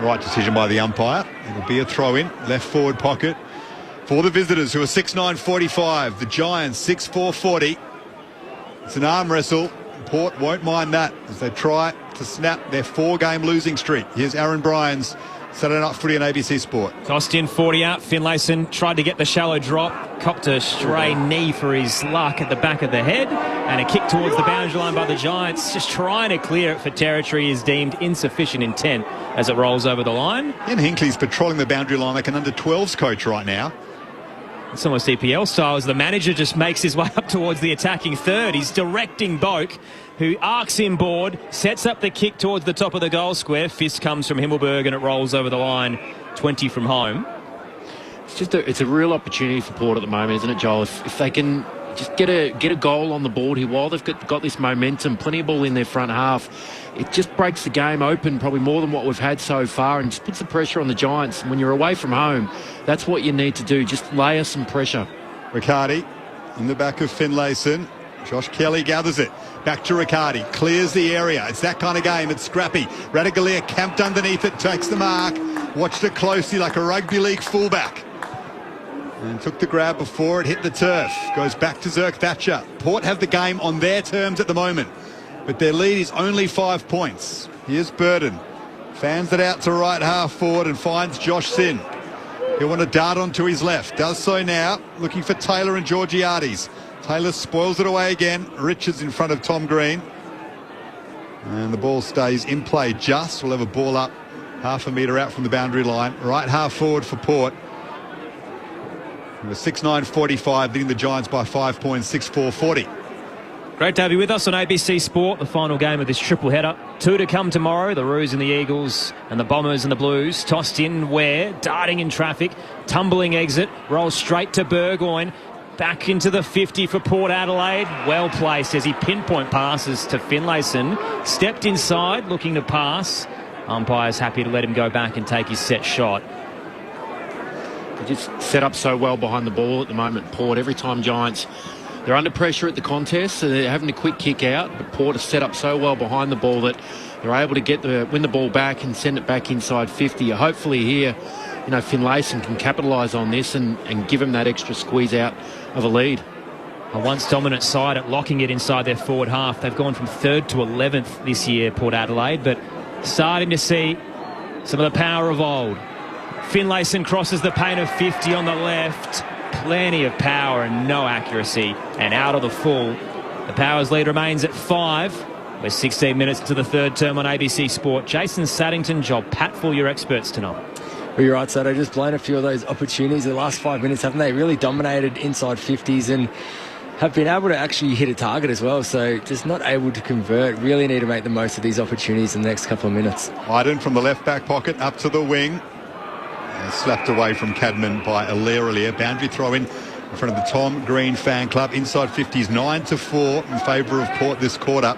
Right decision by the umpire. It'll be a throw-in. Left forward pocket for the visitors, who are 6'9", the Giants 6'4", 40. It's an arm wrestle. Port won't mind that as they try to snap their 4-game losing streak. Here's Aaron Bryans, Saturday Night Footy on ABC Sport. Tossed in 40 out. Finlayson tried to get the shallow drop. Copped a stray knee for his luck at the back of the head. And a kick towards the boundary line by the Giants. Just trying to clear it for territory is deemed insufficient intent as it rolls over the line. Ian Hinckley's patrolling the boundary line like an under-12s coach right now. It's almost EPL style as the manager just makes his way up towards the attacking third. He's directing Boak, who arcs inboard, sets up the kick towards the top of the goal square. Fist comes from Himmelberg and it rolls over the line, 20 from home. It's a real opportunity for Port at the moment, isn't it, Joel? If they can just get a goal on the board here while they've got this momentum, plenty of ball in their front half, it just breaks the game open probably more than what we've had so far and just puts the pressure on the Giants. When you're away from home, that's what you need to do, just layer some pressure. Riccardi in the back of Finlayson. Josh Kelly gathers it. Back to Riccardi. Clears the area. It's that kind of game. It's scrappy. Radaglia camped underneath it. Takes the mark. Watched it closely like a rugby league fullback. And took the grab before it hit the turf. Goes back to Zerk Thatcher. Port have the game on their terms at the moment, but their lead is only 5 points. Here's Burden. Fans it out to right half forward and finds Josh Sin. He'll want to dart onto his left. Does so now. Looking for Taylor and Georgiades. Taylor spoils it away again. Richards in front of Tom Green. And the ball stays in play just. We'll have a ball up half a metre out from the boundary line. Right half forward for Port. It was 6'9", leading the Giants by 5 points, 6'4", 40. Great to have you with us on ABC Sport, the final game of this triple header. 2 to come tomorrow, the Roos and the Eagles and the Bombers and the Blues. Tossed in Ware, darting in traffic, tumbling exit, rolls straight to Burgoyne. Back into the 50 for Port Adelaide. Well placed as he pinpoint passes to Finlayson. Stepped inside, looking to pass. Umpire's happy to let him go back and take his set shot. They just set up so well behind the ball at the moment, Port. Every time Giants, they're under pressure at the contest, so they're having a quick kick out. But Port is set up so well behind the ball that they're able to win the ball back and send it back inside 50. Hopefully here, Finlayson can capitalise on this and give him that extra squeeze out of a lead. A once dominant side at locking it inside their forward half. They've gone from 3rd to 11th this year, Port Adelaide, but starting to see some of the power of old. Finlayson crosses the paint of 50 on the left. Plenty of power and no accuracy. And out of the full. The Power's lead remains at 5. We're 16 minutes to the third term on ABC Sport. Jason Saddington, Joel Patfull, your experts tonight. Well, you're right, Sato. Just blown a few of those opportunities the last 5 minutes, haven't they? Really dominated inside 50s and have been able to actually hit a target as well. So just not able to convert. Really need to make the most of these opportunities in the next couple of minutes. Iden from the left back pocket up to the wing. Slapped away from Cadman by Alaire. Boundary throw in front of the Tom Green fan club. Inside 50s, 9-4 in favour of Port this quarter.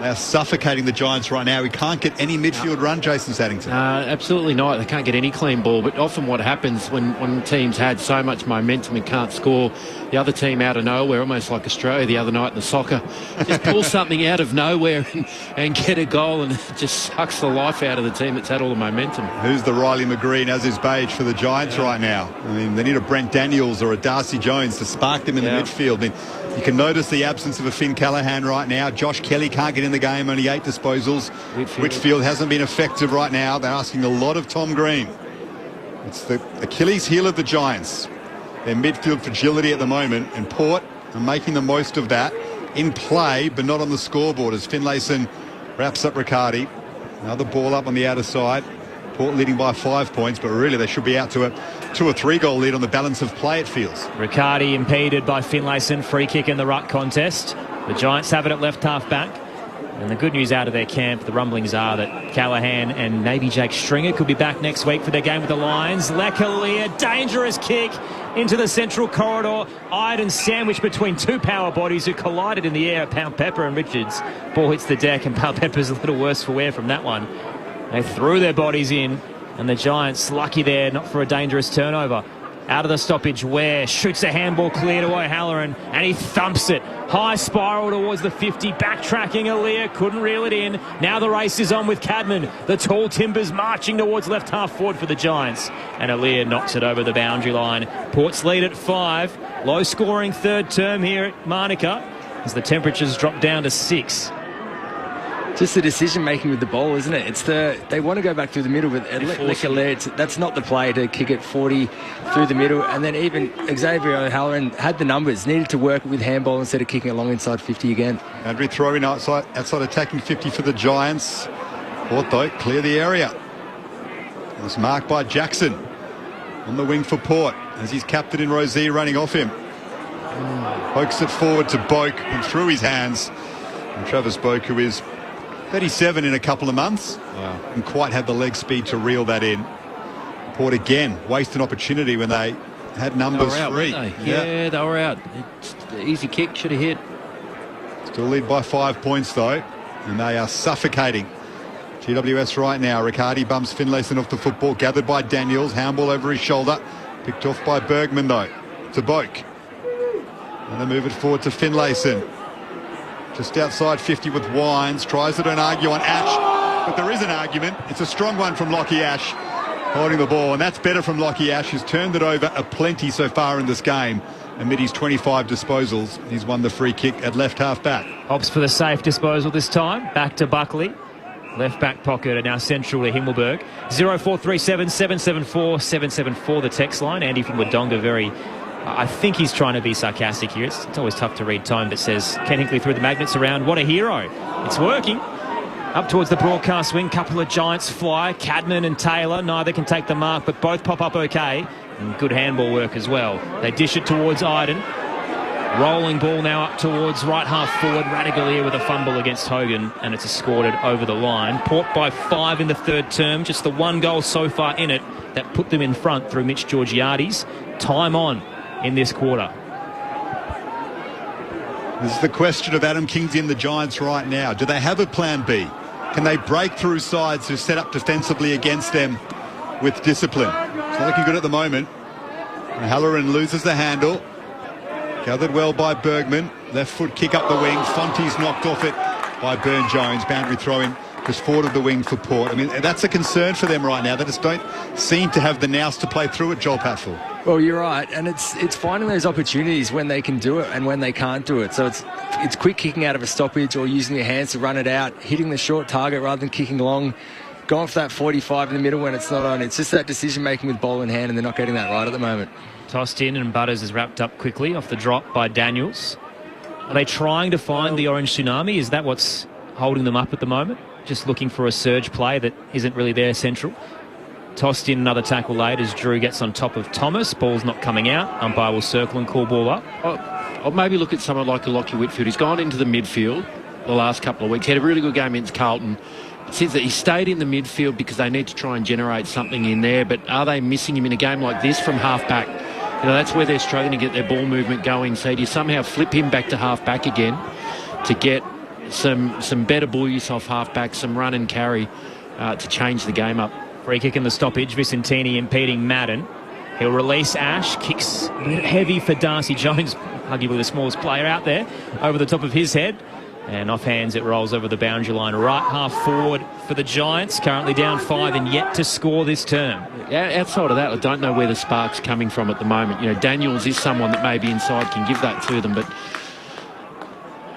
They are suffocating the Giants right now. We can't get any midfield run, Jason Saddington. Absolutely not. They can't get any clean ball. But often what happens when teams had so much momentum and can't score, the other team out of nowhere, almost like Australia the other night in the soccer, just pull something out of nowhere and get a goal, and it just sucks the life out of the team that's had all the momentum. Who's the Riley McGree, Aziz Beige for the Giants right now? I mean, they need a Brent Daniels or a Darcy Jones to spark them in the midfield. I mean, you can notice the absence of a Finn Callaghan right now. Josh Kelly can't get in the game, only 8 disposals. Whitfield hasn't been effective right now. They're asking a lot of Tom Green. It's the Achilles heel of the Giants. Their midfield fragility at the moment, and Port are making the most of that in play, but not on the scoreboard as Finlayson wraps up Riccardi. Another ball up on the outer side. Port leading by 5 points, but really they should be out to a 2 or 3 goal lead on the balance of play, it feels. Riccardi impeded by Finlayson. Free kick in the ruck contest. The Giants have it at left half back. And the good news out of their camp, the rumblings are that Callaghan and maybe Jake Stringer could be back next week for their game with the Lions. Leclerc, dangerous kick into the central corridor. Iden sandwiched between two power bodies who collided in the air. Pepper and Richards. Ball hits the deck and Pepper's a little worse for wear from that one. They threw their bodies in, and the Giants lucky there not for a dangerous turnover. Out of the stoppage, Ware shoots a handball clear to O'Halloran, and he thumps it. High spiral towards the 50, backtracking Aaliyah, couldn't reel it in. Now the race is on with Cadman. The tall Timbers marching towards left half forward for the Giants. And Aaliyah knocks it over the boundary line. Port's lead at 5. Low scoring third term here at Manuka as the temperatures drop down to 6. Just the decision-making with the ball, isn't it? They want to go back through the middle, but that's not the play to kick it 40 through the middle. And then even Xavier O'Halloran had the numbers, needed to work with handball instead of kicking it long inside 50 again. Andrew throwing outside attacking 50 for the Giants. Port, though, clear the area. It was marked by Jackson on the wing for Port as his captain in Rosé running off him. Pokes it forward to Boak and through his hands. And Travis Boak, who is 37 in a couple of months, and quite had the leg speed to reel that in. Port again waste an opportunity when they had numbers they were out, free. Weren't they? Yeah, they were out. It's the easy kick, should have hit. Still lead by 5 points though, and they are suffocating GWS right now. Riccardi bumps Finlayson off the football, gathered by Daniels, handball over his shoulder, picked off by Bergman though, to Boak. And they move it forward to Finlayson. Just outside 50 with Wines, tries to don't argue on Ash, but there is an argument. It's a strong one from Lockie Ash holding the ball, and that's better from Lockie Ash, who's turned it over a plenty so far in this game. Amid his 25 disposals, he's won the free kick at left half back. Opts for the safe disposal this time. Back to Buckley. Left back pocket and now central to Himmelberg. 0437 774 774 the text line. Andy from Wodonga I think he's trying to be sarcastic here. It's always tough to read tone, but says Ken Hinkley threw the magnets around. What a hero. It's working. Up towards the broadcast wing, couple of Giants fly. Cadman and Taylor, neither can take the mark, but both pop up okay. And good handball work as well. They dish it towards Iden. Rolling ball now up towards right half forward. Radagalier with a fumble against Hogan, and it's escorted over the line. Port by 5 in the third term. Just the 1 goal so far in it that put them in front through Mitch Georgiades. Time on in this quarter. This is the question of Adam Kingsley and the Giants right now. Do they have a plan B? Can they break through sides who set up defensively against them with discipline? It's not looking good at the moment. Halloran loses the handle. Gathered well by Bergman. Left foot kick up the wing. Fonte's knocked off it by Burne-Jones. Boundary throw-in just forward of the wing for Port. I mean, that's a concern for them right now. They just don't seem to have the nous to play through it, Joel Patfull. Well, you're right, and it's finding those opportunities when they can do it and when they can't do it. So it's quick kicking out of a stoppage or using your hands to run it out, hitting the short target rather than kicking long, going for that 45 in the middle when it's not on. It's just that decision-making with ball in hand, and they're not getting that right at the moment. Tossed in, and Butters is wrapped up quickly off the drop by Daniels. Are they trying to find the orange tsunami? Is that what's holding them up at the moment? Just looking for a surge play that isn't really there central. Tossed in, another tackle late as Drew gets on top of Thomas. Ball's not coming out. Umpire will circle and call ball up. I'll maybe look at someone like a Lockie Whitfield. He's gone into the midfield the last couple of weeks. He had a really good game against Carlton. Since that he stayed in the midfield because they need to try and generate something in there. But are they missing him in a game like this from half-back? You know, that's where they're struggling to get their ball movement going. So do you somehow flip him back to half-back again to get some better ball use off half-back, some run and carry to change the game up? Free kick in the stoppage. Vicentini impeding Madden. He'll release Ash. Kicks a bit heavy for Darcy Jones, arguably the smallest player out there, over the top of his head. And off hands, it rolls over the boundary line. Right half forward for the Giants, currently down 5 and yet to score this term. Outside of that, I don't know where the spark's coming from at the moment. You know, Daniels is someone that maybe inside can give that to them, but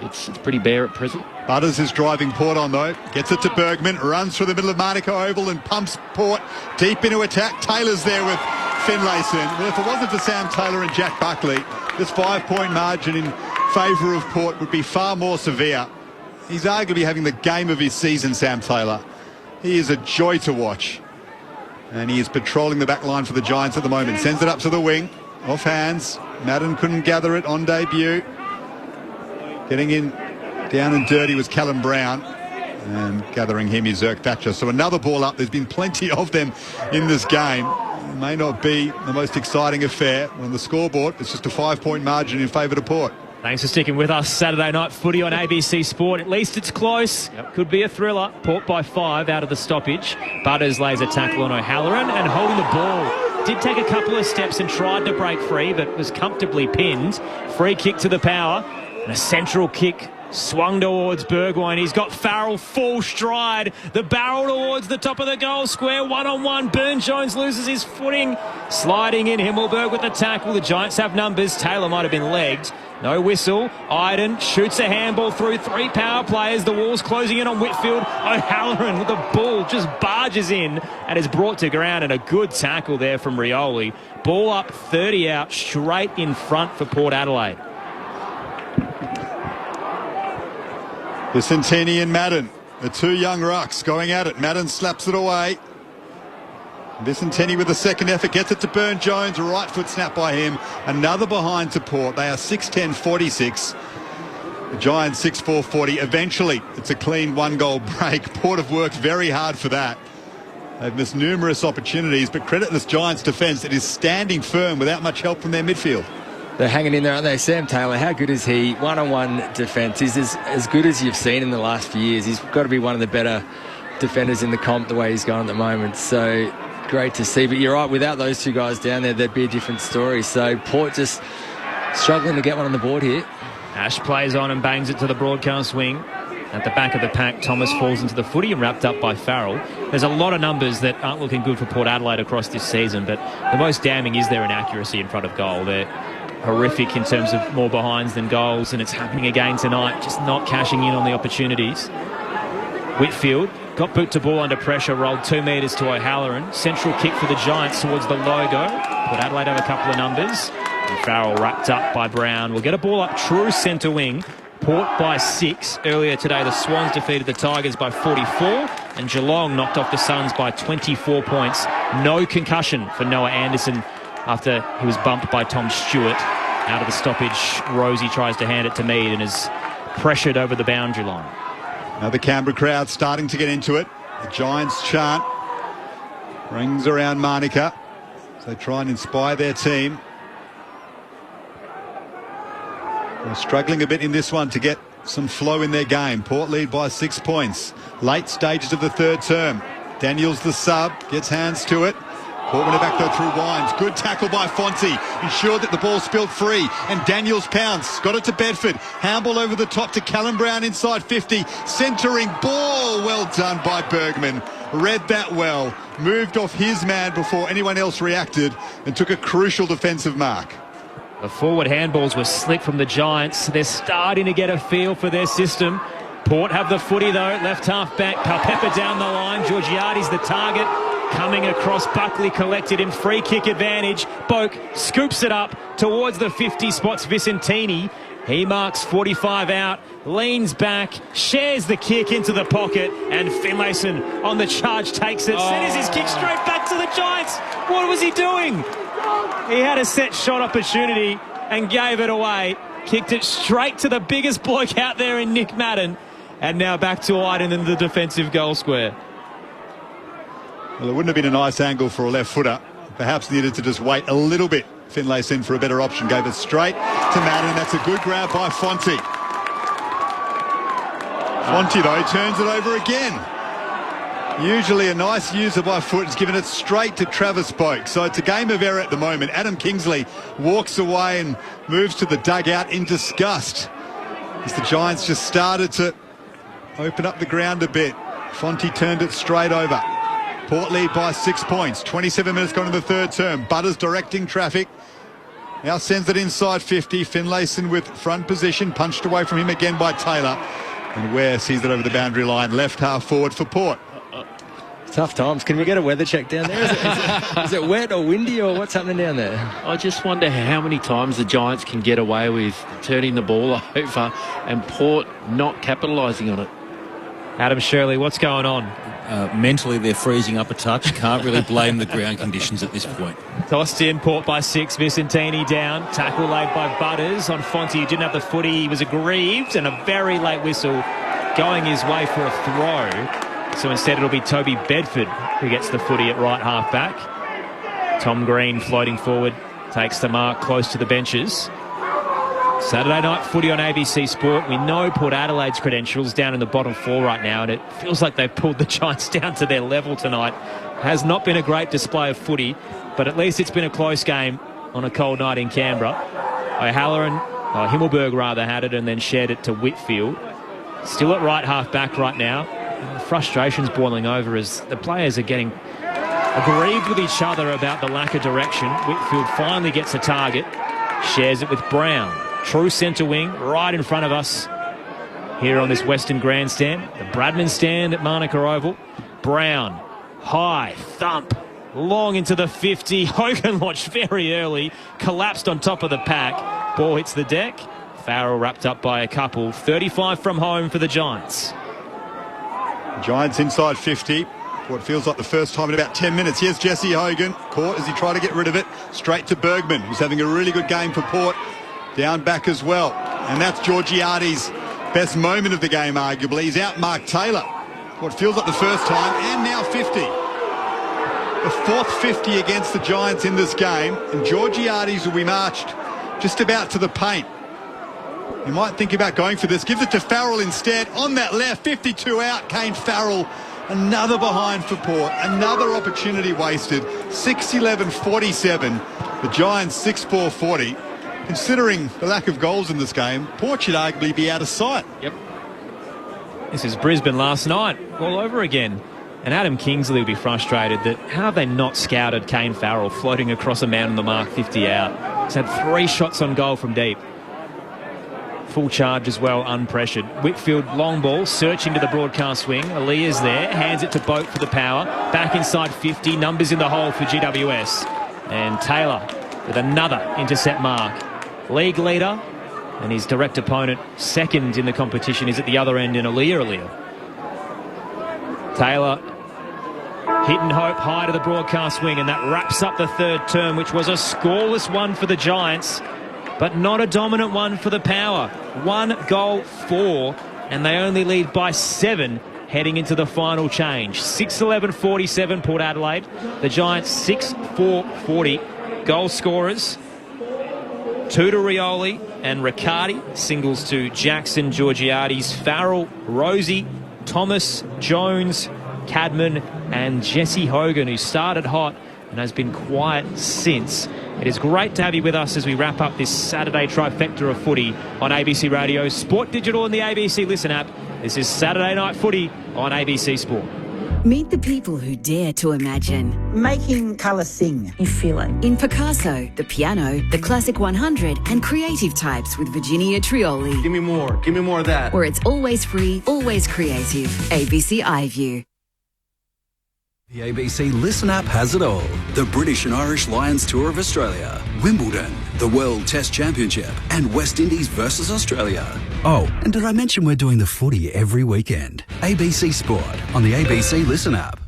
it's pretty bare at present. Butters is driving Port on, though. Gets it to Bergman, runs through the middle of Monaco Oval and pumps Port deep into attack. Taylor's there with Finlayson. Well, if it wasn't for Sam Taylor and Jack Buckley, this 5-point margin in favour of Port would be far more severe. He's arguably having the game of his season, Sam Taylor. He is a joy to watch. And he is patrolling the back line for the Giants at the moment. Sends it up to the wing. Off hands. Madden couldn't gather it on debut. Getting in down and dirty was Callum Brown. And gathering him is Zerk Thatcher. So another ball up. There's been plenty of them in this game. It may not be the most exciting affair. On the scoreboard, it's just a 5-point margin in favour to Port. Thanks for sticking with us. Saturday night footy on ABC Sport. At least it's close. Could be a thriller. Port by 5 out of the stoppage. Butters lays a tackle on O'Halloran and holding the ball. Did take a couple of steps and tried to break free, but was comfortably pinned. Free kick to the power. And a central kick swung towards Burgoyne. He's got Farrell full stride. The barrel towards the top of the goal square. 1-on-1. Burne-Jones loses his footing. Sliding in. Himmelberg with the tackle. The Giants have numbers. Taylor might have been legged. No whistle. Iden shoots a handball through 3 power players. The wall's closing in on Whitfield. O'Halloran with the ball just barges in and is brought to ground, and a good tackle there from Rioli. Ball up 30 out straight in front for Port Adelaide. Vicentini and Madden, the two young rucks going at it. Madden slaps it away. Vicentini with the second effort gets it to Burne-Jones. Right foot snap by him. Another behind to Port. They are 6-10-46. The Giants 6-4-40. Eventually, it's a clean 1-goal break. Port have worked very hard for that. They've missed numerous opportunities, but credit this Giants defence. It is standing firm without much help from their midfield. They're hanging in there, aren't they? Sam Taylor, how good is he? One-on-one defence. He's as good as you've seen in the last few years. He's got to be one of the better defenders in the comp the way he's going at the moment. So great to see. But you're right, without those two guys down there, there'd be a different story. So Port just struggling to get one on the board here. Ash plays on and bangs it to the broadcast wing. At the back of the pack, Thomas falls into the footy and wrapped up by Farrell. There's a lot of numbers that aren't looking good for Port Adelaide across this season, but the most damning is their inaccuracy in front of goal. They're horrific in terms of more behinds than goals, and it's happening again tonight, just not cashing in on the opportunities. Whitfield got boot to ball under pressure, rolled 2 metres to O'Halloran. Central kick for the Giants towards the logo. Port Adelaide have a couple of numbers. And Farrell wrapped up by Brown. We'll get a ball up true centre wing. Port by 6. Earlier today, the Swans defeated the Tigers by 44, and Geelong knocked off the Suns by 24 points. No concussion for Noah Anderson after he was bumped by Tom Stewart. Out of the stoppage, Rosie tries to hand it to Mead and is pressured over the boundary line. Now the Canberra crowd starting to get into it. The Giants chant rings around Monica as they try and inspire their team. They're struggling a bit in this one to get some flow in their game. Port lead by 6 points. Late stages of the third term. Daniels the sub, gets hands to it. Port went it back though through Wines. Good tackle by Fonte. Ensured that the ball spilled free. And Daniels pounced. Got it to Bedford. Handball over the top to Callum Brown inside 50. Centering ball. Well done by Bergman. Read that well. Moved off his man before anyone else reacted and took a crucial defensive mark. The forward handballs were slick from the Giants. They're starting to get a feel for their system. Port have the footy though. Left half back. Palpepper down the line. Georgiades the target. Coming across, Buckley collected him. Free kick advantage. Boak scoops it up towards the 50, spots Vicentini. He marks 45 out, leans back, shares the kick into the pocket, and Finlayson on the charge takes it. Centers his kick straight back to the Giants. What was he doing? He had a set shot opportunity and gave it away. Kicked it straight to the biggest bloke out there in Nick Madden. And now back to Iden in the defensive goal square. Well, it wouldn't have been a nice angle for a left footer. Perhaps needed to just wait a little bit. Finlayson for a better option. Gave it straight to Madden. That's a good grab by Fonte. Fonte, though, turns it over again. Usually a nice user by foot. Has given it straight to Travis Boak. So it's a game of error at the moment. Adam Kingsley walks away and moves to the dugout in disgust as the Giants just started to open up the ground a bit. Fonte turned it straight over. Port lead by 6 points. 27 minutes gone in the third term. Butters directing traffic. Now sends it inside 50. Finlayson with front position, punched away from him again by Taylor. And Ware sees it over the boundary line, left half forward for Port. Tough times. Can we get a weather check down there? Is it wet or windy or what's happening down there? I just wonder how many times the Giants can get away with turning the ball over and Port not capitalising on it. Adam Shirley, what's going on? Mentally, they're freezing up a touch. Can't really blame the ground conditions at this point. Tossed in, Port by 6. Vicentini down. Tackle laid by Butters on Fonte, who didn't have the footy. He was aggrieved, and a very late whistle going his way for a throw. So instead it'll be Toby Bedford who gets the footy at right half back. Tom Green floating forward, takes the mark close to the benches. Saturday night footy on ABC Sport. We know Port Adelaide's credentials down in the bottom 4 right now, and it feels like they've pulled the Giants down to their level tonight. Has not been a great display of footy, but at least it's been a close game on a cold night in Canberra. Himmelberg rather had it and then shared it to Whitfield. Still at right half back right now. The frustration's boiling over as the players are getting aggrieved with each other about the lack of direction. Whitfield finally gets a target, shares it with Brown. True centre wing right in front of us here on this Western Grandstand. The Bradman stand at Manuka Oval. Brown, high, thump, long into the 50. Hogan launched very early, collapsed on top of the pack. Ball hits the deck. Farrell wrapped up by a couple. 35 from home for the Giants. Giants inside 50. What feels like the first time in about 10 minutes. Here's Jesse Hogan, caught as he tried to get rid of it. Straight to Bergman, who's having a really good game for Port. Down back as well. And that's Georgiades' best moment of the game, arguably. He's out Mark Taylor. What feels like the first time, and now 50. The fourth 50 against the Giants in this game. And Georgiades will be marched just about to the paint. You might think about going for this. Gives it to Farrell instead. On that left, 52 out, Kane Farrell. Another behind for Port. Another opportunity wasted. 6-11-47. The Giants 6-4-40. Considering the lack of goals in this game, Port should arguably be out of sight. Yep. This is Brisbane last night, all over again. And Adam Kingsley will be frustrated that how have they not scouted Kane Farrell floating across a man on the mark 50 out. He's had 3 shots on goal from deep. Full charge as well, unpressured. Whitfield, long ball, searching to the broadcast wing. Alia's there, hands it to Boat for the power. Back inside 50, numbers in the hole for GWS. And Taylor with another intercept mark. League leader and his direct opponent, second in the competition, is at the other end in Alia. Taylor hit and hope high to the broadcast wing, and that wraps up the third term, which was a scoreless one for the Giants, but not a dominant one for the Power. 1-4, and they only lead by 7 heading into the final change. 6-11-47 Port Adelaide. The Giants 6-4-40. Goal scorers: 2 to Rioli and Riccardi. Singles to Jackson, Georgiades, Farrell, Rosie, Thomas, Jones, Cadman and Jesse Hogan, who started hot and has been quiet since. It is great to have you with us as we wrap up this Saturday trifecta of footy on ABC Radio, Sport Digital and the ABC Listen app. This is Saturday Night Footy on ABC Sport. Meet the people who dare to imagine. Making colour sing. You feel it. In Picasso, the piano, the Classic 100 and creative types with Virginia Trioli. Give me more of that. Where it's always free, always creative. ABC iView. The ABC Listen app has it all. The British and Irish Lions Tour of Australia, Wimbledon, the World Test Championship, and West Indies versus Australia. Oh, and did I mention we're doing the footy every weekend? ABC Sport on the ABC Listen app.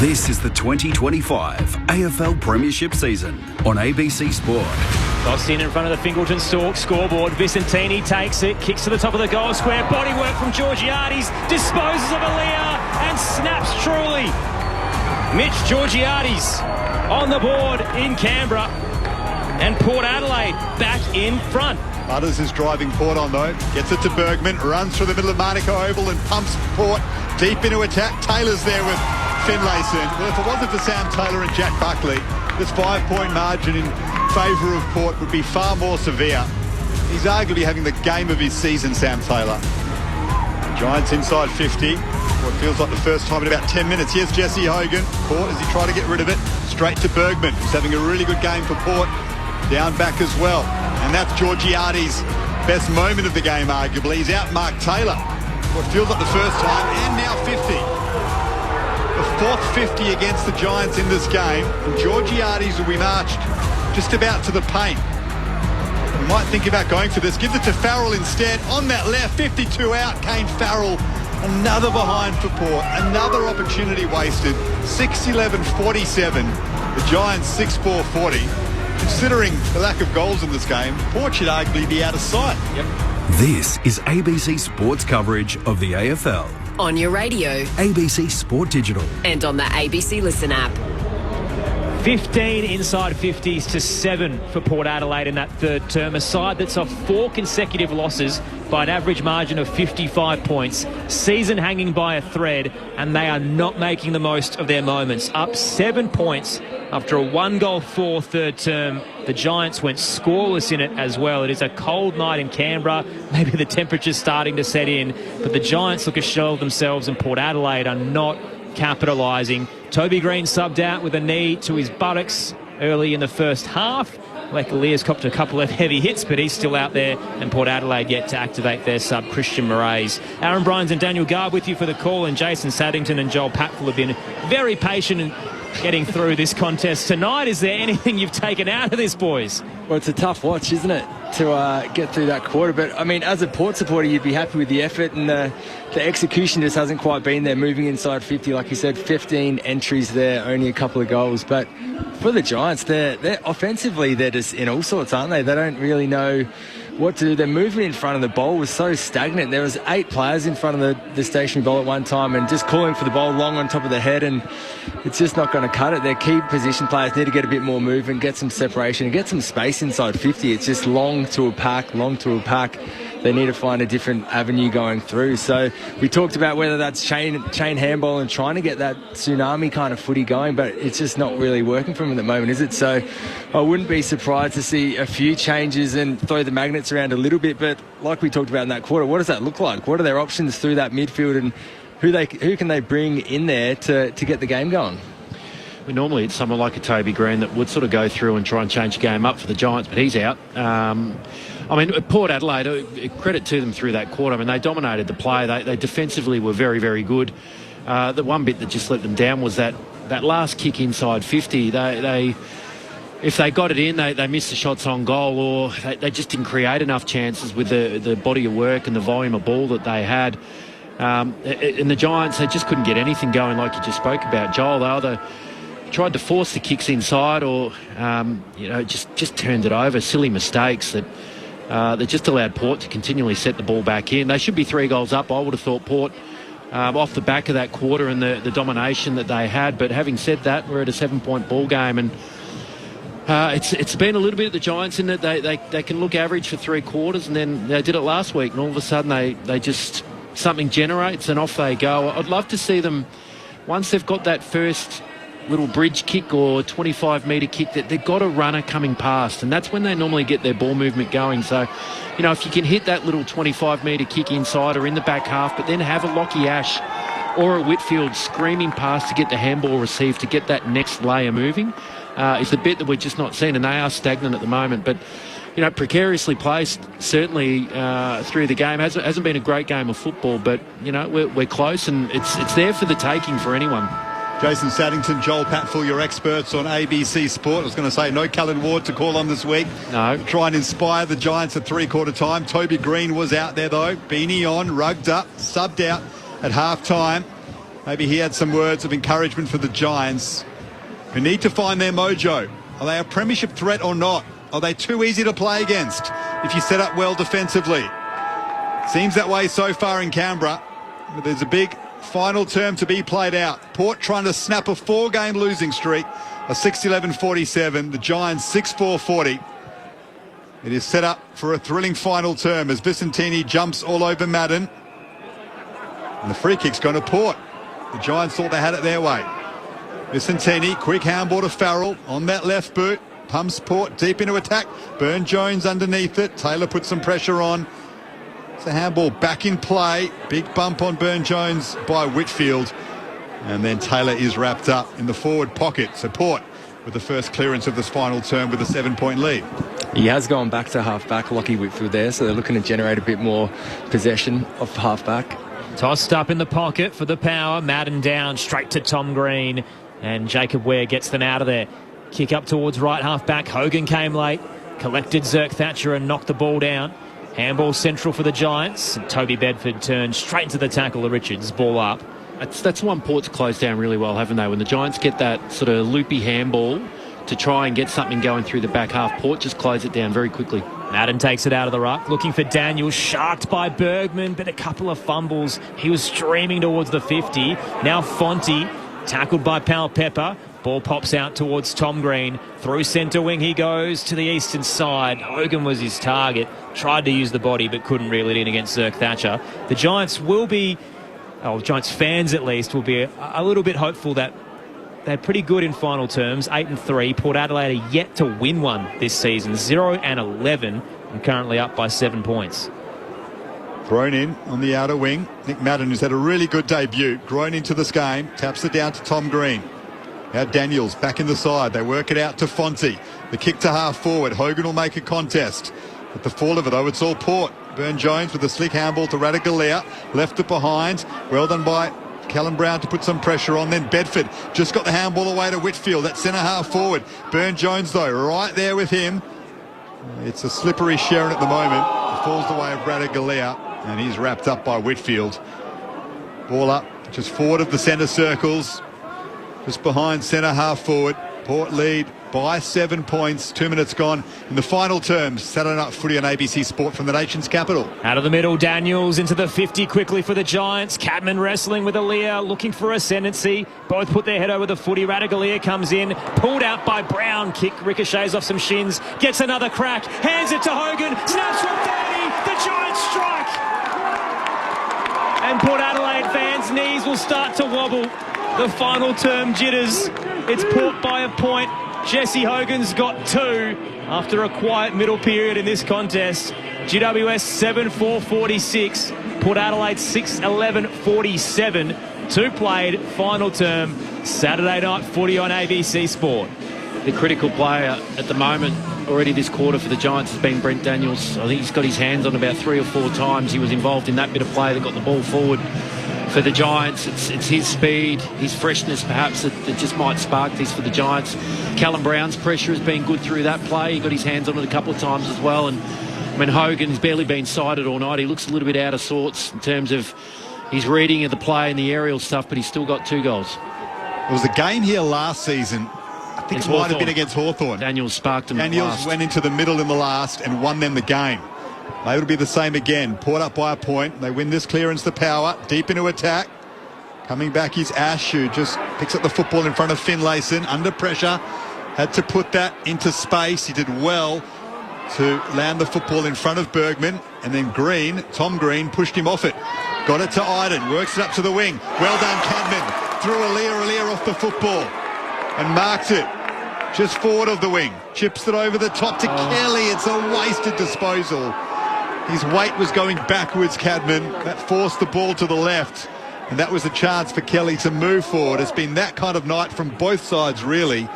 This is the 2025 AFL Premiership season on ABC Sport. Tossed in front of the Fingleton scoreboard. Vicentini takes it, kicks to the top of the goal square. Bodywork from Georgiades, disposes of Alia and snaps truly. Mitch Georgiades on the board in Canberra. And Port Adelaide back in front. Butters is driving Port on though. Gets it to Bergman, runs through the middle of Manuka Oval and pumps Port deep into attack. Taylor's there with Finlayson. Well, if it wasn't for Sam Taylor and Jack Buckley, this 5-point margin in favour of Port would be far more severe. He's arguably having the game of his season, Sam Taylor. Giants inside 50. What feels like the first time in about 10 minutes. Here's Jesse Hogan. Port as he tried to get rid of it. Straight to Bergman, who's having a really good game for Port. Down back as well. And that's Georgiades' best moment of the game, arguably. He's out Mark Taylor. What feels like the first time, and now 50. The fourth 50 against the Giants in this game. And Georgiades will be marched just about to the paint. We might think about going for this. Gives it to Farrell instead. On that left, 52 out. Kane Farrell, another behind for Port. Another opportunity wasted. 6-11-47. The Giants 6-4-40. Considering the lack of goals in this game, Port should arguably be out of sight. Yep. This is ABC Sports coverage of the AFL. On your radio. ABC Sport Digital. And on the ABC Listen app. 15 inside 50s to 7 for Port Adelaide in that third term. A side that's off 4 consecutive losses by an average margin of 55 points. Season hanging by a thread, and they are not making the most of their moments. Up 7 points after a 1-goal-4 third term. The Giants went scoreless in it as well. It is a cold night in Canberra. Maybe the temperature's starting to set in, but the Giants look a shell of themselves, and Port Adelaide are not capitalising. Toby Green subbed out with a knee to his buttocks early in the first half. Lear's copped a couple of heavy hits, but he's still out there, and Port Adelaide yet to activate their sub, Christian Moraes. Aaron Bryans and Daniel Garb with you for the call, and Jason Saddington and Joel Patfull have been very patient in getting through this contest tonight. Is there anything you've taken out of this, boys? Well, it's a tough watch, isn't it, to get through that quarter. But, I mean, as a Port supporter, you'd be happy with the effort, and the execution just hasn't quite been there, moving inside 50. Like you said, 15 entries there, only a couple of goals. But for the Giants, they're offensively, they're just in all sorts, aren't they? They don't really know what to do. Their movement in front of the ball was so stagnant. There was 8 players in front of the stationary ball at one time, and just calling for the ball long on top of the head, and it's just not going to cut it. Their key position players need to get a bit more movement, get some separation, and get some space inside 50. It's just long to a pack. They need to find a different avenue going through. So we talked about whether that's chain handball and trying to get that tsunami kind of footy going, but it's just not really working for them at the moment, is it? So I wouldn't be surprised to see a few changes and throw the magnets around a little bit. But like we talked about in that quarter, what does that look like? What are their options through that midfield, and who can they bring in there to get the game going? Well, normally it's someone like a Toby Green that would sort of go through and try and change the game up for the Giants, but he's out. I mean, Port Adelaide, credit to them through that quarter. I mean, they dominated the play. They defensively were very, very good. The one bit that just let them down was that last kick inside 50. If they got it in, they missed the shots on goal, or they just didn't create enough chances with the body of work and the volume of ball that they had. And the Giants, they just couldn't get anything going, like you just spoke about, Joel. They either tried to force the kicks inside, or just turned it over. Silly mistakes that just allowed Port to continually set the ball back in. They should be 3 goals up. I would have thought Port off the back of that quarter and the domination that they had. But having said that, we're at a 7-point ball game, and it's been a little bit of the Giants in that they can look average for 3 quarters, and then they did it last week, and all of a sudden they just something generates and off they go. I'd love to see them, once they've got that first little bridge kick or 25-metre kick, that they've got a runner coming past, and that's when they normally get their ball movement going. So, if you can hit that little 25-metre kick inside or in the back half, but then have a Lockie Ash or a Whitfield screaming past to get the handball received, to get that next layer moving, is the bit that we're just not seeing, and they are stagnant at the moment. But, precariously placed, certainly through the game. Hasn't been a great game of football, but, we're close, and it's there for the taking for anyone. Jason Saddington, Joel Patfull, your experts on ABC Sport. I was going to say, no Callan Ward to call on this week. No. Try and inspire the Giants at 3/4 time. Toby Green was out there, though. Beanie on, rugged up, subbed out at half-time. Maybe he had some words of encouragement for the Giants, who need to find their mojo. Are they a premiership threat or not? Are they too easy to play against if you set up well defensively? Seems that way so far in Canberra, but there's a big final term to be played out. Port trying to snap a 4-game losing streak, a 6-11-47. The Giants 6-4-40. It is set up for a thrilling final term as Vicentini jumps all over Madden. And the free kick's gone to Port. The Giants thought they had it their way. Vicentini, quick handball to Farrell on that left boot. Pumps Port deep into attack. Burn-Jones underneath it. Taylor puts some pressure on. It's a handball back in play. Big bump on Burne-Jones by Whitfield. And then Taylor is wrapped up in the forward pocket. So Port with the first clearance of this final term with a 7-point lead. He has gone back to half-back, Lockie Whitfield there, so they're looking to generate a bit more possession of half-back. Tossed up in the pocket for the power. Madden down straight to Tom Green. And Jacob Ware gets them out of there. Kick up towards right half-back. Hogan came late. Collected Zirk Thatcher and knocked the ball down. Handball central for the Giants. And Toby Bedford turned straight into the tackle of Richards. Ball up. That's one Port's closed down really well, haven't they? When the Giants get that sort of loopy handball to try and get something going through the back half, Port just close it down very quickly. Madden takes it out of the ruck, looking for Daniels, sharked by Bergman, but a couple of fumbles. He was streaming towards the 50. Now Fonte, tackled by Pal Pepper. Ball pops out towards Tom Green. Through centre wing he goes to the eastern side. Hogan was his target. Tried to use the body but couldn't reel it in against Zirk Thatcher. The Giants will be, Giants fans at least, will be a little bit hopeful that they're pretty good in final terms. 8-3. Port Adelaide are yet to win one this season. 0-11 and currently up by 7 points. Thrown in on the outer wing. Nick Madden, who's had a really good debut, grown into this game, taps it down to Tom Green. Now Daniels back in the side. They work it out to Fonte. The kick to half forward. Hogan will make a contest. At the fall of it, though, it's all Port. Burne-Jones with a slick handball to Radaglia. Left it behind. Well done by Callum Brown to put some pressure on. Then Bedford just got the handball away to Whitfield. That centre half forward. Burne-Jones, though, right there with him. It's a slippery Sharon at the moment. It falls the way of Radaglia, and he's wrapped up by Whitfield. Ball up, just forward of the centre circles. Just behind centre half forward. Port lead by 7 points. 2 minutes gone in the final terms. Saturday night footy on ABC Sport from the nation's capital. Out of the middle, Daniels into the 50 quickly for the Giants. Cadman wrestling with Aaliyah, looking for ascendancy. Both put their head over the footy. Radaglia comes in, pulled out by Brown. Kick ricochets off some shins. Gets another crack. Hands it to Hogan. Snaps from 30. The Giants strike. And Port Adelaide fans' knees will start to wobble. The final term jitters. It's Port by a point. Jesse Hogan's got 2 after a quiet middle period in this contest. GWS 7-4-46. Port Adelaide 6-11-47. 2 played, final term. Saturday night footy on ABC Sport. The critical player at the moment already this quarter for the Giants has been Brent Daniels. I think he's got his hands on about 3 or 4 times. He was involved in that bit of play that got the ball forward for the Giants. It's his speed, his freshness perhaps that just might spark this for the Giants. Callum Brown's pressure has been good through that play. He got his hands on it a couple of times as well. And when Hogan's barely been sighted all night, he looks a little bit out of sorts in terms of his reading of the play and the aerial stuff, but he's still got 2 goals. There was a game here last season. I think it might have been against Hawthorn. Daniels sparked him. Daniels went into the middle in the last and won them the game. Maybe it'll be the same again. Port up by a point. They win this clearance to power. Deep into attack. Coming back is Ash, who just picks up the football in front of Finlayson. Under pressure. Had to put that into space. He did well to land the football in front of Bergman. And then Green, Tom Green, pushed him off it. Got it to Iden. Works it up to the wing. Well done, Cadman. Threw Aaliyah off the football. And marks it just forward of the wing. Chips it over the top to Kelly. It's a wasted disposal. His weight was going backwards, Cadman. That forced the ball to the left. And that was a chance for Kelly to move forward. It's been that kind of night from both sides, really.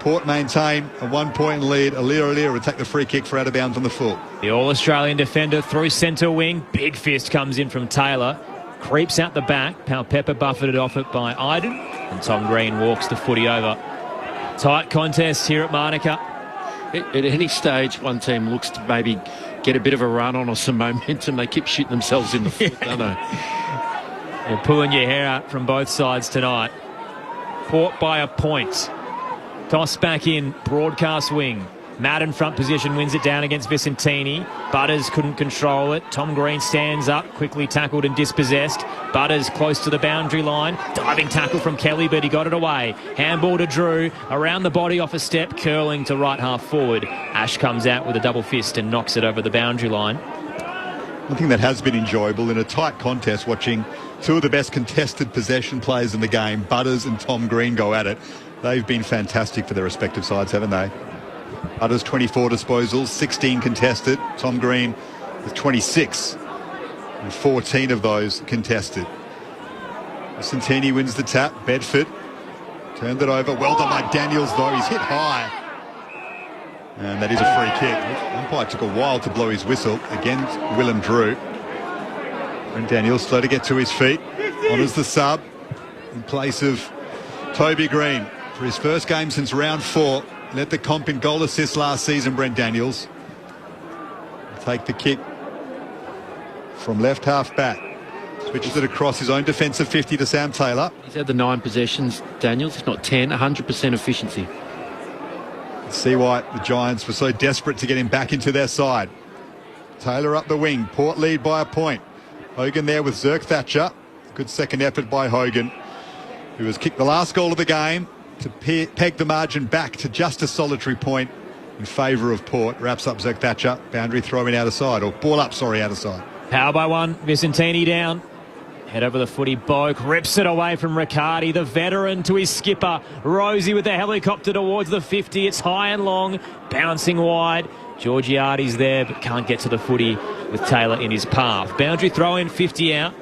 Port maintain a 1-point lead. Aaliyah would take the free kick for out of bounds on the full. The All-Australian defender through centre wing. Big fist comes in from Taylor. Creeps out the back. Pal Pepper buffeted off it by Iden. And Tom Green walks the footy over. Tight contest here at Manuka. At any stage, one team looks to maybe get a bit of a run on or some momentum. They keep shooting themselves in the foot, don't they? You're pulling your hair out from both sides tonight. Port by a point. Toss back in, broadcast wing. Madden front position wins it down against Vicentini. Butters couldn't control it. Tom Green stands up, quickly tackled and dispossessed. Butters close to the boundary line. Diving tackle from Kelly, but he got it away. Handball to Drew. Around the body off a step, curling to right half forward. Ash comes out with a double fist and knocks it over the boundary line. One thing that has been enjoyable in a tight contest, watching 2 of the best contested possession players in the game, Butters and Tom Green, go at it. They've been fantastic for their respective sides, haven't they? Butters 24 disposals, 16 contested. Tom Green with 26. and 14 of those contested. Santini wins the tap. Bedford turned it over. Well done by Daniels, though. He's hit high. And that is a free kick. Umpire took a while to blow his whistle against Willem Drew. And Daniels slow to get to his feet. Honours the sub in place of Toby Green for his first game since round 4. Led the comp in goal assist last season, Brent Daniels. Take the kick from left half back. Switches it across his own defensive 50 to Sam Taylor. He's had the 9 possessions, Daniels, if not 10, 100% efficiency. See why the Giants were so desperate to get him back into their side. Taylor up the wing. Port lead by a point. Hogan there with Zirk Thatcher. Good second effort by Hogan, who has kicked the last goal of the game to peg the margin back to just a solitary point in favour of Port. Wraps up Zirk Thatcher. Boundary throw in out of side, or ball up, sorry, out of side. Power by one. Vicentini down. Head over the footy. Boak rips it away from Riccardi, the veteran, to his skipper. Rosie with the helicopter towards the 50. It's high and long, bouncing wide. Georgiades there, but can't get to the footy with Taylor in his path. Boundary throw in, 50 out.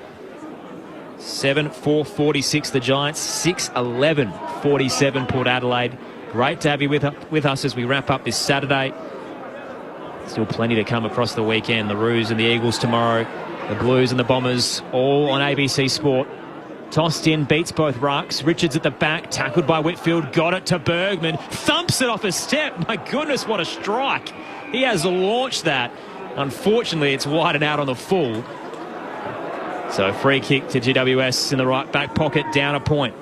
7-4-46 the Giants. 6-11-47 Port Adelaide. Great to have you with us as we wrap up this Saturday. Still plenty to come across the weekend. The Roos and the Eagles tomorrow. The Blues and the Bombers all on ABC Sport. Tossed in, beats both rucks. Richards at the back, tackled by Whitfield. Got it to Bergman. Thumps it off a step. My goodness, what a strike. He has launched that. Unfortunately, it's wide and out on the full. So free kick to GWS in the right back pocket, down a point.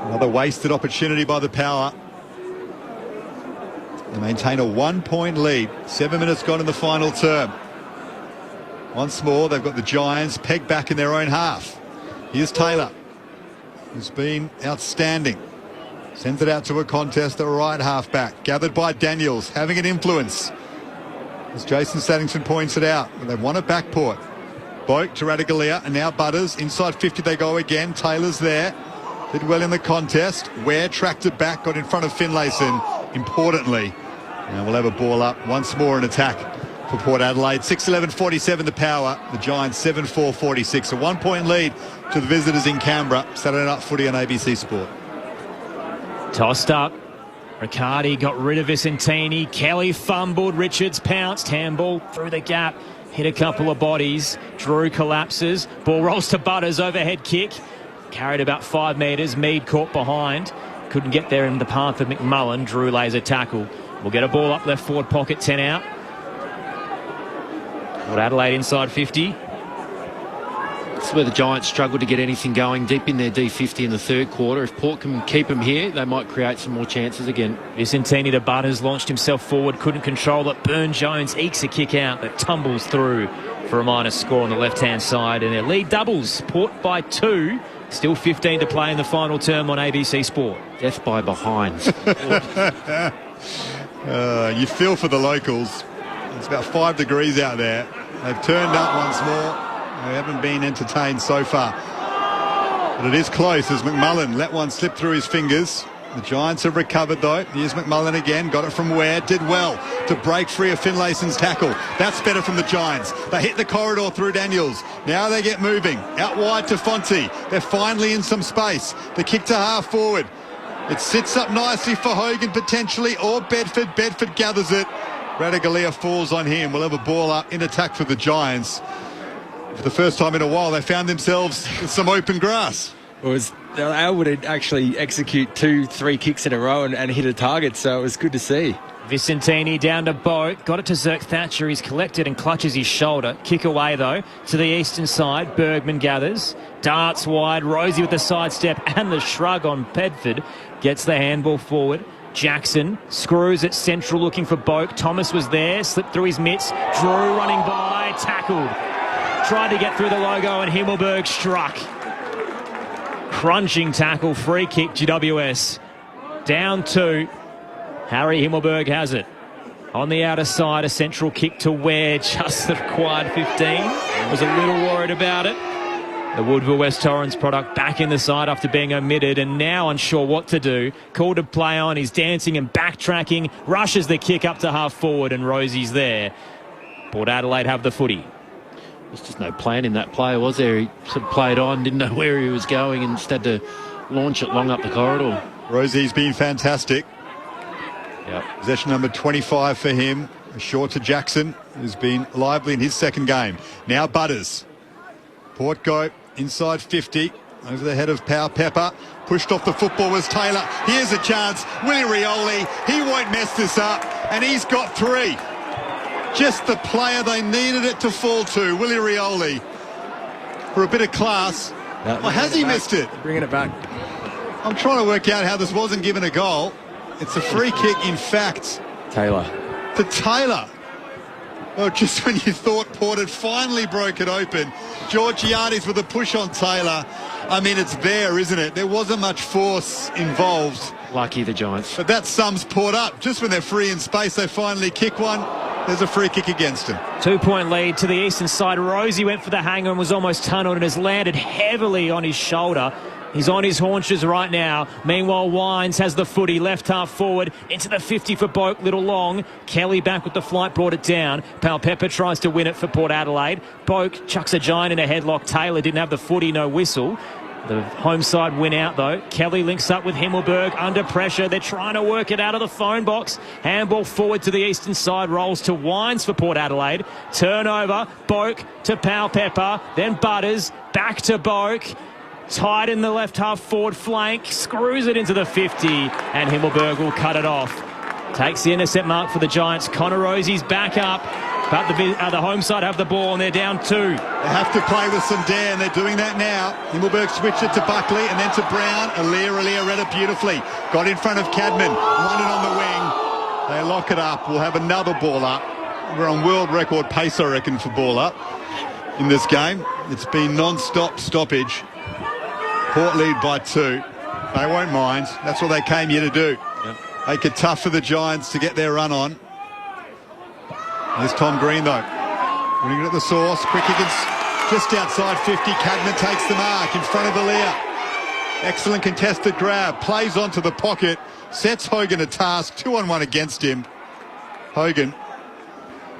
Another wasted opportunity by the Power. They maintain a 1-point lead. 7 minutes gone in the final term. Once more, they've got the Giants pegged back in their own half. Here's Taylor, who's been outstanding. Sends it out to a contest at right half back. Gathered by Daniels, having an influence. As Jason Saddington points it out, they want it back, Port. Boak to Radaglia, and now Butters. Inside 50 they go again. Taylor's there. Did well in the contest. Ware tracked it back, got in front of Finlayson, importantly. And we'll have a ball up once more in attack for Port Adelaide. 6-11-47 the Power. The Giants 7-4-46. A 1-point lead to the visitors in Canberra. Saturday night footy on ABC Sport. Tossed up. Riccardi got rid of Vicentini. Kelly fumbled. Richards pounced. Handball through the gap. Hit a couple of bodies. Drew collapses. Ball rolls to Butters. Overhead kick. Carried about 5 metres. Mead caught behind. Couldn't get there in the path of McMullen. Drew lays a tackle. We'll get a ball up left forward pocket, 10 out. Port Adelaide inside 50. It's where the Giants struggle to get anything going deep in their D50 in the third quarter. If Port can keep them here, they might create some more chances again. Vicentini to Butters, launched himself forward, couldn't control it. Burn-Jones ekes a kick out that tumbles through for a minus score on the left-hand side. And their lead doubles. Port by 2. Still 15 to play in the final term on ABC Sport. Death by behind. You feel for the locals. It's about 5 degrees out there. They've turned up once more. They haven't been entertained so far. But it is close as McMullen let one slip through his fingers. The Giants have recovered though. Here's McMullen again. Got it from Ware. Did well to break free of Finlayson's tackle. That's better from the Giants. They hit the corridor through Daniels. Now they get moving. Out wide to Fonte. They're finally in some space. The kick to half forward. It sits up nicely for Hogan potentially, or Bedford. Bedford gathers it. Radaglia falls on him. We'll have a ball up in attack for the Giants. For the first time in a while, they found themselves with some open grass. They were able to actually execute 2-3 kicks in a row and hit a target, so it was good to see. Vicentini down to Boak. Got it to Zirk Thatcher. He's collected and clutches his shoulder. Kick away, though, to the eastern side. Bergman gathers. Darts wide. Rosie with the sidestep and the shrug on Bedford. Gets the handball forward. Jackson screws it central looking for Boak. Thomas was there. Slipped through his mitts. Drew running by. Tackled. Tried to get through the logo and Himmelberg struck. Crunching tackle. Free kick GWS. Down 2. Harry Himmelberg has it. On the outer side, a central kick to Ware, just the required 15. Was a little worried about it. The Woodville West Torrens product back in the side after being omitted and now unsure what to do. Called to play on, he's dancing and backtracking, rushes the kick up to half forward and Rosie's there. Port Adelaide have the footy. There's just no plan in that play, was there? He sort of played on, didn't know where he was going, and instead to launch it long up the corridor. Rosie's been fantastic. Yep. Possession number 25 for him. Short to Jackson, who's been lively in his second game. Now Butters. Port go inside 50. Over the head of Power Pepper. Pushed off the football was Taylor. Here's a chance. Willie Rioli. He won't mess this up. And he's got 3. Just the player they needed it to fall to. Willie Rioli. For a bit of class. Well, has he missed it? Bringing it back. I'm trying to work out how this wasn't given a goal. It's a free kick, in fact. Taylor. To Taylor. Well, just when you thought Port had finally broken open, Georgiades with a push on Taylor. I mean, it's there, isn't it? There wasn't much force involved. Lucky the Giants. But that sums Port up. Just when they're free in space, they finally kick one. There's a free kick against them. 2-point lead to the eastern side. Rosie went for the hanger and was almost tunnelled and has landed heavily on his shoulder. He's on his haunches right now. Meanwhile, Wines has the footy, left half forward, into the 50 for Boak, little long. Kelly back with the flight, brought it down. Pepper tries to win it for Port Adelaide. Boak chucks a giant in a headlock. Taylor didn't have the footy, no whistle. The home side win out, though. Kelly links up with Himmelberg under pressure. They're trying to work it out of the phone box. Handball forward to the eastern side, rolls to Wines for Port Adelaide. Turnover, Boak to Pepper, then Butters, back to Boak. Tight in the left half forward flank, screws it into the 50, and Himmelberg will cut it off. Takes the intercept mark for the Giants. Connor Rosie's back up, but the home side have the ball and they're down 2. They have to play with some dare, and they're doing that now. Himmelberg switched it to Buckley and then to Brown. Alir read it beautifully. Got in front of Cadman, run it on the wing. They lock it up. We'll have another ball up. We're on world record pace, I reckon, for ball up in this game. It's been non-stop stoppage. Port lead by 2. They won't mind. That's what they came here to do. Yep. Make it tough for the Giants to get their run on. There's Tom Green, though. Winning it at the source. Quick against just outside 50. Cadman takes the mark in front of Alir. Excellent contested grab. Plays onto the pocket. Sets Hogan a task. 2-on-1 against him. Hogan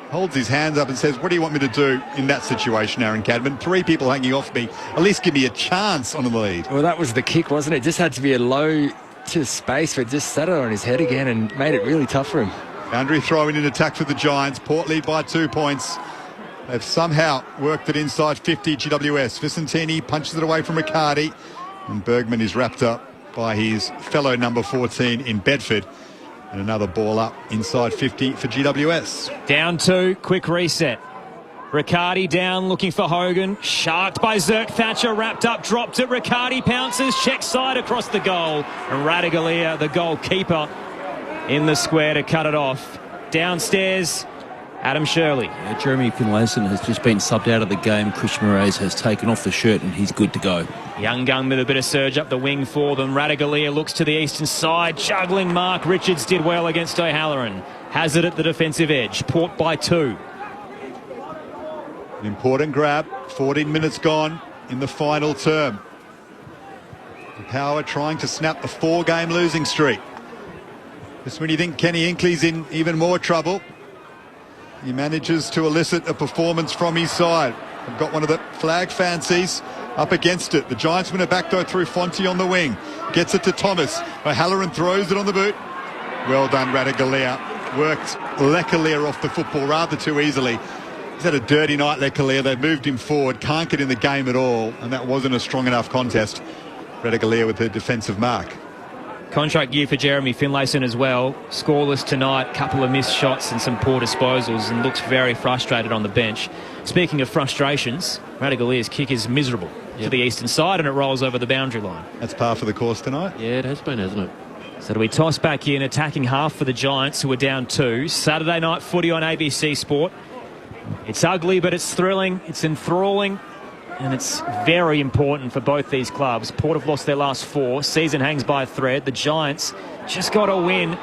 holds his hands up and says, what do you want me to do in that situation, Aaron Cadman? 3 people hanging off me. At least give me a chance on the lead. Well, that was the kick, wasn't it? Just had to be a low to space, but just sat it on his head again and made it really tough for him. Boundary throwing in attack for the Giants. Port lead by 2 points. They've somehow worked it inside 50 GWS. Vicentini punches it away from Riccardi. And Bergman is wrapped up by his fellow number 14 in Bedford. And another ball up inside 50 for GWS. Down 2, quick reset. Riccardi down, looking for Hogan. Sharked by Zirk Thatcher, wrapped up, dropped it. Riccardi pounces, check side across the goal. And Radagalia, the goalkeeper, in the square to cut it off. Downstairs, Adam Shirley. Yeah, Jeremy Finlayson has just been subbed out of the game. Chris Moraes has taken off the shirt and he's good to go. Young gun with a bit of surge up the wing for them. Radagalia looks to the eastern side. Juggling Mark Richards did well against O'Halloran. Has it at the defensive edge. Port by 2. An important grab. 14 minutes gone in the final term. Power trying to snap the 4-game losing streak. Just when you think Kenny Hinkley's in even more trouble, he manages to elicit a performance from his side. They've got one of the flag fancies up against it. The Giants win a back though through Fonte on the wing. Gets it to Thomas. O'Halloran throws it on the boot. Well done, Radagalia. Worked Leclerc off the football rather too easily. He's had a dirty night, Leclerc. They've moved him forward. Can't get in the game at all. And that wasn't a strong enough contest. Radagalia with a defensive mark. Contract year for Jeremy Finlayson as well. Scoreless tonight, couple of missed shots and some poor disposals, and looks very frustrated on the bench. Speaking of frustrations, Radagalia's kick is miserable to the eastern side and it rolls over the boundary line. That's par for the course tonight. Yeah, it has been, hasn't it? So do we toss back in, attacking half for the Giants, who are down 2. Saturday night footy on ABC Sport. It's ugly, but it's thrilling, it's enthralling, and it's very important for both these clubs. Port have lost their last 4. Season hangs by a thread. The Giants just got a win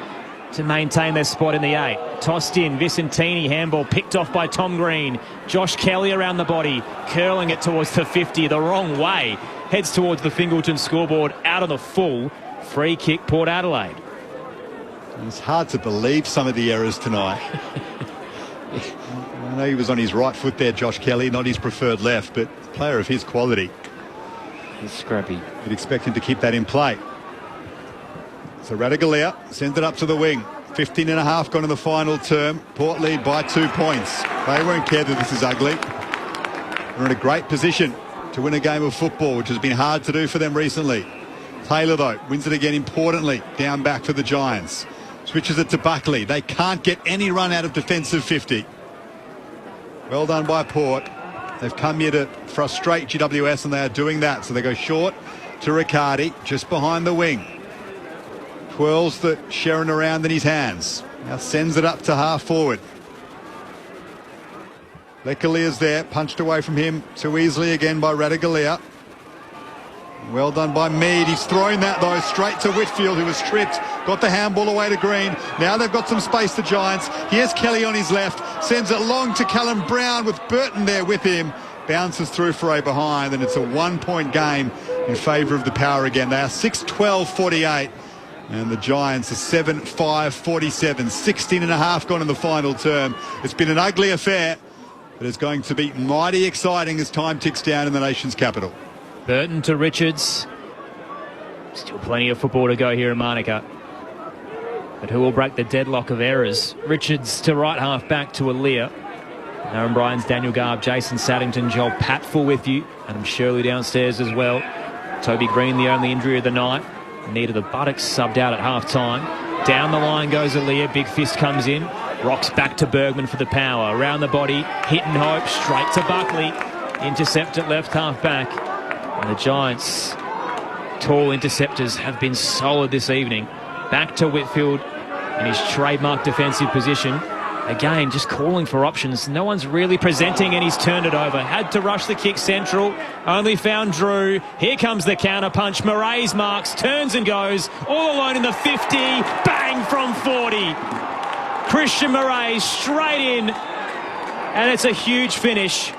to maintain their spot in the 8. Tossed in, Vicentini, handball picked off by Tom Green. Josh Kelly around the body, curling it towards the 50 the wrong way. Heads towards the Fingleton scoreboard, out on the full. Free kick, Port Adelaide. It's hard to believe some of the errors tonight. know he was on his right foot there, Josh Kelly, not his preferred left, but a player of his quality. He's scrappy. You'd expect him to keep that in play. So Radaglia sends it up to the wing. 15 and a half gone in the final term. Port lead by 2 points. They won't care that this is ugly. They're in a great position to win a game of football, which has been hard to do for them recently. Taylor, though, wins it again importantly. Down back for the Giants. Switches it to Buckley. They can't get any run out of defensive 50. Well done by Port. They've come here to frustrate GWS, and they are doing that. So they go short to Riccardi, just behind the wing. Twirls the Sharon around in his hands. Now sends it up to half forward. Lecalia's there, punched away from him too easily again by Radaglia. Well done by Mead. He's thrown that, though, straight to Whitfield, who was tripped. Got the handball away to Green. Now they've got some space, the Giants. Here's Kelly on his left. Sends it long to Callum Brown with Burton there with him. Bounces through for a behind, and it's a 1 point game in favour of the Power again. They are 6-12-48. And the Giants are 7-5-47. 16 and a half gone in the final term. It's been an ugly affair, but it's going to be mighty exciting as time ticks down in the nation's capital. Burton to Richards. Still plenty of football to go here in Monica. But who will break the deadlock of errors? Richards to right half back to Aaliyah. Aaron Bryans, Daniel Garb, Jason Saddington, Joel Patfull with you. Adam Shirley downstairs as well. Toby Green, the only injury of the night. Needed the buttocks subbed out at half-time. Down the line goes Aaliyah. Big fist comes in. Rocks back to Bergman for the Power. Around the body. Hit and hope. Straight to Buckley. Intercept at left half back. And the Giants' tall interceptors have been solid this evening. Back to Whitfield in his trademark defensive position. Again, just calling for options. No one's really presenting, and he's turned it over. Had to rush the kick central. Only found Drew. Here comes the counter punch. Murray's marks, turns and goes. All alone in the 50. Bang from 40. Christian Murray straight in. And it's a huge finish.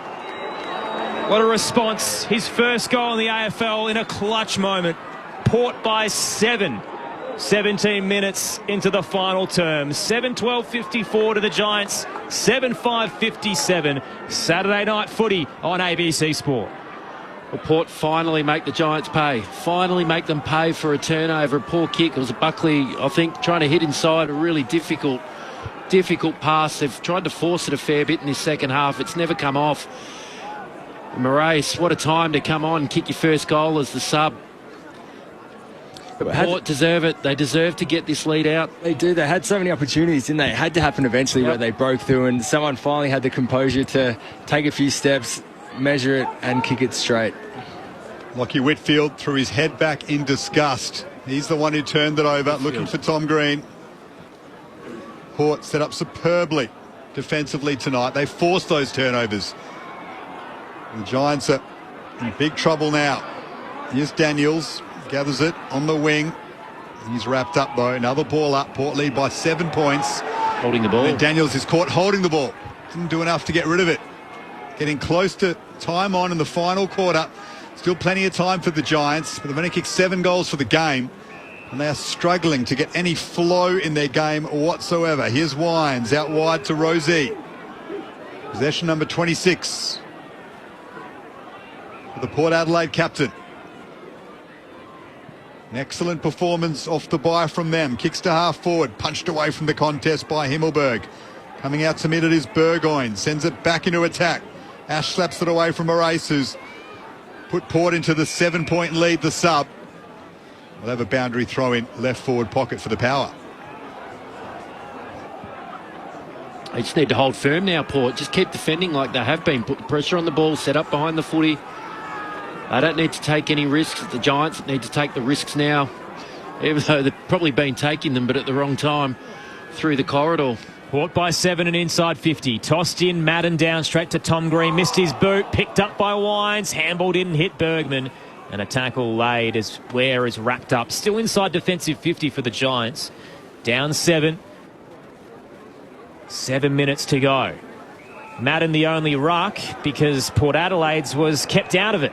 What a response. His first goal in the AFL in a clutch moment. Port by 7. 17 minutes into the final term. 7-12-54 to the Giants. 7-5-57. Saturday night footy on ABC Sport. Well, Port finally make the Giants pay. Finally make them pay for a turnover, a poor kick. It was Buckley, I think, trying to hit inside a really difficult pass. They've tried to force it a fair bit in this second half. It's never come off. Moraes, what a time to come on and kick your first goal as the sub. Port deserve it. They deserve to get this lead out. They do. They had so many opportunities, didn't they? It had to happen eventually where they broke through, and someone finally had the composure to take a few steps, measure it, and kick it straight. Lockie Whitfield threw his head back in disgust. He's the one who turned it over, looking for Tom Green. Port set up superbly defensively tonight. They forced those turnovers. The Giants are in big trouble now. Here's Daniels. Gathers it on the wing. He's wrapped up, though. Another ball up. Port lead by 7 points. Holding the ball. And Daniels is caught holding the ball. Didn't do enough to get rid of it. Getting close to time on in the final quarter. Still plenty of time for the Giants, but they've only kicked 7 goals for the game, and they are struggling to get any flow in their game whatsoever. Here's Wines out wide to Rosie. Possession number 26 for the Port Adelaide captain. An excellent performance off the bye from them. Kicks to half forward, punched away from the contest by Himmelberg. Coming out to mid it is Burgoyne, sends it back into attack. Ash slaps it away from Moraes, who's put Port into the 7-point lead, the sub. We'll have a boundary throw in left forward pocket for the Power. They just need to hold firm now, Port. Just keep defending like they have been. Put the pressure on the ball, set up behind the footy. They don't need to take any risks. The Giants need to take the risks now, even though they've probably been taking them, but at the wrong time through the corridor. Port by 7 and inside 50. Tossed in, Madden down straight to Tom Green. Missed his boot, picked up by Wines. Handball didn't hit Bergman. And a tackle laid as Ware is wrapped up. Still inside defensive 50 for the Giants. Down 7. 7 minutes to go. Madden the only ruck because Port Adelaide's was kept out of it.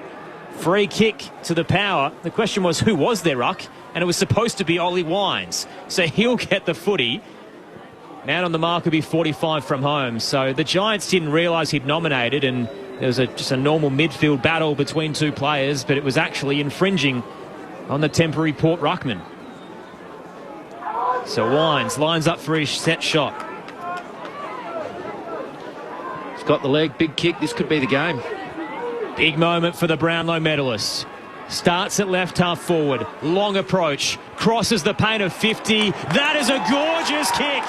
Free kick to the Power. The question was, who was their ruck? And it was supposed to be Ollie Wines. So he'll get the footy. Man on the mark would be 45 from home. So the Giants didn't realise he'd nominated, and there was just a normal midfield battle between two players, but it was actually infringing on the temporary Port ruckman. So Wines lines up for his set shot. He's got the leg, big kick. This could be the game. Big moment for the Brownlow medalists. Starts at left half forward. Long approach. Crosses the paint of 50. That is a gorgeous kick.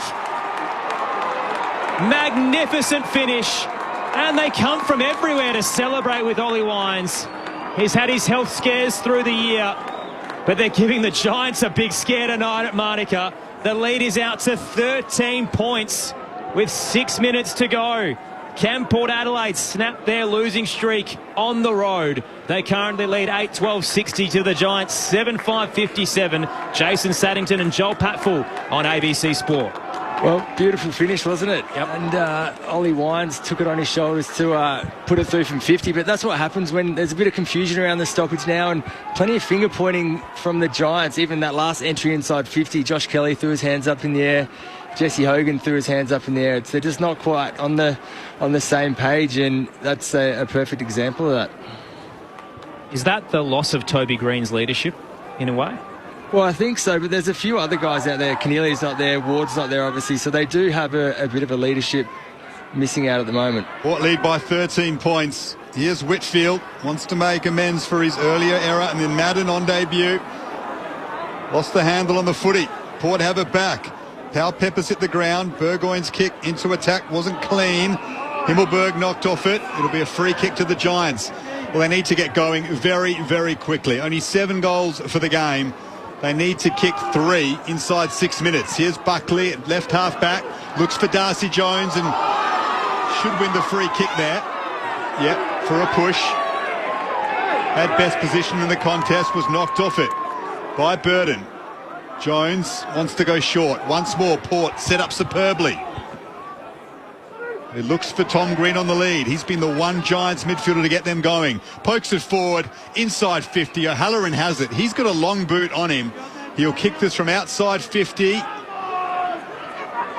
Magnificent finish. And they come from everywhere to celebrate with Ollie Wines. He's had his health scares through the year, but they're giving the Giants a big scare tonight at Manuka. The lead is out to 13 points with 6 minutes to go. Can Port Adelaide snap their losing streak on the road? They currently lead 8-12-60 to the Giants, 7-5-57. Jason Saddington and Joel Patfull on ABC Sport. Well, beautiful finish, wasn't it? Yep. And Ollie Wines took it on his shoulders to put it through from 50. But that's what happens when there's a bit of confusion around the stoppage now, and plenty of finger pointing from the Giants. Even that last entry inside 50, Josh Kelly threw his hands up in the air. Jesse Hogan threw his hands up in the air. They're just not quite on the same page, and that's a perfect example of that. Is that the loss of Toby Green's leadership in a way? Well, I think so, but there's a few other guys out there. Keneally's not there, Ward's not there, obviously, so they do have a bit of a leadership missing out at the moment. Port lead by 13 points. Here's Whitfield, wants to make amends for his earlier error, and then Madden on debut. Lost the handle on the footy. Port have it back. Powell Peppers hit the ground. Burgoyne's kick into attack wasn't clean. Himmelberg knocked off it. It'll be a free kick to the Giants. Well, they need to get going very, very quickly. Only 7 goals for the game. They need to kick 3 inside 6 minutes. Here's Buckley at left half back. Looks for Darcy Jones and should win the free kick there. Yep, for a push. Had best position in the contest, was knocked off it by Burden. Jones wants to go short. Once more, Port set up superbly. It looks for Tom Green on the lead. He's been the one Giants midfielder to get them going. Pokes it forward, inside 50. O'Halloran has it. He's got a long boot on him. He'll kick this from outside 50.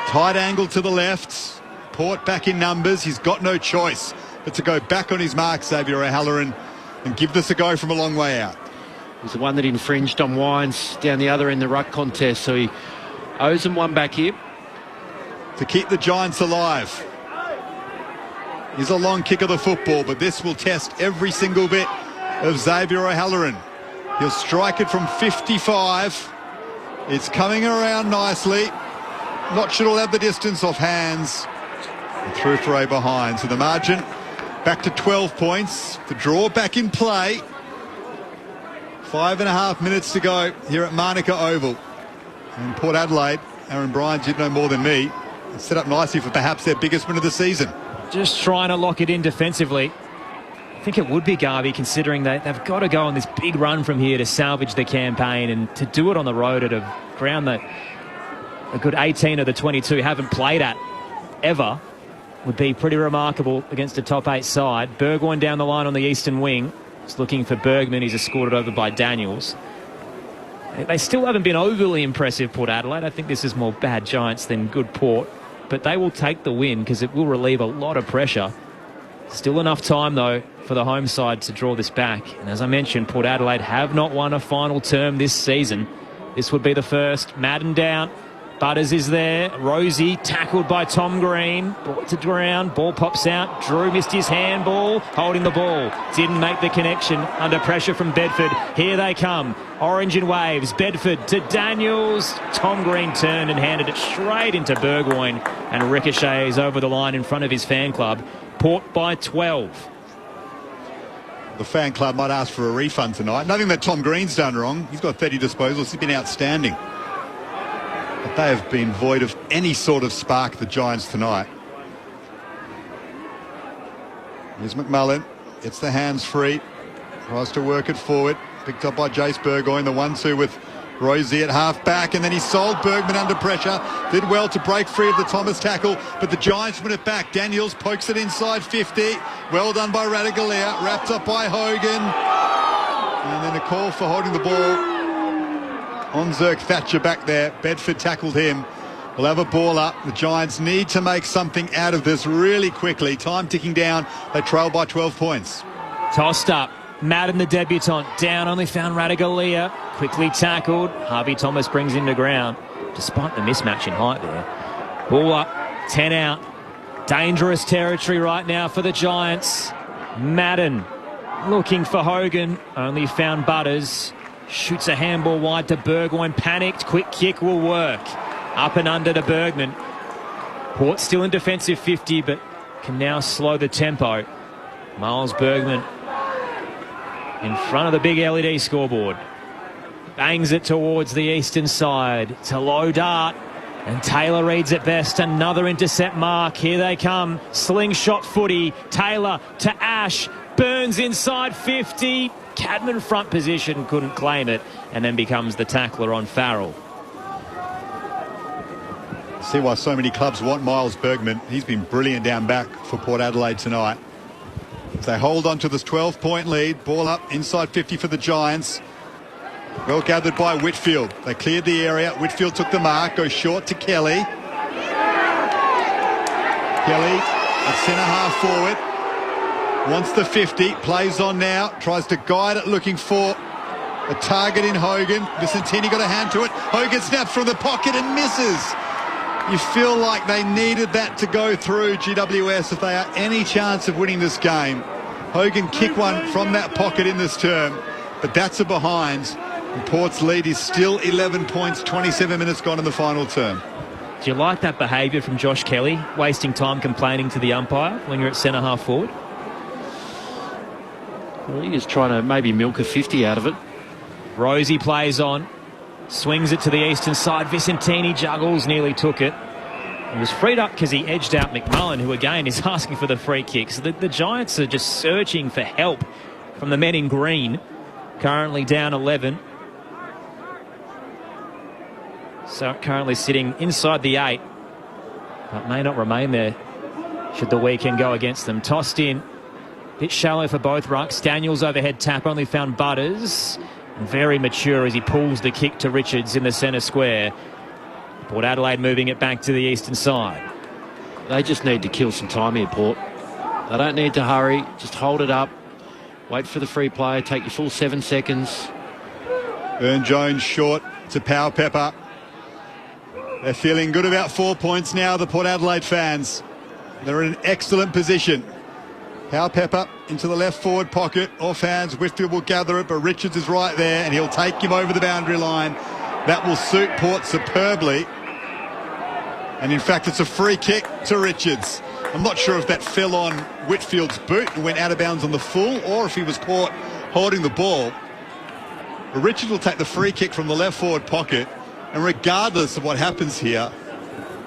Tight angle to the left. Port back in numbers. He's got no choice but to go back on his mark, Xavier O'Halloran, and give this a go from a long way out. It was the one that infringed on Wines down the other end, the ruck contest, so he owes them one back here. To keep the Giants alive. Here's a long kick of the football, but this will test every single bit of Xavier O'Halloran. He'll strike it from 55. It's coming around nicely. Not sure it'll have the distance off hands. And through for a behind. So the margin back to 12 points. The draw back in play. 5.5 minutes to go here at Manuka Oval. And Port Adelaide, Aaron Bryant, you'd know more than me, set up nicely for perhaps their biggest win of the season. Just trying to lock it in defensively. I think it would be Garvey, considering they've got to go on this big run from here to salvage the campaign, and to do it on the road at a ground that a good 18 of the 22 haven't played at ever would be pretty remarkable against a top 8 side. Burgoyne down the line on the eastern wing. He's looking for Bergman. He's escorted over by Daniels. They still haven't been overly impressive, Port Adelaide. I think this is more bad Giants than good Port. But they will take the win because it will relieve a lot of pressure. Still enough time, though, for the home side to draw this back. And as I mentioned, Port Adelaide have not won a final term this season. This would be the first. Madden down. Butters is there. Rosie tackled by Tom Green. Brought to ground. Ball pops out. Drew missed his handball. Holding the ball. Didn't make the connection. Under pressure from Bedford. Here they come. Orange in waves. Bedford to Daniels. Tom Green turned and handed it straight into Burgoyne. And ricochets over the line in front of his fan club. Port by 12. The fan club might ask for a refund tonight. Nothing that Tom Green's done wrong. He's got 30 disposals. He's been outstanding. But they have been void of any sort of spark, the Giants, tonight. Here's McMullen. Gets the hands free. Tries to work it forward. Picked up by Jace Burgoyne. The 1-2 with Rosie at half back. And then he sold Bergman under pressure. Did well to break free of the Thomas tackle. But the Giants win it back. Daniels pokes it inside 50. Well done by Radaglia. Wrapped up by Hogan. And then a call for holding the ball on Zerk Thatcher back there. Bedford tackled him. will have a ball up. The Giants need to make something out of this really quickly. Time ticking down. They trail by 12 points. Tossed up. Madden, the debutant, down. Only found Radigalia. Quickly tackled. Harvey Thomas brings him to ground, despite the mismatch in height there. Ball up. 10 out. Dangerous territory right now for the Giants. Madden looking for Hogan. Only found Butters. Shoots a handball wide to Burgoyne. Panicked. Quick kick will work. Up and under to Bergman. Port still in defensive 50, but can now slow the tempo. Miles Bergman in front of the big LED scoreboard. Bangs it towards the eastern side. It's a low dart. And Taylor reads it best. Another intercept mark. Here they come. Slingshot footy. Taylor to Ash. Burns inside 50. Cadman front position, couldn't claim it, and then becomes the tackler on Farrell. See why so many clubs want Miles Bergman. He's been brilliant down back for Port Adelaide tonight. As they hold on to this 12-point lead. Ball up inside 50 for the Giants. Well gathered by Whitfield. They cleared the area. Whitfield took the mark. Goes short to Kelly. Kelly at centre-half forward. Wants the 50. Plays on now. Tries to guide it, looking for a target in Hogan. Vicentini got a hand to it. Hogan snaps from the pocket and misses. You feel like they needed that to go through GWS if they are any chance of winning this game. Hogan kick one from that pocket in this term, but that's a behind. And Port's lead is still 11 points, 27 minutes gone in the final term. Do you like that behaviour from Josh Kelly, wasting time complaining to the umpire when you're at centre-half forward? Well, he is trying to maybe milk a 50 out of it. Rosie plays on. Swings it to the eastern side. Vicentini juggles, nearly took it. He was freed up because he edged out McMullen, who again is asking for the free kick. So the Giants are just searching for help from the men in green. Currently down 11. So currently sitting inside the 8. But may not remain there should the weekend go against them. Tossed in. Bit shallow for both rucks. Daniels overhead tap, only found Butters. Very mature as he pulls the kick to Richards in the centre square. Port Adelaide moving it back to the eastern side. They just need to kill some time here, Port. They don't need to hurry. Just hold it up. Wait for the free play. Take your full 7 seconds. Burn Jones short to Power Pepper. They're feeling good about 4 points now, the Port Adelaide fans. They're in an excellent position. Power Pepper into the left forward pocket. Off hands. Whitfield will gather it, but Richards is right there, and he'll take him over the boundary line. That will suit Port superbly. And in fact, it's a free kick to Richards. I'm not sure if that fell on Whitfield's boot and went out of bounds on the full, or if he was caught holding the ball. But Richards will take the free kick from the left forward pocket, and regardless of what happens here,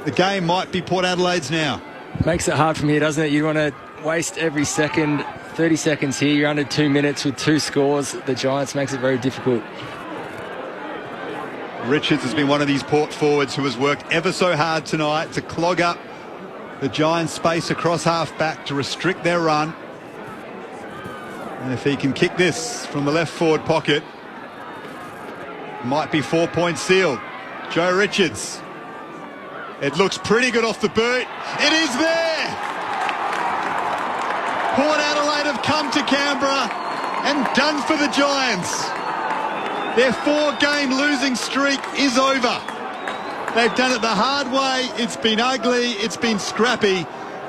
the game might be Port Adelaide's now. Makes it hard for me, doesn't it? You want to waste every second. 30 seconds here. You're under 2 minutes with 2 scores. The Giants makes it very difficult. Richards has been one of these Port forwards who has worked ever so hard tonight to clog up the Giants' space across half-back to restrict their run. And if he can kick this from the left forward pocket, might be 4 points sealed. Joe Richards. It looks pretty good off the boot. It is there! Port Adelaide have come to Canberra and done for the Giants. Their 4-game losing streak is over. They've done it the hard way. It's been ugly. It's been scrappy.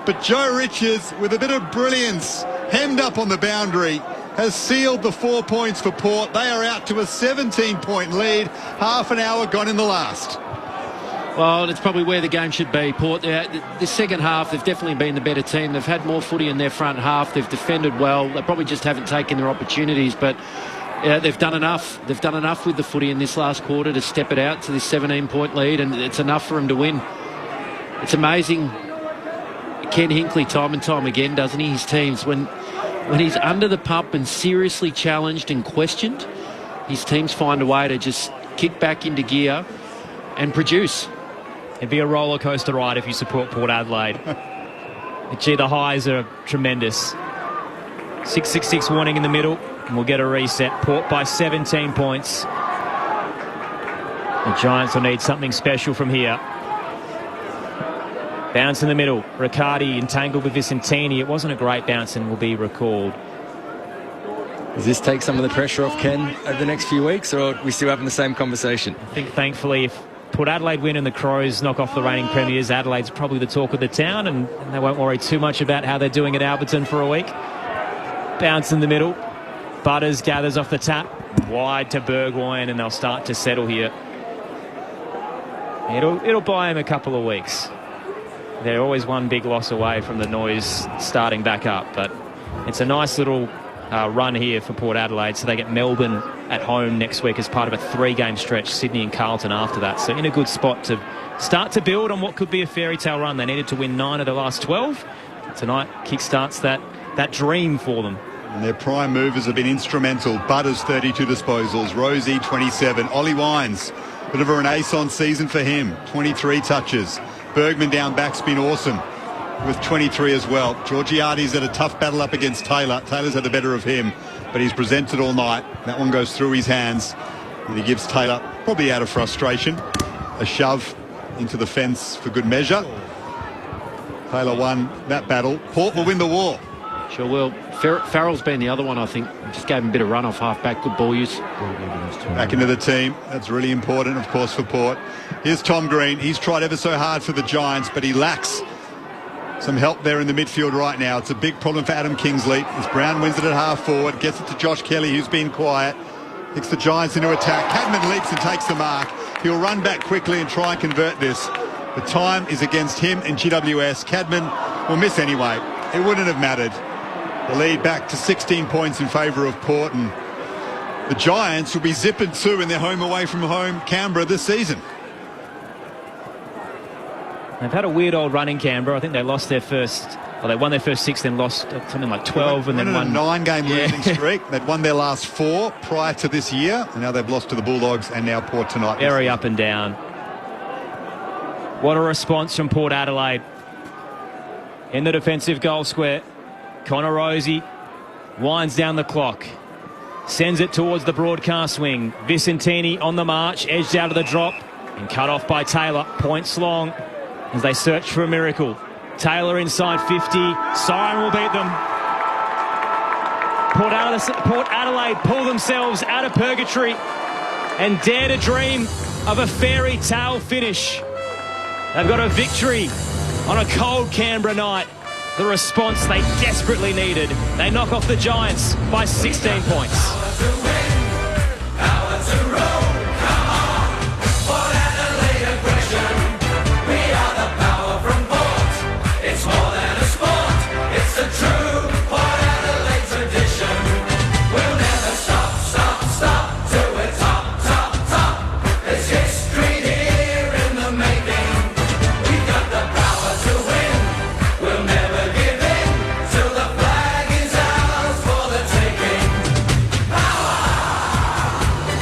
But Joe Richards, with a bit of brilliance, hemmed up on the boundary, has sealed the 4 points for Port. They are out to a 17-point lead. Half an hour gone in the last. Well, it's probably where the game should be, Port. The second half, they've definitely been the better team. They've had more footy in their front half. They've defended well. They probably just haven't taken their opportunities, but they've done enough. They've done enough with the footy in this last quarter to step it out to this 17-point lead, and it's enough for them to win. It's amazing. Ken Hinkley, time and time again, doesn't he? His teams, when he's under the pump and seriously challenged and questioned, his teams find a way to just kick back into gear and produce. It'd be a roller coaster ride if you support Port Adelaide. Gee, the highs are tremendous. 666 warning in the middle, and we'll get a reset. Port by 17 points. The Giants will need something special from here. Bounce in the middle. Riccardi entangled with Vicentini. It wasn't a great bounce and will be recalled. Does this take some of the pressure off Ken over the next few weeks, or are we still having the same conversation? I think, thankfully, if Port Adelaide win and the Crows knock off the reigning premiers, Adelaide's probably the talk of the town, and they won't worry too much about how they're doing at Alberton for a week. Bounce in the middle. Butters gathers off the tap. Wide to Burgoyne, and they'll start to settle here. It'll buy him a couple of weeks. They're always one big loss away from the noise starting back up, but it's a nice little run here for Port Adelaide. So they get Melbourne at home next week as part of a 3-game stretch, Sydney and Carlton after that. So in a good spot to start to build on what could be a fairy tale run. They needed to win 9 of the last 12. Tonight kickstarts that dream for them. And their prime movers have been instrumental. Butters, 32 disposals. Rosie, 27. Ollie Wines, bit of a renaissance season for him. 23 touches. Bergman down back's been awesome with 23 as well. Georgiades had a tough battle up against Taylor. Taylor's had the better of him, but he's presented all night. That one goes through his hands, and he gives Taylor, probably out of frustration, a shove into the fence for good measure. Taylor won that battle. Port will win the war. Sure will. Farrell's been the other one, I think. Just gave him a bit of run off half-back. Good ball use. Back into the team. That's really important, of course, for Port. Here's Tom Green. He's tried ever so hard for the Giants, but he lacks some help there in the midfield right now. It's a big problem for Adam Kingsley. As Brown wins it at half-forward, gets it to Josh Kelly, who's been quiet. Takes the Giants into attack. Cadman leaps and takes the mark. He'll run back quickly and try and convert this. The time is against him and GWS. Cadman will miss anyway. It wouldn't have mattered. The lead back to 16 points in favour of Port, and the Giants will be zipping 2 in their home away from home Canberra this season. They've had a weird old run in Canberra. I think they lost their first, well, they won their first 6, then lost something like 12, and then won a 9-game losing streak. They'd won their last 4 prior to this year, and now they've lost to the Bulldogs and now Port tonight. Very up and down. What a response from Port Adelaide. In the defensive goal square, Connor Rosie winds down the clock, sends it towards the broadcast wing. Vicentini on the march, edged out of the drop and cut off by Taylor. Points long as they search for a miracle. Taylor inside 50. Siren will beat them. Port Adelaide pull themselves out of purgatory and dare to dream of a fairy tale finish. They've got a victory on a cold Canberra night. The response they desperately needed. They knock off the Giants by 16 points.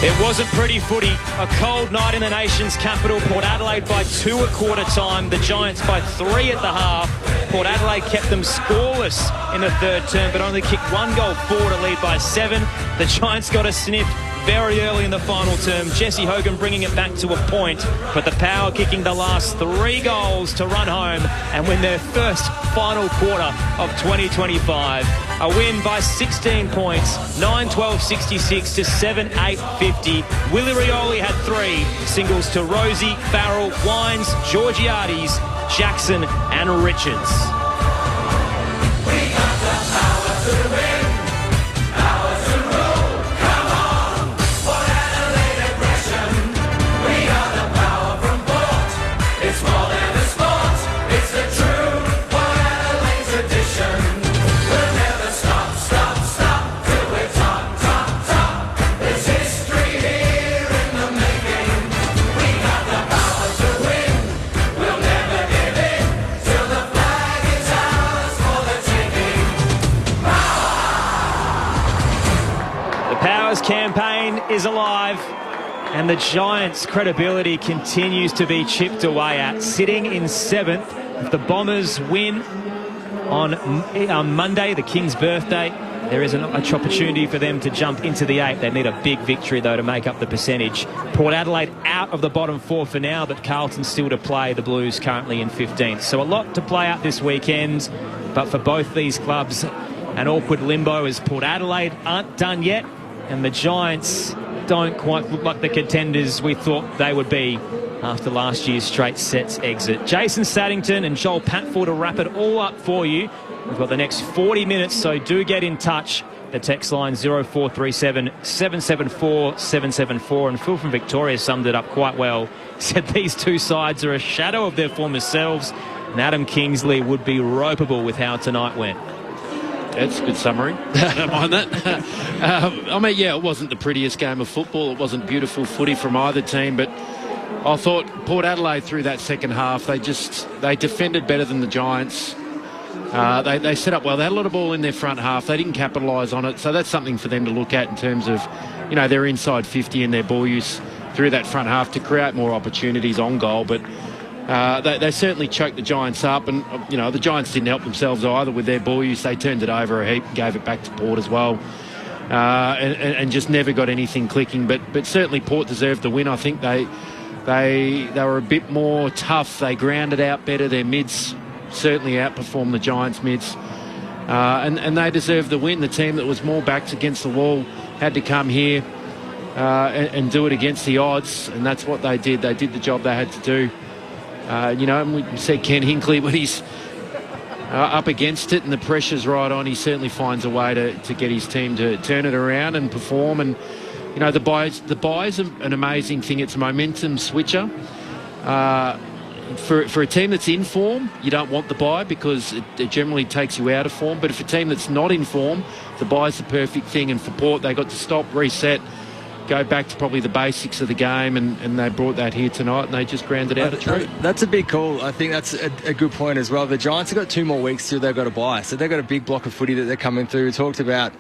It wasn't pretty footy. A cold night in the nation's capital. Port Adelaide by 2 at quarter time. The Giants by 3 at the half. Port Adelaide kept them scoreless in the third term, but only kicked 1 goal forward to lead by 7. The Giants got a sniff very early in the final term. Jesse Hogan bringing it back to a point, but the Power kicking the last 3 goals to run home and win their first final quarter of 2025. A win by 16 points, 9-12-66 to 7-8-50. Willie Rioli had 3 singles to Rosie, Farrell, Wines, Georgiades, Jackson and Richards. Campaign is alive and the Giants' credibility continues to be chipped away at, sitting in 7th. If the Bombers win on Monday, the King's birthday, There is an opportunity for them to jump into the 8. They need a big victory, though, to make up the percentage. Port Adelaide out of the bottom 4 for now, but Carlton still to play. The Blues currently in 15th. So a lot to play out this weekend, but for both these clubs, an awkward limbo as Port Adelaide aren't done yet, and the Giants don't quite look like the contenders we thought they would be after last year's straight sets exit. Jason Saddington and Joel Patford to wrap it all up for you. We've got the next 40 minutes, so do get in touch. The text line 0437 774 774. And Phil from Victoria summed it up quite well. Said these two sides are a shadow of their former selves, and Adam Kingsley would be ropeable with how tonight went. That's a good summary. I don't mind that. I mean, yeah, it wasn't the prettiest game of football. It wasn't beautiful footy from either team, but I thought Port Adelaide through that second half, they defended better than the Giants. They set up well. They had a lot of ball in their front half. They didn't capitalise on it, so that's something for them to look at in terms of, their inside 50 and their ball use through that front half to create more opportunities on goal. But they certainly choked the Giants up, and the Giants didn't help themselves either with their ball use. They turned it over a heap, gave it back to Port as well, and just never got anything clicking. But certainly Port deserved the win. I think they were a bit more tough. They grounded out better. Their mids certainly outperformed the Giants' mids, and they deserved the win. The team that was more backs against the wall had to come here and do it against the odds, and that's what they did. They did the job they had to do. And we said Ken Hinkley, when he's up against it and the pressure's right on, he certainly finds a way to get his team to turn it around and perform. And the bye's an amazing thing. It's a momentum switcher. For a team that's in form, you don't want the bye because it generally takes you out of form. But if a team that's not in form, the bye's the perfect thing. And for Port, they got to stop, reset, go back to probably the basics of the game, and they brought that here tonight, and they just grounded out a treat. That's a big call. I think that's a good point as well. The Giants have got 2 more weeks till they've got a bye, so they've got a big block of footy that they're coming through. We talked about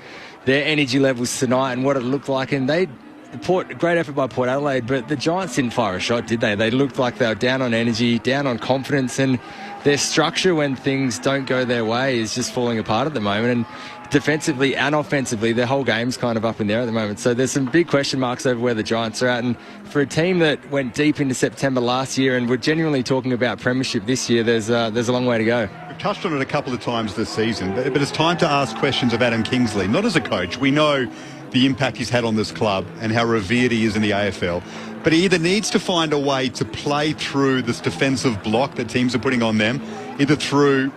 their energy levels tonight and what it looked like, and great effort by Port Adelaide, but the Giants didn't fire a shot, did they? They looked like they were down on energy, down on confidence, and their structure when things don't go their way is just falling apart at the moment. And defensively and offensively, their whole game's kind of up in the air at the moment. So there's some big question marks over where the Giants are at. And for a team that went deep into September last year and we're genuinely talking about premiership this year, there's a long way to go. We've touched on it a couple of times this season, but it's time to ask questions of Adam Kingsley, not as a coach. We know the impact he's had on this club and how revered he is in the AFL. But he either needs to find a way to play through this defensive block that teams are putting on them, either through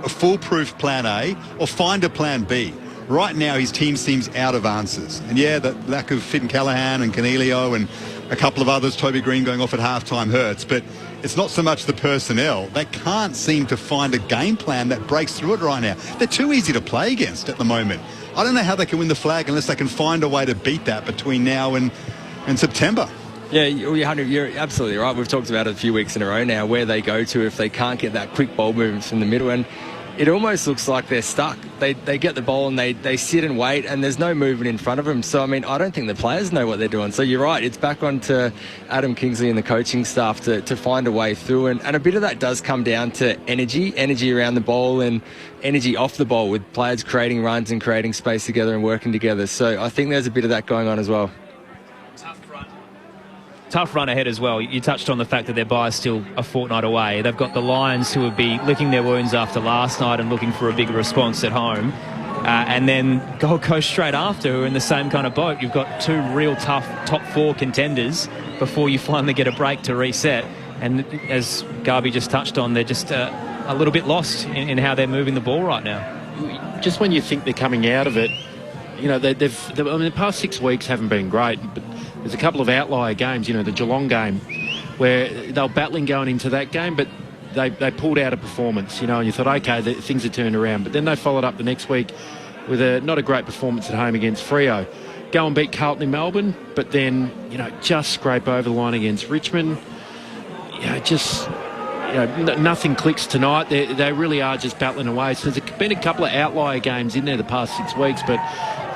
a foolproof plan A or find a plan B. Right now, his team seems out of answers. And yeah, the lack of Finn Callaghan and Cornelio and a couple of others, Toby Green going off at halftime hurts, but it's not so much the personnel. They can't seem to find a game plan that breaks through it right now. They're too easy to play against at the moment. I don't know how they can win the flag unless they can find a way to beat that between now and September. Yeah, you're absolutely right. We've talked about it a few weeks in a row now, where they go to if they can't get that quick ball movements from the middle. And it almost looks like they're stuck. They get the ball and they sit and wait, and there's no movement in front of them. So, I mean, I don't think the players know what they're doing. So you're right. It's back on to Adam Kingsley and the coaching staff to find a way through. And a bit of that does come down to energy around the ball and energy off the ball, with players creating runs and creating space together and working together. So I think there's a bit of that going on as well. Tough run ahead as well. You touched on the fact that their bye is still a fortnight away. They've got the Lions, who would be licking their wounds after last night and looking for a bigger response at home. And then Gold Coast straight after, who are in the same kind of boat. You've got 2 real tough top 4 contenders before you finally get a break to reset. And as Garby just touched on, they're just a little bit lost in how they're moving the ball right now. Just when you think they're coming out of it, the past 6 weeks haven't been great, but there's a couple of outlier games, the Geelong game, where they were battling going into that game, but they pulled out a performance, and you thought, okay, things are turned around. But then they followed up the next week with not a great performance at home against Freo. Go and beat Carlton in Melbourne, but then, just scrape over the line against Richmond. Nothing clicks tonight. They really are just battling away. So there's been a couple of outlier games in there the past 6 weeks, but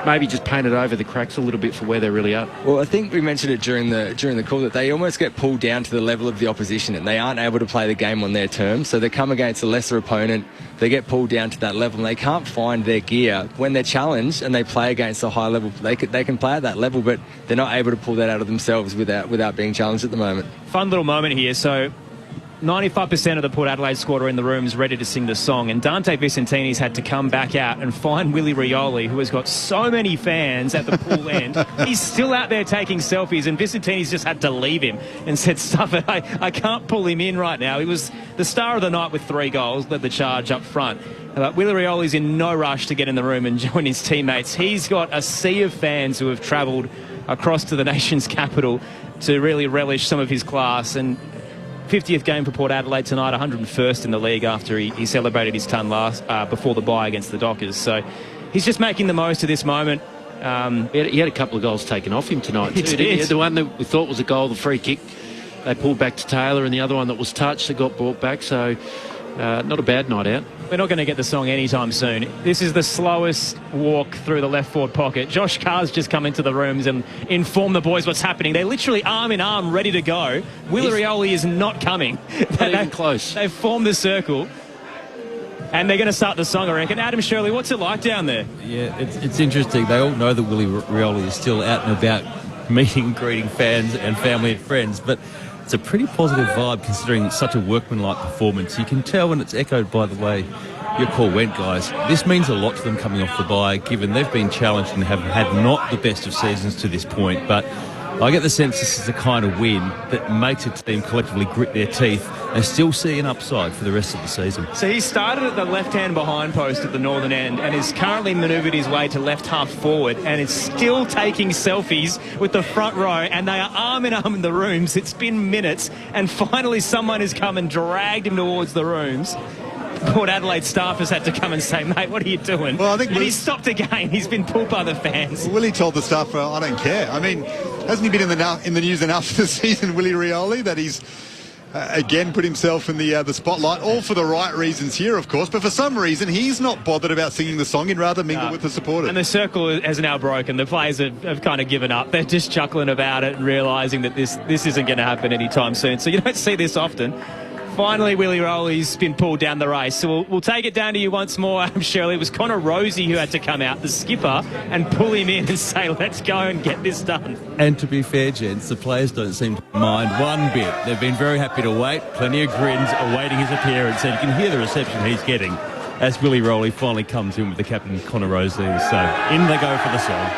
maybe just painted over the cracks a little bit for where they really are. Well, I think we mentioned it during the call that they almost get pulled down to the level of the opposition and they aren't able to play the game on their terms. So they come against a lesser opponent, they get pulled down to that level and they can't find their gear. When they're challenged and they play against a high level, they can play at that level, but they're not able to pull that out of themselves without being challenged at the moment. Fun little moment here. So 95% of the Port Adelaide squad are in the rooms ready to sing the song, and Dante Vicentini's had to come back out and find Willie Rioli, who has got so many fans at the pool end. He's still out there taking selfies, and Vicentini's just had to leave him and said, stuff it, I can't pull him in right now. He was the star of the night with 3 goals, led the charge up front. But Willie Rioli's in no rush to get in the room and join his teammates. He's got a sea of fans who have travelled across to the nation's capital to really relish some of his class, and 50th game for Port Adelaide tonight, 101st in the league after he celebrated his ton before the bye against the Dockers. So he's just making the most of this moment. He had a couple of goals taken off him tonight too. He had the one that we thought was a goal, the free kick, they pulled back to Taylor, and the other one that was touched that got brought back. So not a bad night out. We're not going to get the song anytime soon. This is the slowest walk through the left forward pocket. Josh Carr's just come into the rooms and informed the boys what's happening. They're literally arm in arm, ready to go. Willie Rioli is not coming. Not even close. They've formed the circle, and they're going to start the song, I reckon. Adam Shirley, what's it like down there? Yeah, it's interesting. They all know that Willie Rioli is still out and about meeting and greeting fans and family and friends, but it's a pretty positive vibe considering such a workmanlike performance. You can tell when it's echoed by the way your call went, guys. This means a lot to them coming off the bye, given they've been challenged and have had not the best of seasons to this point. But I get the sense this is the kind of win that makes a team collectively grit their teeth and still see an upside for the rest of the season. So he started at the left-hand behind post at the northern end and is currently manoeuvred his way to left half forward and is still taking selfies with the front row, and they are arm in arm in the rooms. It's been minutes, and finally someone has come and dragged him towards the rooms. Port Adelaide staff has had to come and say, mate, what are you doing? Well, I think he's stopped again. He's been pulled by the fans. Well, Willie told the staff, I don't care. I mean, hasn't he been in the news enough this season, Willie Rioli, that he's again put himself in the spotlight, all for the right reasons here, of course, but for some reason he's not bothered about singing the song. He'd rather mingle with the supporters. And the circle has now broken. The players have kind of given up. They're just chuckling about it and realising that this isn't going to happen anytime soon. So you don't see this often. Finally, Willie Rioli's been pulled down the race. So we'll take it down to you once more, Shirley. It was Connor Rosie who had to come out, the skipper, and pull him in and say, let's go and get this done. And to be fair, gents, the players don't seem to mind one bit. They've been very happy to wait. Plenty of grins awaiting his appearance, and you can hear the reception he's getting as Willie Rioli finally comes in with the captain, Connor Rosie. So in they go for the song.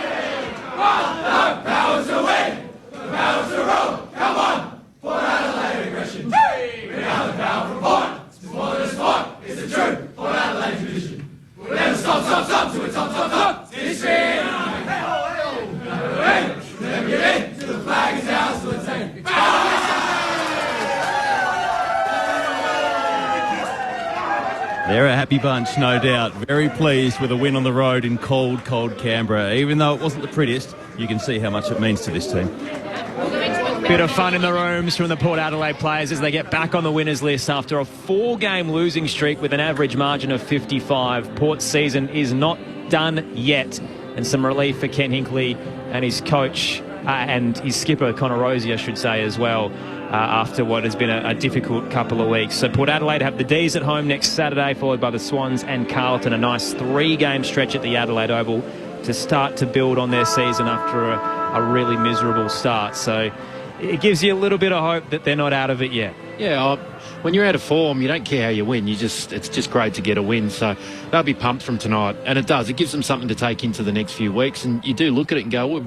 The powers away, the powers to roll, come on, Port Adelaide aggression. We are the power from Port, it's more than a sport, it's the true Port Adelaide tradition. We'll never stop, to a top, history. Never give in, till the flag is ours to attain. They're a happy bunch, no doubt. Very pleased with a win on the road in cold, cold Canberra. Even though it wasn't the prettiest, you can see how much it means to this team. Bit of fun in the rooms from the Port Adelaide players as they get back on the winners list after a 4-game losing streak with an average margin of 55. Port's season is not done yet, and some relief for Ken Hinkley and his coach and his skipper, Connor Rosie, I should say, as well, after what has been a difficult couple of weeks. So Port Adelaide have the D's at home next Saturday, followed by the Swans and Carlton. A nice 3-game stretch at the Adelaide Oval to start to build on their season after a really miserable start. So it gives you a little bit of hope that they're not out of it yet. Yeah, when you're out of form, you don't care how you win. It's just great to get a win. So they'll be pumped from tonight, and it does. It gives them something to take into the next few weeks. And you do look at it and go, well,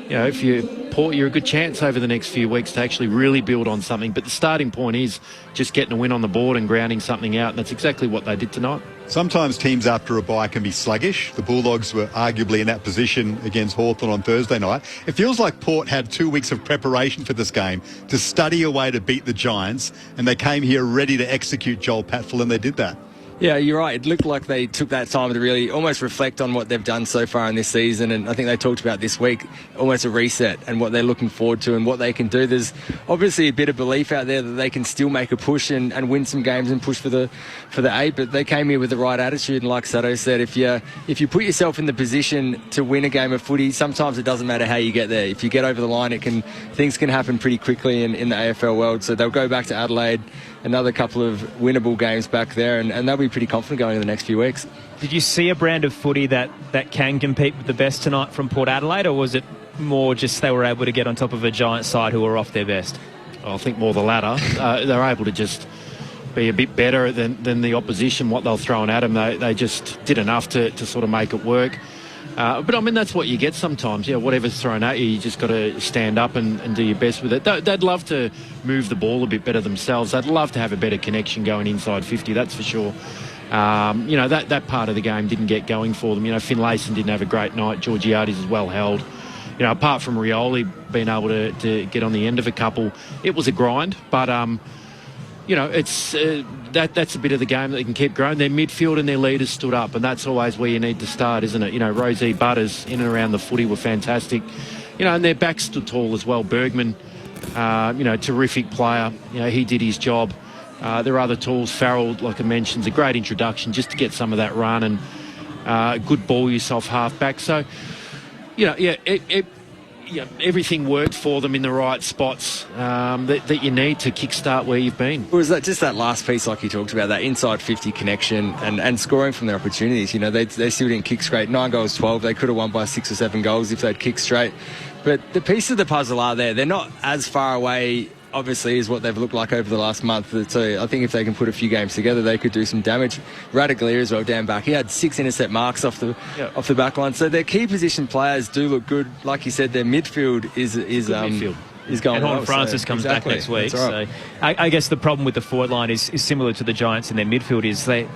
you know, if you're Port, you're a good chance over the next few weeks to actually really build on something. But the starting point is just getting a win on the board and grounding something out, and that's exactly what they did tonight. Sometimes teams after a bye can be sluggish. The Bulldogs were arguably in that position against Hawthorn on Thursday night. It feels like Port had 2 weeks of preparation for this game to study a way to beat the Giants, and they came here ready to execute Joel Patfull, and they did that. Yeah, you're right. It looked like they took that time to really almost reflect on what they've done so far in this season, and I think they talked about this week almost a reset and what they're looking forward to and what they can do. There's obviously a bit of belief out there that they can still make a push and win some games and push for the 8, but they came here with the right attitude, and like Sato said, if you put yourself in the position to win a game of footy, sometimes it doesn't matter how you get there. If you get over the line, things can happen pretty quickly in the AFL world. So they'll go back to Adelaide, another couple of winnable games back there, and they'll be pretty confident going in the next few weeks. Did you see a brand of footy that can compete with the best tonight from Port Adelaide, or was it more just they were able to get on top of a Giant side who were off their best? I think more the latter. They're able to just be a bit better than the opposition, what they're throwing at them. They just did enough to sort of make it work. But I mean, that's what you get sometimes. Yeah, whatever's thrown at you, you just got to stand up and do your best with it. They'd love to move the ball a bit better themselves. They'd love to have a better connection going inside 50, that's for sure. That part of the game didn't get going for them. Finlayson didn't have a great night. Georgiades is well held. Apart from Rioli being able to get on the end of a couple, it was a grind. But it's that's a bit of the game that they can keep growing. Their midfield and their leaders stood up, and that's always where you need to start, isn't it? Rosie Butters in and around the footy were fantastic. And their backs stood tall as well. Bergman, terrific player. He did his job. There are other tools. Farrell, like I mentioned, is a great introduction just to get some of that run and good ball use off half-back. So, everything worked for them in the right spots that you need to kickstart where you've been. Was that just that last piece, like you talked about, that inside 50 connection and scoring from their opportunities? They still didn't kick straight. 9 goals, 12. They could have won by 6 or 7 goals if they'd kicked straight. But the pieces of the puzzle are there. They're not as far away, obviously, as what they've looked like over the last month or two. I think if they can put a few games together, they could do some damage. Radaglia as well down back. He had 6 intercept marks off the back line. So their key position players do look good. Like you said, their midfield is going and well. Horn Francis comes back next week. Right. So I guess the problem with the forward line is similar to the Giants in their midfield is their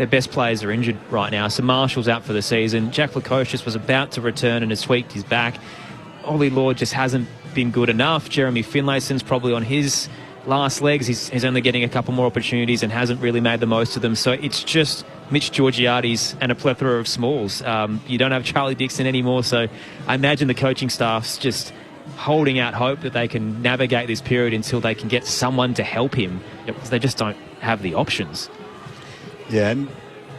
best players are injured right now. So Marshall's out for the season. Jack Lukosius was about to return and has tweaked his back. Ollie Lord just hasn't been good enough. Jeremy Finlayson's probably on his last legs. He's only getting a couple more opportunities and hasn't really made the most of them. So it's just Mitch Georgiades and a plethora of smalls. You don't have Charlie Dixon anymore. So I imagine the coaching staff's just holding out hope that they can navigate this period until they can get someone to help him, because they just don't have the options. Yeah, and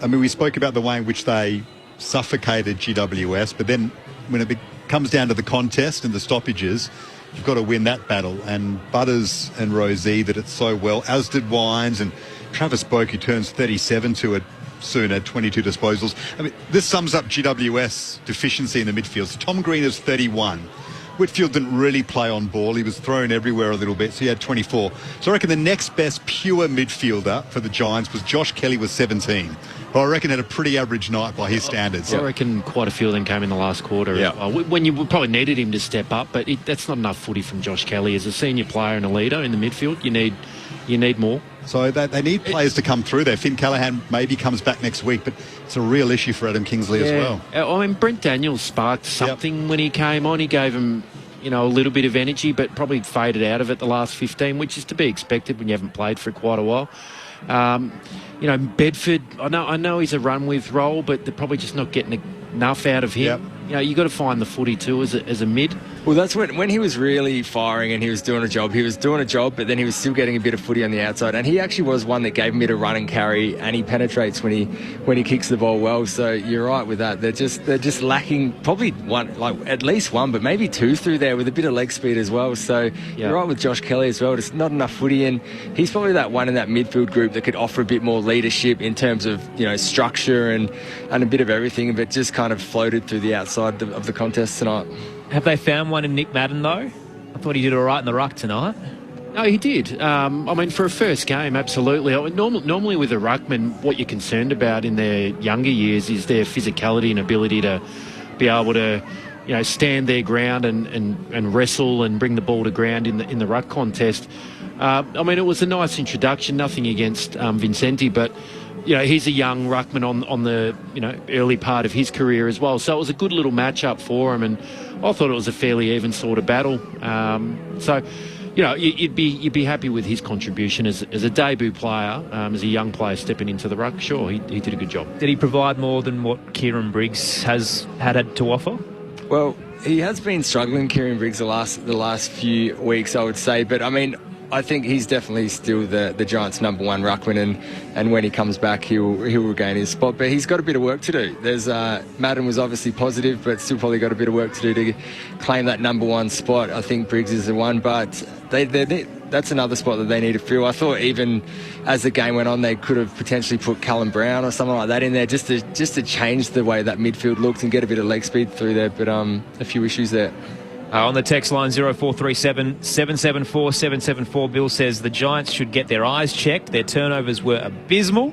I mean, we spoke about the way in which they suffocated GWS, but then when it comes down to the contest and the stoppages, you've got to win that battle. And Butters and Rosie did it so well, as did Wines, and Travis Boak, who turns 37 to it soon, had 22 disposals. I mean, this sums up GWS deficiency in the midfield. So Tom Green is 31. Whitfield didn't really play on ball. He was thrown everywhere a little bit, so he had 24. So I reckon the next best pure midfielder for the Giants was Josh Kelly with 17. Who I reckon had a pretty average night by his standards. I reckon quite a few of them came in the last quarter. Yeah. When you probably needed him to step up, but that's not enough footy from Josh Kelly. As a senior player and a leader in the midfield, you need more. So they need players to come through there. Finn Callaghan maybe comes back next week, but it's a real issue for Adam Kingsley as well. I mean, Brent Daniels sparked something when he came on. He gave him, a little bit of energy, but probably faded out of it the last 15, which is to be expected when you haven't played for quite a while. Bedford, I know he's a run with role, but they're probably just not getting enough out of him. You've got to find the footy too as a mid. Well, that's when he was really firing and he was doing a job. He was doing a job, but then he was still getting a bit of footy on the outside. And he actually was one that gave him a bit of run and carry, and he penetrates when he kicks the ball well. So you're right with that. They're just lacking probably one, like at least one, but maybe two through there with a bit of leg speed as well. So you're right with Josh Kelly as well. Just not enough footy, and he's probably that one in that midfield group that could offer a bit more leadership in terms of structure and a bit of everything, but just kind of floated through the outside of the contest tonight. Have they found one in Nick Madden, though? I thought he did all right in the ruck tonight. No, he did. I mean, for a first game, absolutely. Normally with a ruckman, what you're concerned about in their younger years is their physicality and ability to be able to, stand their ground and wrestle and bring the ball to ground in the ruck contest. I mean, it was a nice introduction, nothing against Vincenti, but he's a young ruckman on the early part of his career as well. So it was a good little match-up for him, and I thought it was a fairly even sort of battle. So, you'd be happy with his contribution as a debut player, as a young player stepping into the ruck. Sure, he did a good job. Did he provide more than what Kieran Briggs has had to offer? Well, he has been struggling, Kieran Briggs, the last few weeks, I would say. But I mean, I think he's definitely still the Giants' number one ruckman, and when he comes back, he'll regain his spot. But he's got a bit of work to do. There's Madden was obviously positive, but still probably got a bit of work to do to claim that number one spot. I think Briggs is the one, but that's another spot that they need to fill. I thought even as the game went on, they could have potentially put Callum Brown or something like that in there just to change the way that midfield looked and get a bit of leg speed through there. But a few issues there. On the text line 0437 774 774, Bill says the Giants should get their eyes checked. Their turnovers were abysmal.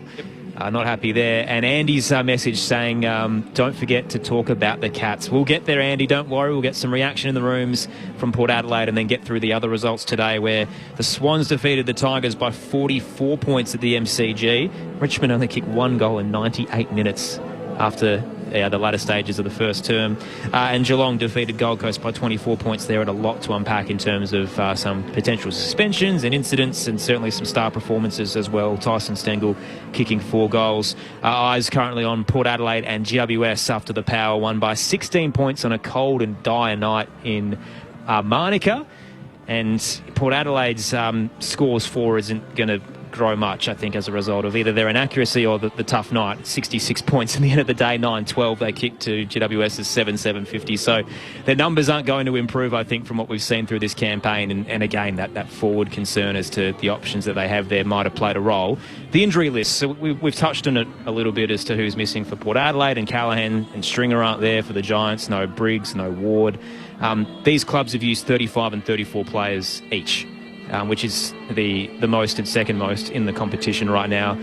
Not happy there. And Andy's message saying, don't forget to talk about the Cats. We'll get there, Andy. Don't worry. We'll get some reaction in the rooms from Port Adelaide and then get through the other results today, where the Swans defeated the Tigers by 44 points at the MCG. Richmond only kicked 1 goal in 98 minutes after the latter stages of the first term. And Geelong defeated Gold Coast by 24 points. There, and a lot to unpack in terms of some potential suspensions and incidents, and certainly some star performances as well. Tyson Stengel kicking 4 goals. Eyes currently on Port Adelaide and GWS after the Power won by 16 points on a cold and dire night in Manuka. And Port Adelaide's scores for isn't going to grow much, I think, as a result of either their inaccuracy or the tough night. 66 points in the end of the day, 9-12 they kicked to GWS's 7-7-50. So their numbers aren't going to improve, I think, from what we've seen through this campaign. And again, that forward concern as to the options that they have there might have played a role. The injury list, so we've touched on it a little bit as to who's missing for Port Adelaide, and Callaghan and Stringer aren't there for the Giants. No Briggs, no Ward. These clubs have used 35 and 34 players each, which is the most and second most in the competition right now.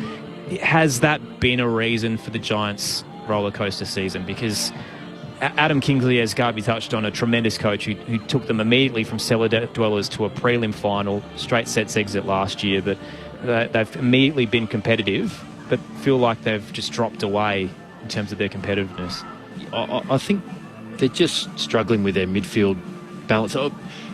Has that been a reason for the Giants' roller coaster season? Because Adam Kingsley, as Garby touched on, a tremendous coach who took them immediately from cellar dwellers to a prelim final, straight sets exit last year, but they've immediately been competitive, but feel like they've just dropped away in terms of their competitiveness. I think they're just struggling with their midfield balance.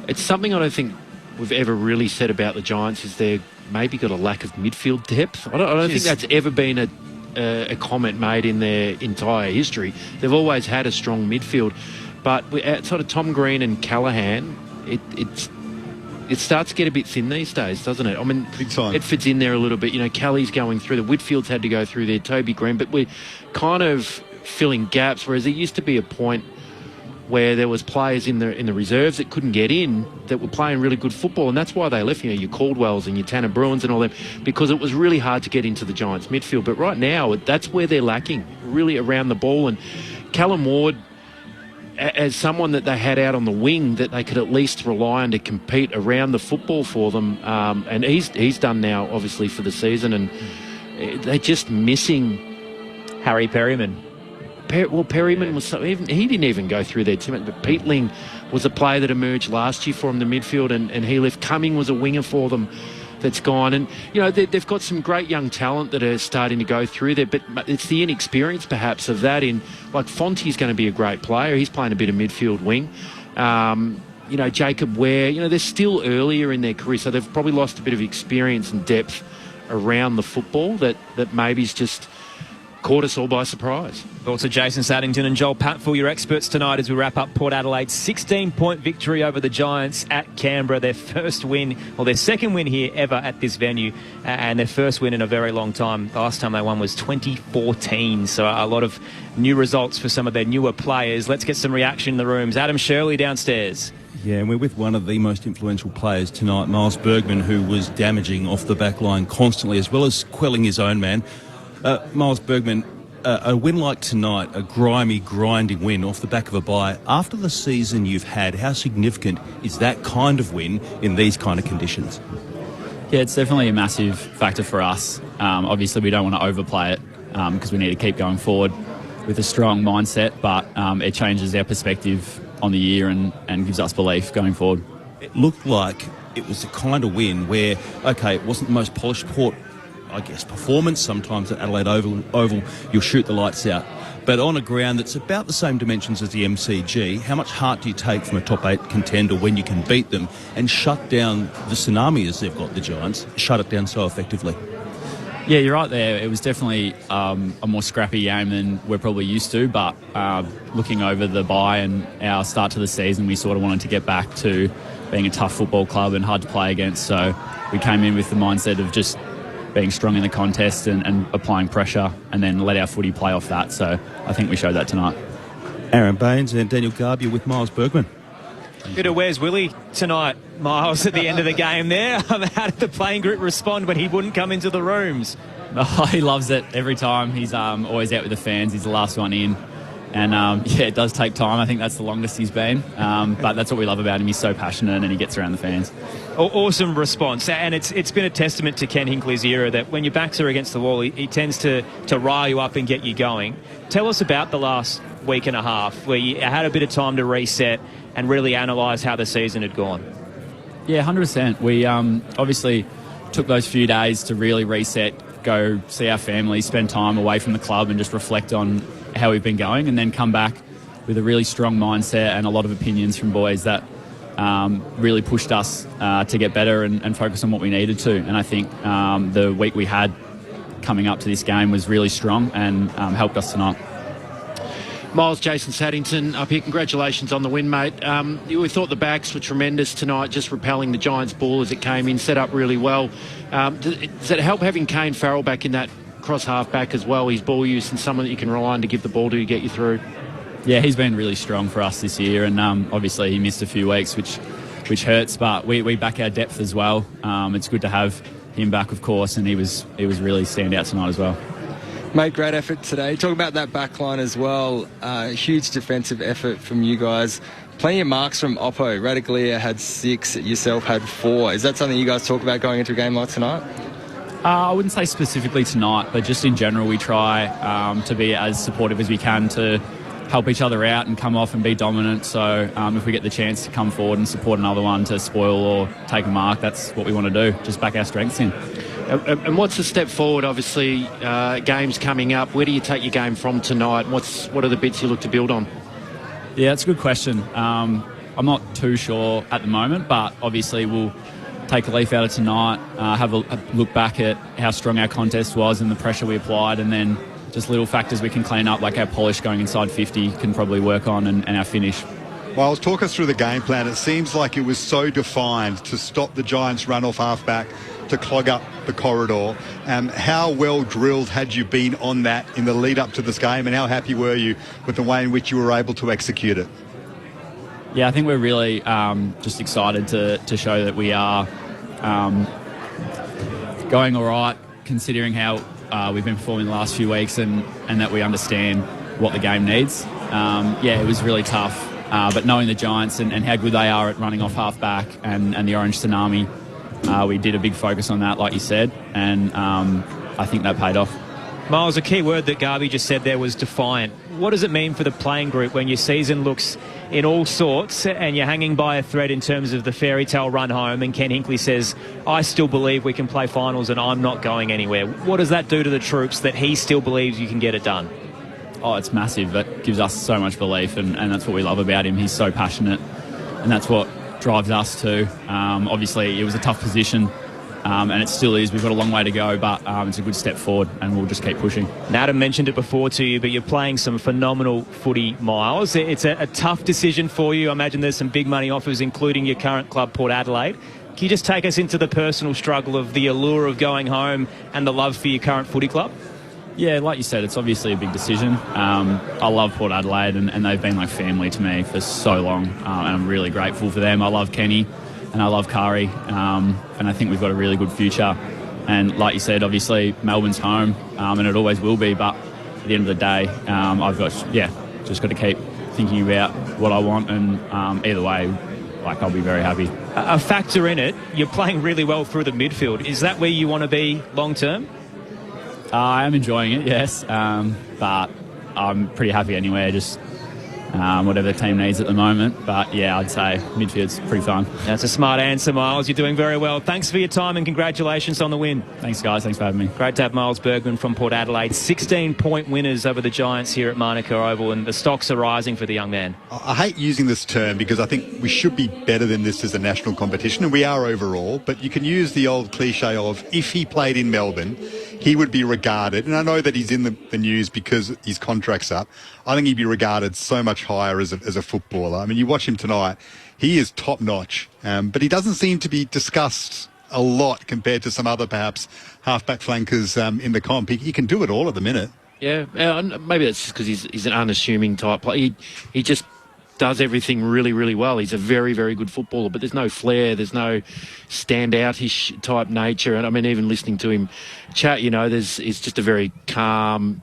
It's something I don't think we've ever really said about the Giants, is they've maybe got a lack of midfield depth. I don't think that's ever been a comment made in their entire history. They've always had a strong midfield, but outside of Tom Green and Callaghan, it starts to get a bit thin these days, doesn't it? I mean, it fits in there a little bit. You know, Kelly's going through, the Whitfields had to go through there, Toby Green, but we're kind of filling gaps, whereas there used to be a point where there was players in the reserves that couldn't get in, that were playing really good football, and that's why they left, your Caldwells and your Tanner Bruins and all them, because it was really hard to get into the Giants midfield. But right now, that's where they're lacking, really around the ball. And Callum Ward, as someone that they had out on the wing that they could at least rely on to compete around the football for them, and he's done now, obviously, for the season, and they're just missing Harry Perryman. Perryman was he didn't even go through there too much, but Peatling was a player that emerged last year from the midfield, and he left. Cumming was a winger for them that's gone, and they've got some great young talent that are starting to go through there, but it's the inexperience perhaps of that. In like Fonte's going to be a great player, he's playing a bit of midfield wing. Jacob Ware, they're still earlier in their career, so they've probably lost a bit of experience and depth around the football that maybe's just caught us all by surprise. Also, Jason Saddington and Joel Patfull, your experts tonight as we wrap up Port Adelaide's 16-point victory over the Giants at Canberra. Their first win, or their second win here ever at this venue, and their first win in a very long time. The last time they won was 2014, so a lot of new results for some of their newer players. Let's get some reaction in the rooms. Adam Shirley downstairs. Yeah, and we're with one of the most influential players tonight, Miles Bergman, who was damaging off the back line constantly, as well as quelling his own man. Miles Bergman, a win like tonight, a grimy, grinding win off the back of a bye. After the season you've had, how significant is that kind of win in these kind of conditions? Yeah, it's definitely a massive factor for us. Obviously, we don't want to overplay it because we need to keep going forward with a strong mindset, but it changes our perspective on the year and gives us belief going forward. It looked like it was the kind of win where, okay, it wasn't the most polished Port I guess, performance. Sometimes at Adelaide Oval, you'll shoot the lights out. But on a ground that's about the same dimensions as the MCG, how much heart do you take from a top 8 contender when you can beat them and shut down the tsunami as they've got, the Giants, shut it down so effectively? Yeah, you're right there. It was definitely a more scrappy game than we're probably used to, but looking over the bye and our start to the season, we sort of wanted to get back to being a tough football club and hard to play against. So we came in with the mindset of just being strong in the contest and applying pressure and then let our footy play off that. So I think we showed that tonight. Aaron Baines and Daniel Garbier with Miles Bergman. Bit of where's Willie tonight, Miles, at the end of the game there. How did the playing group respond when he wouldn't come into the rooms? Oh, he loves it every time. He's always out with the fans. He's the last one in. And, yeah, it does take time. I think that's the longest he's been. But that's what we love about him. He's so passionate and he gets around the fans. Awesome response. And it's been a testament to Ken Hinkley's era that when your backs are against the wall, he tends to rile you up and get you going. Tell us about the last week and a half where you had a bit of time to reset and really analyse how the season had gone. Yeah, 100%. We obviously took those few days to really reset, go see our family, spend time away from the club and just reflect on how we've been going, and then come back with a really strong mindset and a lot of opinions from boys that really pushed us to get better and focus on what we needed to. And I think the week we had coming up to this game was really strong and helped us tonight. Miles, Jason Saddington up here. Congratulations on the win, mate. We thought the backs were tremendous tonight, just repelling the Giants' ball as it came in, set up really well. Does it help having Kane Farrell back in that cross half back as well, his ball use, and someone that you can rely on to give the ball to get you through? Yeah, he's been really strong for us this year, and obviously he missed a few weeks, which hurts, but we back our depth as well. It's good to have him back, of course, and he was really stand out tonight as well. Mate, great effort today. Talk about that back line as well. Huge defensive effort from you guys. Plenty of marks from Oppo. Radaglia had 6, yourself had 4. Is that something you guys talk about going into a game like tonight? I wouldn't say specifically tonight, but just in general we try to be as supportive as we can to help each other out and come off and be dominant. So if we get the chance to come forward and support another one to spoil or take a mark, that's what we want to do, just back our strengths in. And what's the step forward? Obviously, games coming up. Where do you take your game from tonight? What are the bits you look to build on? Yeah, that's a good question. I'm not too sure at the moment, but obviously we'll take a leaf out of tonight, have a look back at how strong our contest was and the pressure we applied, and then just little factors we can clean up, like our polish going inside 50 can probably work on, and our finish. Miles, talk us through the game plan. It seems like it was so defined to stop the Giants' run off halfback, to clog up the corridor. How well drilled had you been on that in the lead up to this game, and how happy were you with the way in which you were able to execute it? Yeah, I think we're really just excited to show that we are going all right, considering how we've been performing the last few weeks, and that we understand what the game needs. Yeah, it was really tough, but knowing the Giants and how good they are at running off half-back and the Orange Tsunami, we did a big focus on that, like you said, and I think that paid off. Miles, a key word that Garby just said there was defiant. What does it mean for the playing group when your season looks in all sorts and you're hanging by a thread in terms of the fairy tale run home, and Ken Hinkley says, I still believe we can play finals and I'm not going anywhere? What does that do to the troops that he still believes you can get it done? Oh, it's massive. That gives us so much belief, and that's what we love about him. He's so passionate, and that's what drives us too. Obviously, it was a tough position. And it still is. We've got a long way to go, but it's a good step forward, and we'll just keep pushing. Adam mentioned it before to you, but you're playing some phenomenal footy, Miles. It's a tough decision for you. I imagine there's some big money offers, including your current club, Port Adelaide. Can you just take us into the personal struggle of the allure of going home and the love for your current footy club? Yeah, like you said, it's obviously a big decision. I love Port Adelaide, and they've been like family to me for so long, and I'm really grateful for them. I love Kenny. And I love Kari, and I think we've got a really good future. And like you said, obviously Melbourne's home, and it always will be. But at the end of the day, I've got just got to keep thinking about what I want, and either way, I'll be very happy. A factor in it, you're playing really well through the midfield. Is that where you want to be long term? I am enjoying it, yes, but I'm pretty happy anywhere. Just whatever the team needs at the moment. But yeah, I'd say midfield's pretty fun. That's a smart answer, Miles. You're doing very well. Thanks for your time and congratulations on the win. Thanks, guys. Thanks for having me. Great to have Miles Bergman from Port Adelaide. 16-point winners over the Giants here at Manuka Oval, and the stocks are rising for the young man. I hate using this term because I think we should be better than this as a national competition, and we are overall, but you can use the old cliche of if he played in Melbourne, he would be regarded, and I know that he's in the news because his contract's up, I think he'd be regarded so much higher as a footballer. I mean, you watch him tonight, he is top-notch, but he doesn't seem to be discussed a lot compared to some other, perhaps, half-back flankers in the comp. He can do it all at the minute. Yeah, maybe that's just because he's an unassuming type player. He just does everything really, really well. He's a very, very good footballer, but there's no flair, there's no standout-ish type nature. And I mean, even listening to him chat, he's just a very calm,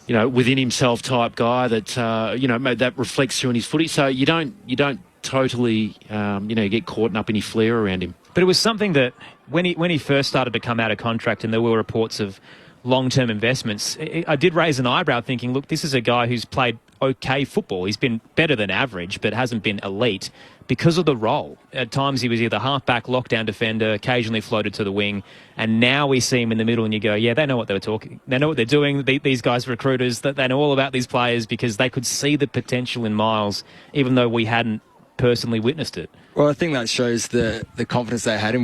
within himself type guy that that reflects through in his footy. So you don't totally get caught up any flair around him. But it was something that when he first started to come out of contract, and there were reports of long-term investments, I did raise an eyebrow thinking, look, this is a guy who's played okay football. He's been better than average, but hasn't been elite because of the role. At times he was either half-back, lockdown defender, occasionally floated to the wing, and now we see him in the middle and you go, yeah, they know what they were talking. They know what they're doing. These guys, recruiters, that they know all about these players because they could see the potential in Miles, even though we hadn't personally witnessed it. Well, I think that shows the confidence they had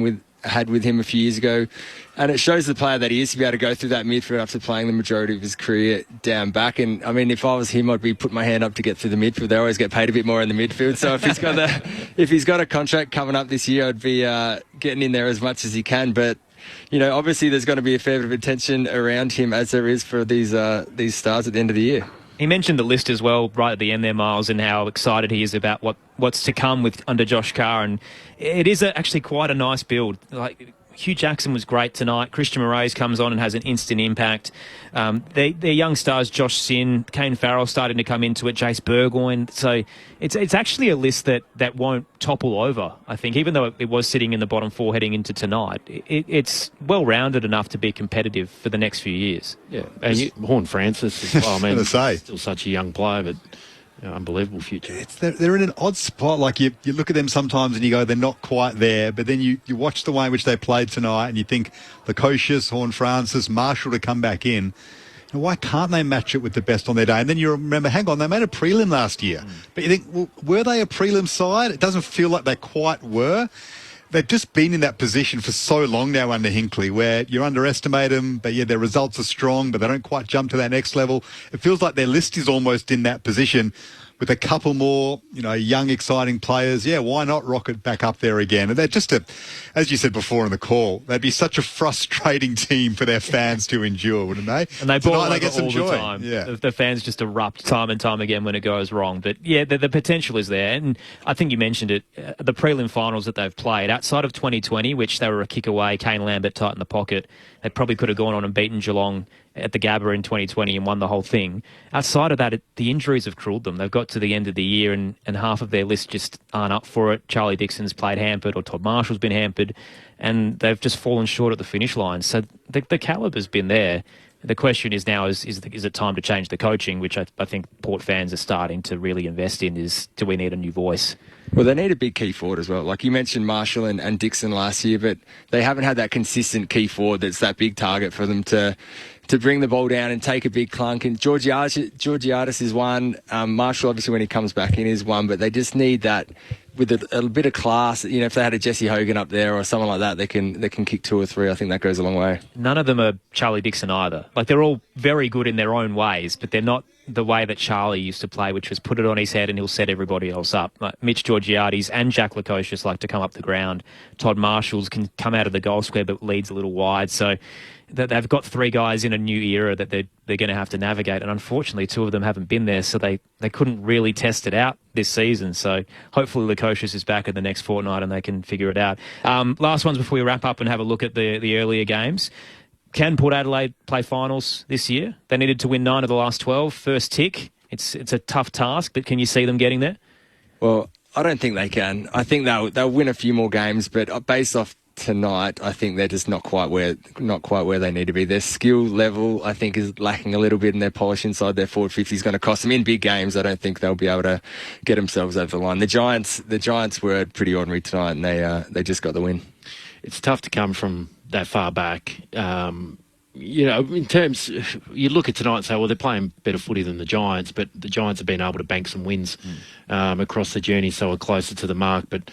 with him a few years ago, and it shows the player that he is to be able to go through that midfield after playing the majority of his career down back. And I mean, if I was him, I'd be putting my hand up to get through the midfield. They always get paid a bit more in the midfield, so if he's got a contract coming up this year, I'd be getting in there as much as he can. But obviously there's going to be a fair bit of attention around him, as there is for these stars at the end of the year. He mentioned the list as well right at the end there, Miles, and how excited he is about what's to come under Josh Carr. And it is actually quite a nice build. Like, Hugh Jackson was great tonight. Christian Moraes comes on and has an instant impact. Their young stars, Josh Sin, Kane Farrell starting to come into it, Jace Burgoyne. So it's actually a list that won't topple over, I think, even though it was sitting in the bottom four heading into tonight. It's well-rounded enough to be competitive for the next few years. Yeah, and Horn Francis as well. I mean, say. Still such a young player, but unbelievable future. They're in an odd spot. Like you look at them sometimes and you go, they're not quite there. But then you watch the way in which they played tonight and you think Lukosius, Horn Francis, Marshall to come back in. And why can't they match it with the best on their day? And then you remember, hang on, they made a prelim last year. But you think, well, were they a prelim side? It doesn't feel like they quite were. They've just been in that position for so long now under Hinkley, where you underestimate them, but yeah, their results are strong, but they don't quite jump to that next level. It feels like their list is almost in that position with a couple more, young, exciting players. Yeah, why not rock it back up there again? And they're just as you said before in the call, they'd be such a frustrating team for their fans to endure, wouldn't they? And they ball they get some all joy. The time. Yeah. The fans just erupt time and time again when it goes wrong. But yeah, the potential is there. And I think you mentioned it, the prelim finals that they've played, outside of 2020, which they were a kick away, Kane Lambert tight in the pocket, they probably could have gone on and beaten Geelong at the Gabba in 2020 and won the whole thing. Outside of that, the injuries have cruelled them. They've got to the end of the year and half of their list just aren't up for it. Charlie Dixon's played hampered, or Todd Marshall's been hampered, and they've just fallen short at the finish line. So the caliber's been there. The question is now, is it time to change the coaching, which I think Port fans are starting to really invest in, do we need a new voice? Well, they need a big key forward as well. Like you mentioned Marshall and Dixon last year, but they haven't had that consistent key forward that's that big target for them to bring the ball down and take a big clunk. And Georgiadis is one. Marshall, obviously, when he comes back in, is one. But they just need that with a bit of class. If they had a Jesse Hogan up there or someone like that, they can kick 2 or 3. I think that goes a long way. None of them are Charlie Dixon either. Like, they're all very good in their own ways, but they're not the way that Charlie used to play, which was put it on his head and he'll set everybody else up. Like Mitch Georgiadis and Jack Lukosius like to come up the ground. Todd Marshall's can come out of the goal square but leads a little wide. So they've got 3 guys in a new era that they're going to have to navigate. And unfortunately, 2 of them haven't been there, so they couldn't really test it out this season. So hopefully Lukosius is back in the next fortnight and they can figure it out. Last ones before we wrap up and have a look at the earlier games. Can Port Adelaide play finals this year? They needed to win 9 of the last 12. First tick. It's a tough task, but can you see them getting there? Well, I don't think they can. I think they'll win a few more games, but based off tonight, I think they're just not quite where they need to be. Their skill level, I think, is lacking a little bit, and their polish inside their forward 50 is going to cost them in big games. I don't think they'll be able to get themselves over the line. The Giants were pretty ordinary tonight, and they just got the win. It's tough to come from that far back. In terms, you look at tonight and say, well, they're playing better footy than the Giants, but the Giants have been able to bank some wins across the journey, so are closer to the mark. But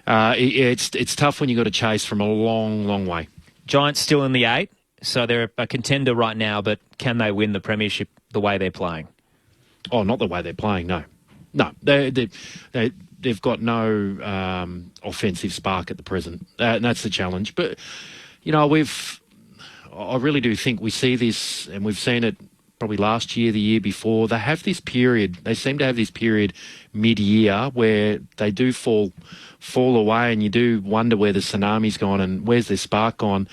it's tough when you've got to chase from a long, long way. Giants still in the 8, so they're a contender right now, but can they win the premiership the way they're playing? Oh, not the way they're playing, no. No, they've got no offensive spark at the present. And that's the challenge. But, I really do think we see this, and we've seen it probably last year, the year before. They have this period, they seem to have this period mid-year where they do fall away, and you do wonder where the tsunami's gone and where's their spark gone.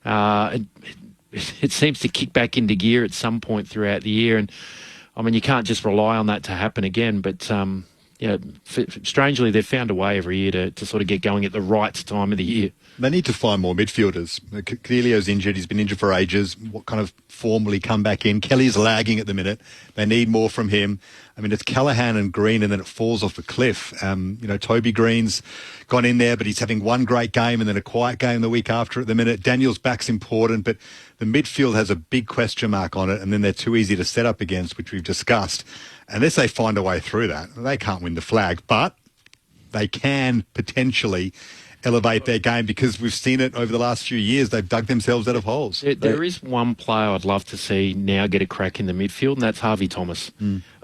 It seems to kick back into gear at some point throughout the year, and you can't just rely on that to happen again, but strangely, they've found a way every year to sort of get going at the right time of the year. They need to find more midfielders. Coelho's injured. He's been injured for ages. What kind of form will he come back in? Kelly's lagging at the minute. They need more from him. It's Callaghan and Green, and then it falls off a cliff. Toby Green's gone in there, but he's having one great game and then a quiet game the week after at the minute. Daniel's back's important, but the midfield has a big question mark on it, and then they're too easy to set up against, which we've discussed. Unless they find a way through that, they can't win the flag, but they can potentially elevate their game, because we've seen it over the last few years. They've dug themselves out of holes. There is one player I'd love to see now get a crack in the midfield, and that's Harvey Thomas.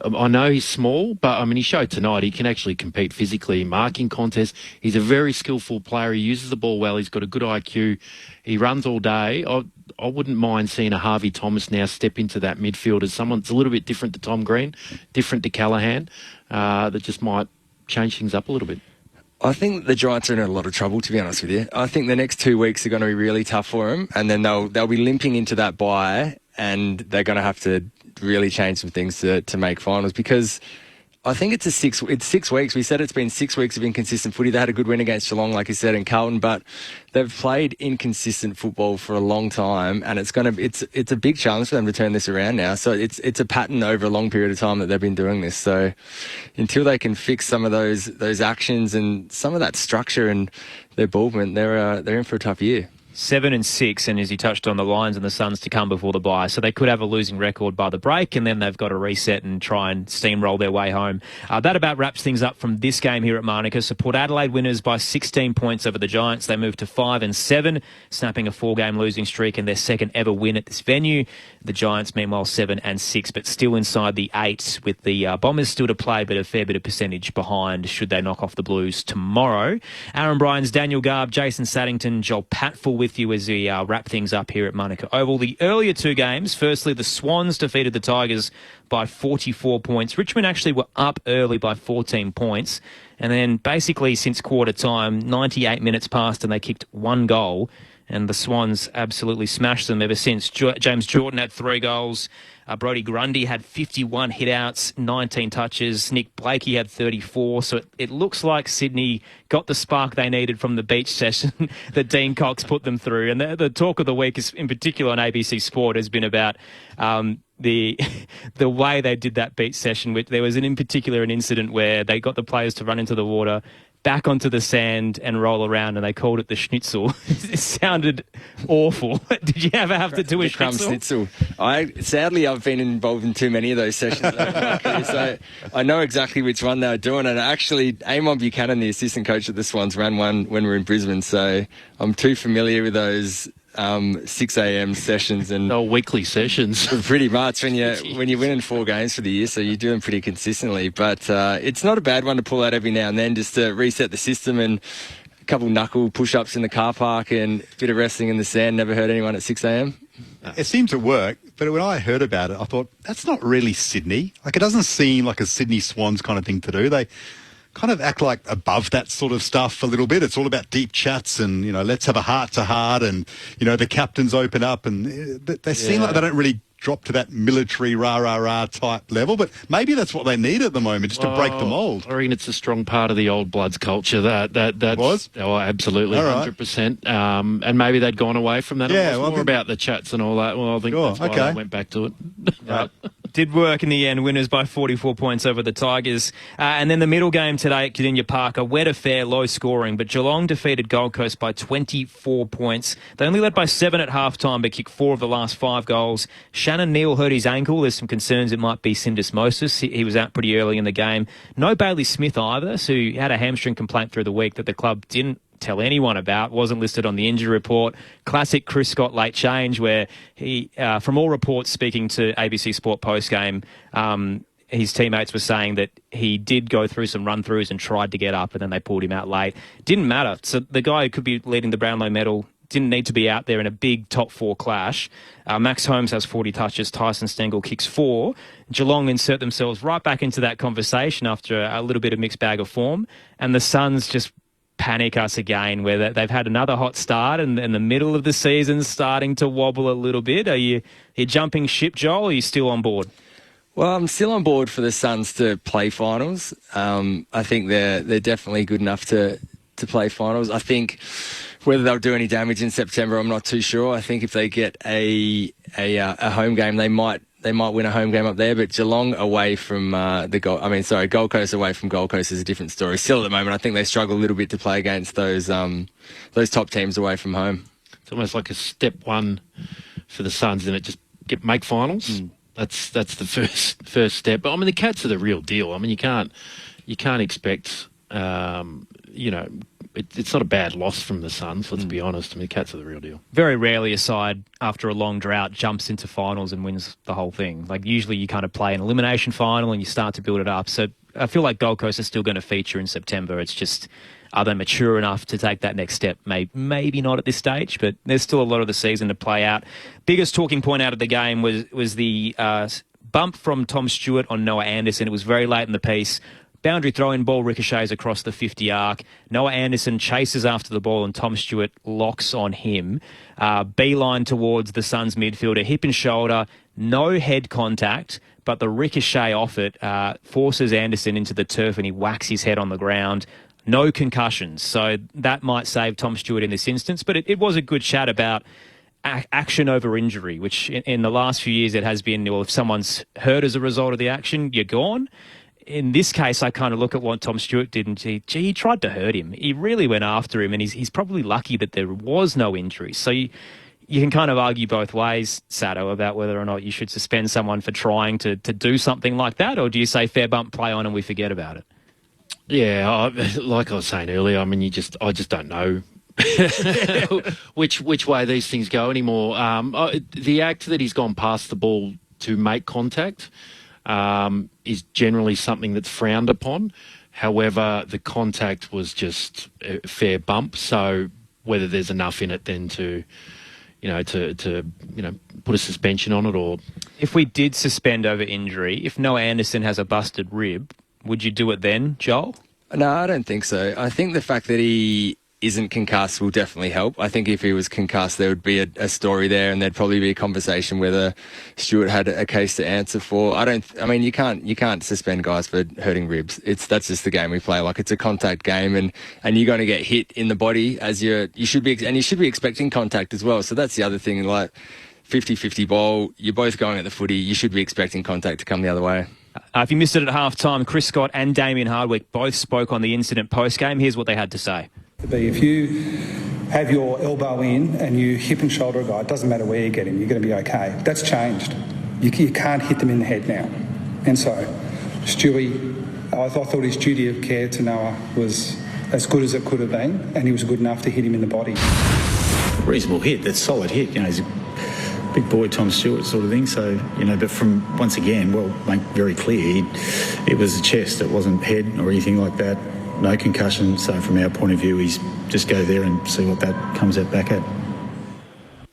I know he's small, but he showed tonight he can actually compete physically, marking contests. He's a very skillful player. He uses the ball well. He's got a good IQ. He runs all day. I wouldn't mind seeing a Harvey Thomas now step into that midfield as someone that's a little bit different to Tom Green, different to Callaghan, that just might change things up a little bit. I think the Giants are in a lot of trouble, to be honest with you. I think the next 2 weeks are going to be really tough for them, and then they'll be limping into that bye, and they're going to have to really change some things to make finals, because I think it's 6 weeks. We said it's been 6 weeks of inconsistent footy. They had a good win against Geelong, like you said, in Carlton, but they've played inconsistent football for a long time, and it's a big challenge for them to turn this around now. So it's a pattern over a long period of time that they've been doing this. So until they can fix some of those actions and some of that structure and their movement, they're in for a tough year. 7 and 6, and as you touched on, the Lions and the Suns to come before the bye, so they could have a losing record by the break, and then they've got to reset and try and steamroll their way home. That about wraps things up from this game here at Manuka. So Port Adelaide winners by 16 points over the Giants. They moved to 5 and 7, snapping a 4-game losing streak and their second ever win at this venue. The Giants, meanwhile, 7 and 6, but still inside the 8, with the Bombers still to play, but a fair bit of percentage behind should they knock off the Blues tomorrow. Aaron Bryans, Daniel Garb, Jason Saddington, Joel Patfull with you as we wrap things up here at Manuka Oval. The earlier two games, firstly, the Swans defeated the Tigers by 44 points. Richmond actually were up early by 14 points. And then basically since quarter time, 98 minutes passed and they kicked one goal. And the Swans absolutely smashed them ever since. James Jordan had 3 goals. Brodie Grundy had 51 hit-outs, 19 touches. Nick Blakey had 34. So it looks like Sydney got the spark they needed from the beach session that Dean Cox put them through. And the talk of the week, is, in particular on ABC Sport, has been about the way they did that beach session. Which there was in particular an incident where they got the players to run into the water, back onto the sand and roll around, and they called it the schnitzel. It sounded awful. Did you ever have to do a schnitzel? Sadly, I've been involved in too many of those sessions, so I know exactly which one they were doing. And actually, Amon Buchanan, the assistant coach of the Swans, ran one when we were in Brisbane, so I'm too familiar with those 6 a.m. sessions and weekly sessions. Pretty much when you're winning 4 games for the year, so you're doing pretty consistently. But it's not a bad one to pull out every now and then, just to reset the system, and a couple knuckle push-ups in the car park and a bit of wrestling in the sand. Never hurt anyone at 6 a.m. It seemed to work, but when I heard about it, I thought, that's not really Sydney. Like, it doesn't seem like a Sydney Swans kind of thing to do. They kind of act like above that sort of stuff a little bit. It's all about deep chats and, let's have a heart-to-heart, and, the captains open up, and they seem like they don't really drop to that military rah-rah-rah type level, but maybe that's what they need at the moment, just to break the mould. I reckon it's a strong part of the old Bloods culture. That was? Oh, absolutely, 100%. And maybe they'd gone away from that. Yeah, it was more about the chats and all that. Well, I think that's why they went back to it. Did work in the end, winners by 44 points over the Tigers. And then the middle game today at Kardinia Park, a wet affair, low scoring, but Geelong defeated Gold Coast by 24 points. They only led by 7 at half-time, but kicked 4 of the last 5 goals. Shannon Neal hurt his ankle. There's some concerns it might be syndesmosis. He was out pretty early in the game. No Bailey Smith either, who had a hamstring complaint through the week that the club didn't tell anyone about, wasn't listed on the injury report. Classic Chris Scott late change, where he, from all reports speaking to ABC Sport postgame, his teammates were saying that he did go through some run-throughs and tried to get up, and then they pulled him out late. Didn't matter. So the guy who could be leading the Brownlow medal didn't need to be out there in a big top 4 clash. Max Holmes has 40 touches. Tyson Stengel kicks 4. Geelong insert themselves right back into that conversation after a little bit of mixed bag of form, and the Suns just panic us again, where they've had another hot start and in the middle of the season starting to wobble a little bit. Are you jumping ship, Joel, or are you still on board? Well, I'm still on board for the Suns to play finals. I think they're definitely good enough to play finals. I think whether they'll do any damage in September, I'm not too sure. I think if they get a home game, they might win a home game up there, but Geelong away from Gold Coast away from Gold Coast is a different story. Still at the moment, I think they struggle a little bit to play against those top teams away from home. It's almost like a step one for the Suns, and it just make finals. That's the first step. But I mean, the Cats are the real deal. I mean, you can't expect it's not a bad loss from the Suns, let's be honest. I mean, the Cats are the real deal. Very rarely a side, after a long drought, jumps into finals and wins the whole thing. Like, usually you kind of play an elimination final and you start to build it up. So I feel like Gold Coast is still going to feature in September. It's just, are they mature enough to take that next step? Maybe not at this stage, but there's still a lot of the season to play out. Biggest talking point out of the game was the bump from Tom Stewart on Noah Anderson. It was very late in the piece. Boundary throw-in ball ricochets across the 50 arc. Noah Anderson chases after the ball and Tom Stewart locks on him. Beeline towards the Suns midfielder, hip and shoulder, no head contact, but the ricochet off it forces Anderson into the turf and he whacks his head on the ground. No concussions, so that might save Tom Stewart in this instance, but it was a good chat about action over injury, which in the last few years it has been, well, if someone's hurt as a result of the action, you're gone. In this case, I kind of look at what Tom Stewart did and he tried to hurt him. He really went after him, and he's probably lucky that there was no injury. So you can kind of argue both ways, Sato, about whether or not you should suspend someone for trying to do something like that, or do you say fair bump, play on, and we forget about it? Yeah, like I was saying earlier, I mean, I just don't know which way these things go anymore. The act that he's gone past the ball to make contact is generally something that's frowned upon. However, the contact was just a fair bump. So whether there's enough in it then to put a suspension on it, or if we did suspend over injury, if Noah Anderson has a busted rib, would you do it then, Joel? No, I don't think so. I think the fact that he isn't concussed will definitely help. I think if he was concussed, there would be a story there, and there'd probably be a conversation whether Stewart had a case to answer for. You can't suspend guys for hurting ribs. That's just the game we play. Like, it's a contact game, and you're going to get hit in the body as you should be expecting contact as well. So that's the other thing. Like, 50-50 ball, you're both going at the footy. You should be expecting contact to come the other way. If you missed it at half-time, Chris Scott and Damien Hardwick both spoke on the incident post-game. Here's what they had to say. If you have your elbow in and you hip and shoulder a guy, it doesn't matter where you get him, you're going to be okay. That's changed. You can't hit them in the head now. And so, Stewie, I thought his duty of care to Noah was as good as it could have been, and he was good enough to hit him in the body. Reasonable hit, that's solid hit. He's a big boy, Tom Stewart sort of thing. So, but from, once again, make very clear, it was a chest, it wasn't head or anything like that. No concussion, so from our point of view, he's just go there and see what that comes out back at.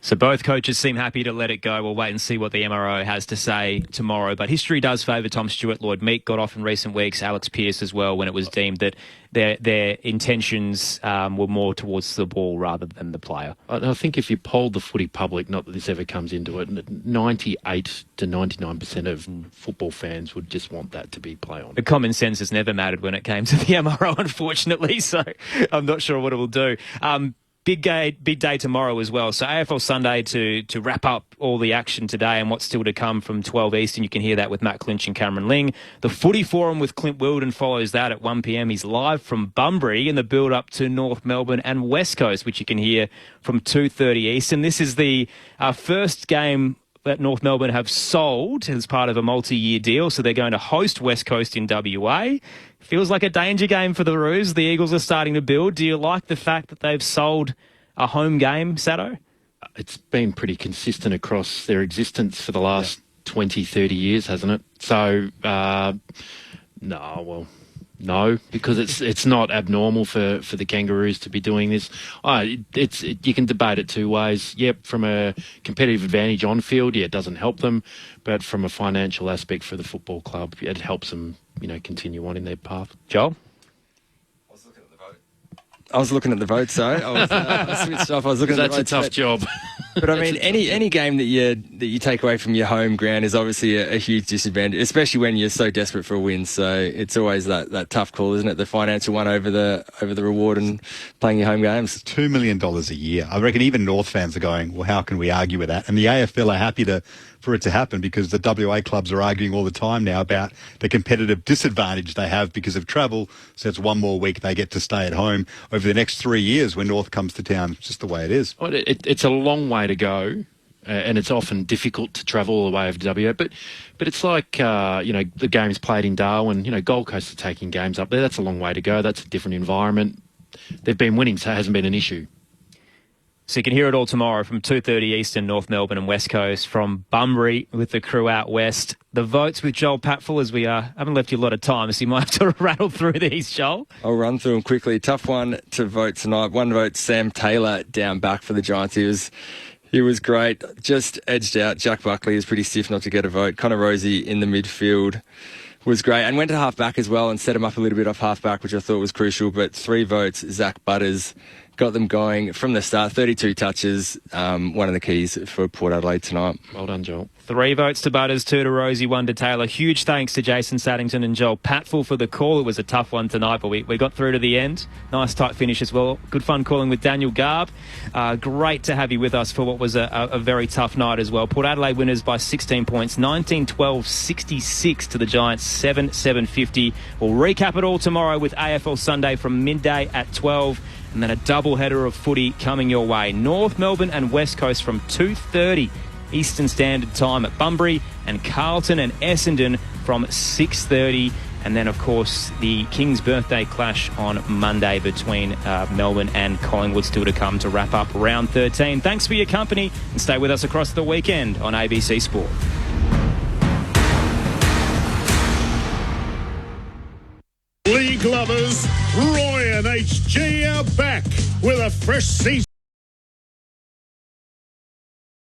So both coaches seem happy to let it go. We'll wait and see what the MRO has to say tomorrow. But history does favour Tom Stewart. Lloyd Meek got off in recent weeks. Alex Pearce as well, when it was deemed that their intentions were more towards the ball rather than the player. I think if you polled the footy public, not that this ever comes into it, 98 to 99% of football fans would just want that to be play on. The common sense has never mattered when it came to the MRO, unfortunately. So I'm not sure what it will do. Big day tomorrow as well. So AFL Sunday to wrap up all the action today and what's still to come from 12 Eastern. You can hear that with Matt Clinch and Cameron Ling. The Footy Forum with Clint Wilden follows that at 1 p.m. He's live from Bunbury in the build-up to North Melbourne and West Coast, which you can hear from 2:30 Eastern. This is the first game that North Melbourne have sold as part of a multi-year deal. So they're going to host West Coast in WA. Feels like a danger game for the Roos. The Eagles are starting to build. Do you like the fact that they've sold a home game, Sado? It's been pretty consistent across their existence for the last 20, 30 years, hasn't it? So, no, because it's not abnormal for the Kangaroos to be doing this. You can debate it two ways. Yep, from a competitive advantage on field, it doesn't help them, but from a financial aspect for the football club, it helps them, continue on in their path. Joel? I was looking at the vote, so I switched off. I was looking at the vote. That's a tough job. But I mean, any game that you take away from your home ground is obviously a huge disadvantage, especially when you're so desperate for a win. So it's always that tough call, isn't it? The financial one over the reward and playing your home games. $2 million a year. I reckon even North fans are going, well, how can we argue with that? And the AFL are happy for it to happen because the WA clubs are arguing all the time now about the competitive disadvantage they have because of travel. So it's one more week they get to stay at home over the next 3 years when North comes to town. It's just the way it is. Well, it's a long way to go, and it's often difficult to travel all the way over to WA. But it's like, the games played in Darwin. Gold Coast are taking games up there. That's a long way to go. That's a different environment. They've been winning, so it hasn't been an issue. So you can hear it all tomorrow from 2:30 Eastern, North Melbourne and West Coast, from Bunbury with the crew out west. The votes with Joel Patfull, as we haven't left you a lot of time, so you might have to rattle through these, Joel. I'll run through them quickly. Tough one to vote tonight. One vote, Sam Taylor down back for the Giants. He was great. Just edged out. Jack Buckley is pretty stiff not to get a vote. Connor Rosie in the midfield was great and went to half back as well and set him up a little bit off half back, which I thought was crucial. But 3 votes, Zach Butters got them going from the start. 32 touches, one of the keys for Port Adelaide tonight. Well done, Joel. 3 votes to Butters, 2 to Rosie, 1 to Taylor. Huge thanks to Jason Saddington and Joel Patfull for the call. It was a tough one tonight, but we got through to the end. Nice tight finish as well. Good fun calling with Daniel Garb. Great to have you with us for what was a very tough night as well. Port Adelaide winners by 16 points, 19-12-66 to the Giants, 7-7-50. We'll recap it all tomorrow with AFL Sunday from midday at 12. And then a double-header of footy coming your way. North Melbourne and West Coast from 2:30 Eastern Standard Time at Bunbury, and Carlton and Essendon from 6:30. And then, of course, the King's birthday clash on Monday between Melbourne and Collingwood still to come to wrap up round 13. Thanks for your company, and stay with us across the weekend on ABC Sport. League lovers, Roy and HG are back with a fresh season.